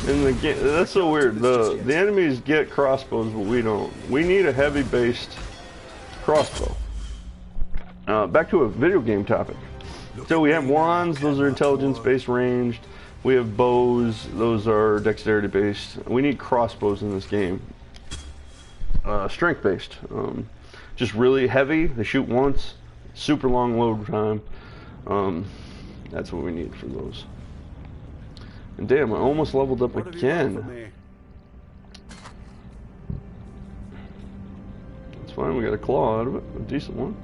In the game, that's so weird. The enemies get crossbows, but we don't. We need a heavy-based crossbow. Back to a video game topic. So we have wands; those are intelligence-based, ranged. We have bows; those are dexterity-based. We need crossbows in this game. Strength-based. Just really heavy. They shoot once. Super long load time. That's what we need for those. And damn, I almost leveled up again. It's fine, we got a claw out of it. A decent one.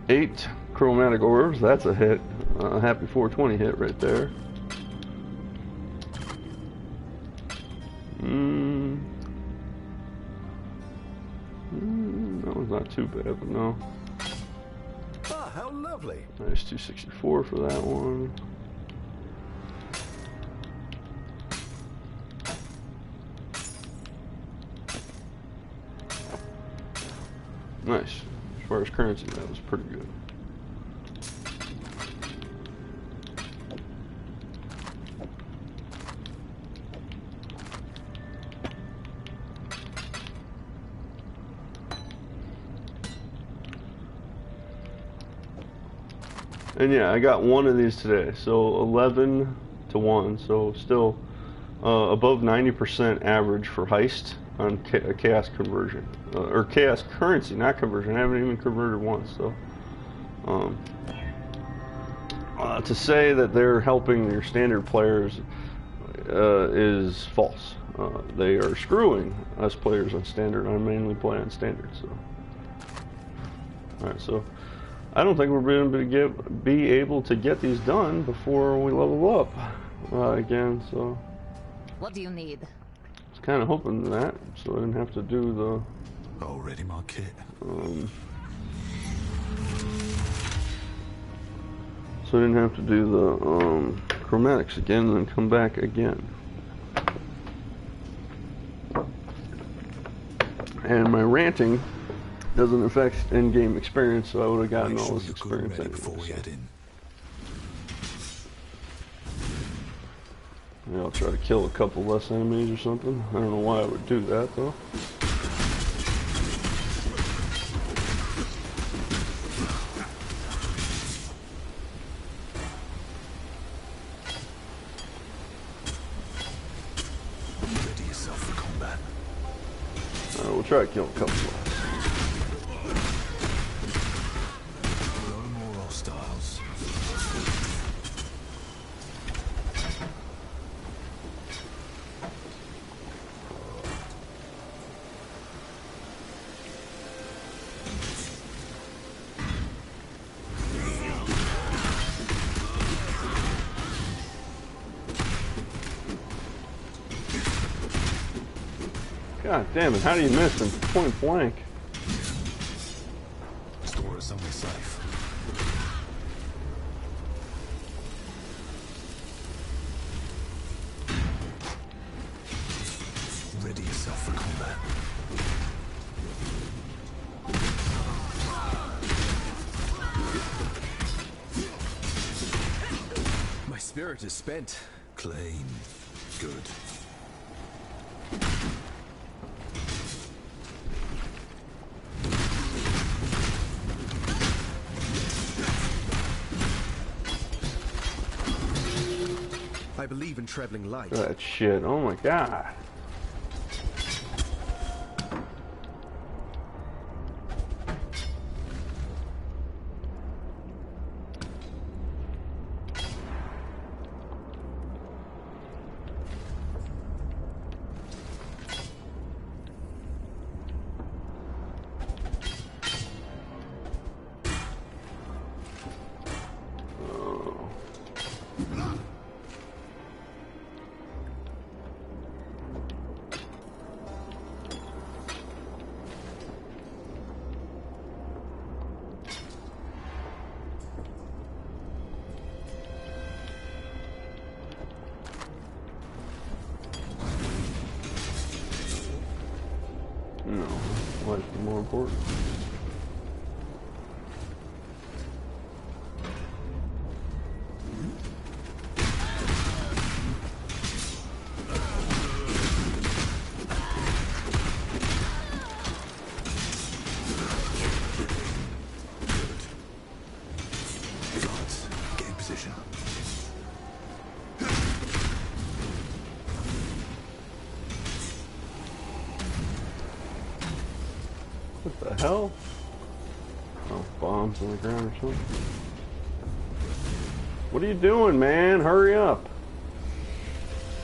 Eight chromatic orbs, that's a hit. Happy 420 hit right there. That was not too bad, but no. Ah, how lovely. Nice 264 for that one. Nice. As far as currency, that was pretty good. And yeah, I got one of these today, so 11 to 1, so still above 90% average for heist on chaos conversion, or chaos currency, not conversion. I haven't even converted once, so to say that they're helping your standard players is false. They are screwing us players on standard. I mainly play on standard, so. Alright, so I don't think we're going to be able to get these done before we level up again, so. What do you need? I was kind of hoping that, so I didn't have to do the. All ready, my kit. So I didn't have to do the chromatics again and then come back again. And my ranting doesn't affect in-game experience, so I would have gotten all this experience anyway. Before we head in. Yeah, I'll try to kill a couple less enemies or something. I don't know why I would do that though. Ready yourself for combat. Alright, we'll try to kill a couple less. No more hostiles. God damn it, how do you miss him point blank? Store it somewhere safe. Ready yourself for combat. My spirit is spent. Clean. Good. I believe in traveling light. That shit, oh my god. No, life is more important. Guards, get in position. What the hell? Oh, bombs on the ground or something. What are you doing, man? Hurry up.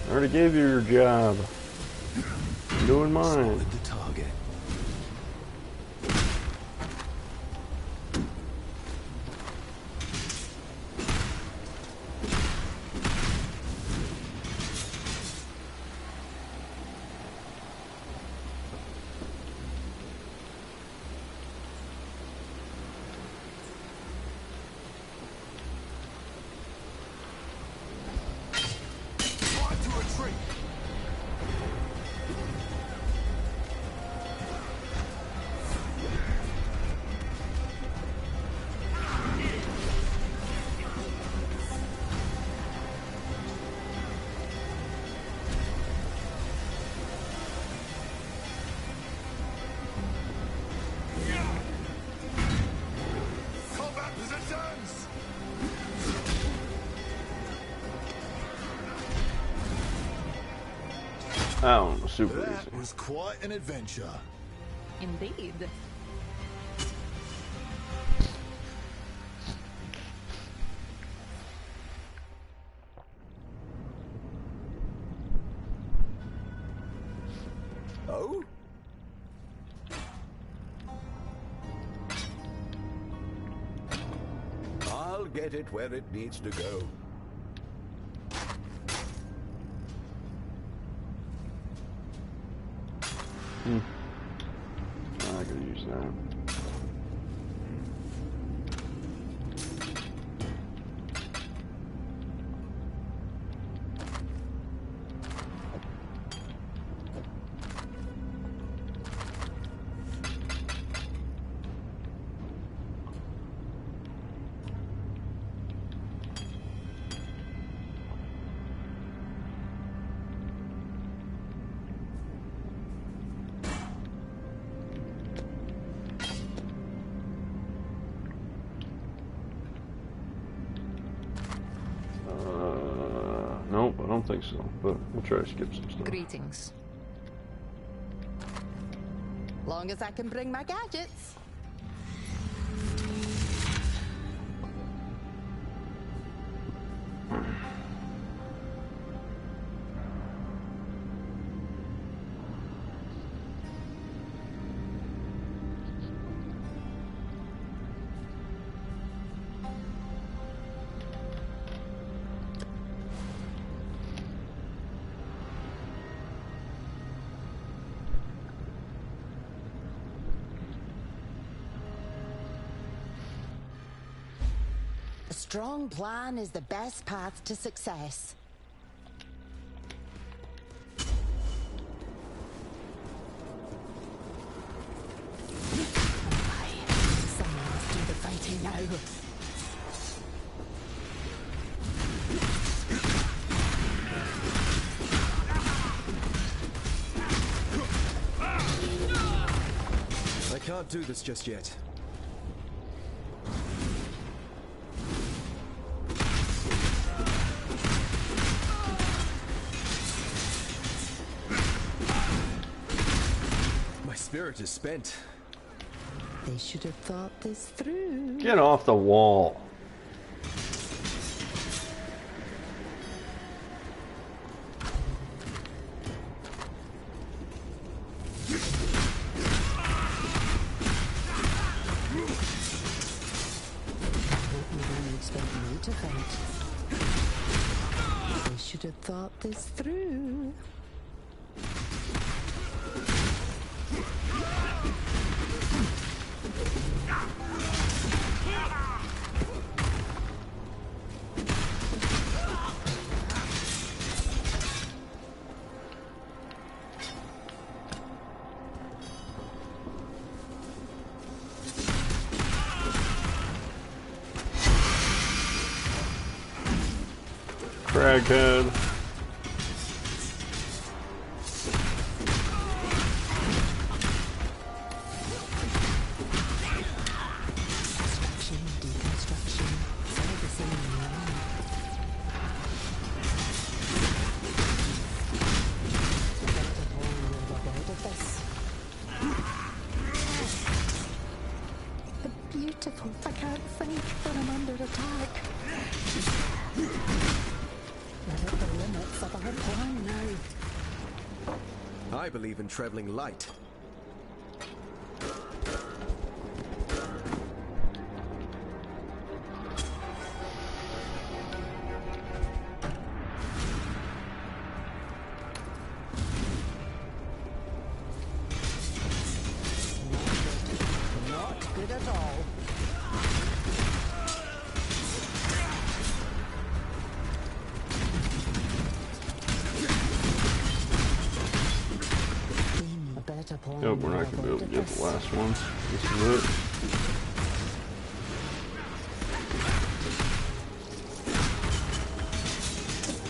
I already gave you your job. I'm doing mine. Spotted the target. Oh, super That easy. was quite an adventure. Indeed. Oh? I'll get it where it needs to go. I could use that. Nope, I don't think so, but we'll try to skip some stuff. Greetings. Long as I can bring my gadgets. A strong plan is the best path to success. Someone must do the fighting now. I can't do this just yet. My spirit is spent. They should have thought this through. Get off the wall. To fight. They should have thought this through. Crackhead. Destruction, deconstruction, servicing the land. Better hold your reward of this. The beautiful, I can't think when I'm under attack. We're at the limits of our plan now. I believe in traveling light. Not good at all. A better plan. Nope, we're not going to be able to get the last one. This is it.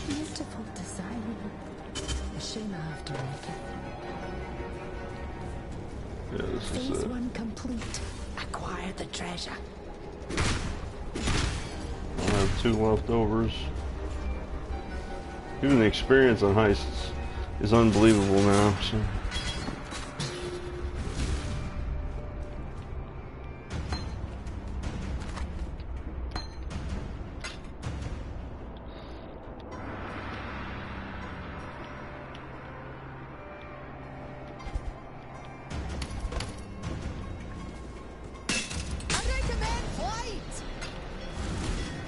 Beautiful design. A shame I have to wreck it. Yeah, this is Phase it. 1 complete. Acquire the treasure. I have 2 leftovers. Even the experience on heists is unbelievable now. So.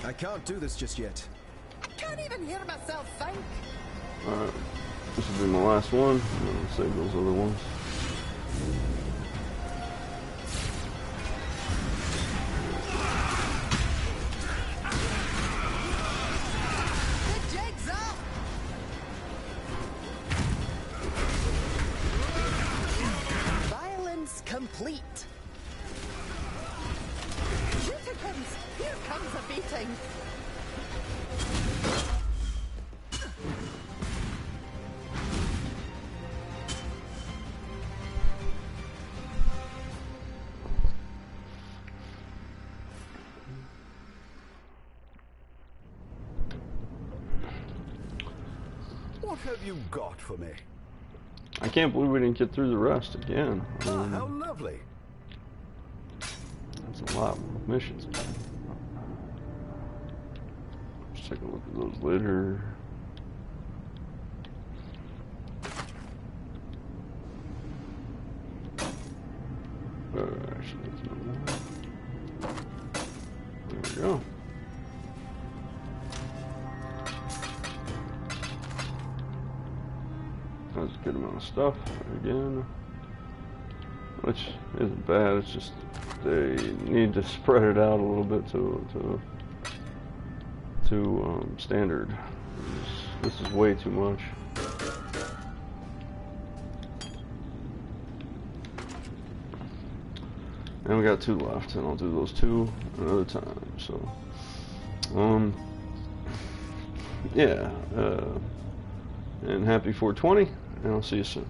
I can't do this just yet. Can't even hear myself think. Alright, this will be my last one, and then I'll save those other ones. The jig's up. Violence complete. Uticums, here comes a beating. What have you got for me? I can't believe we didn't get through the rest again. Ah, how lovely. That's a lot of missions. Let's take a look at those later. Actually, that's no more. There we go. That's a good amount of stuff again, which isn't bad. It's just they need to spread it out a little bit to standard. This is way too much. And we got 2 left, and I'll do those 2 another time. So, yeah. And happy 420, and I'll see you soon.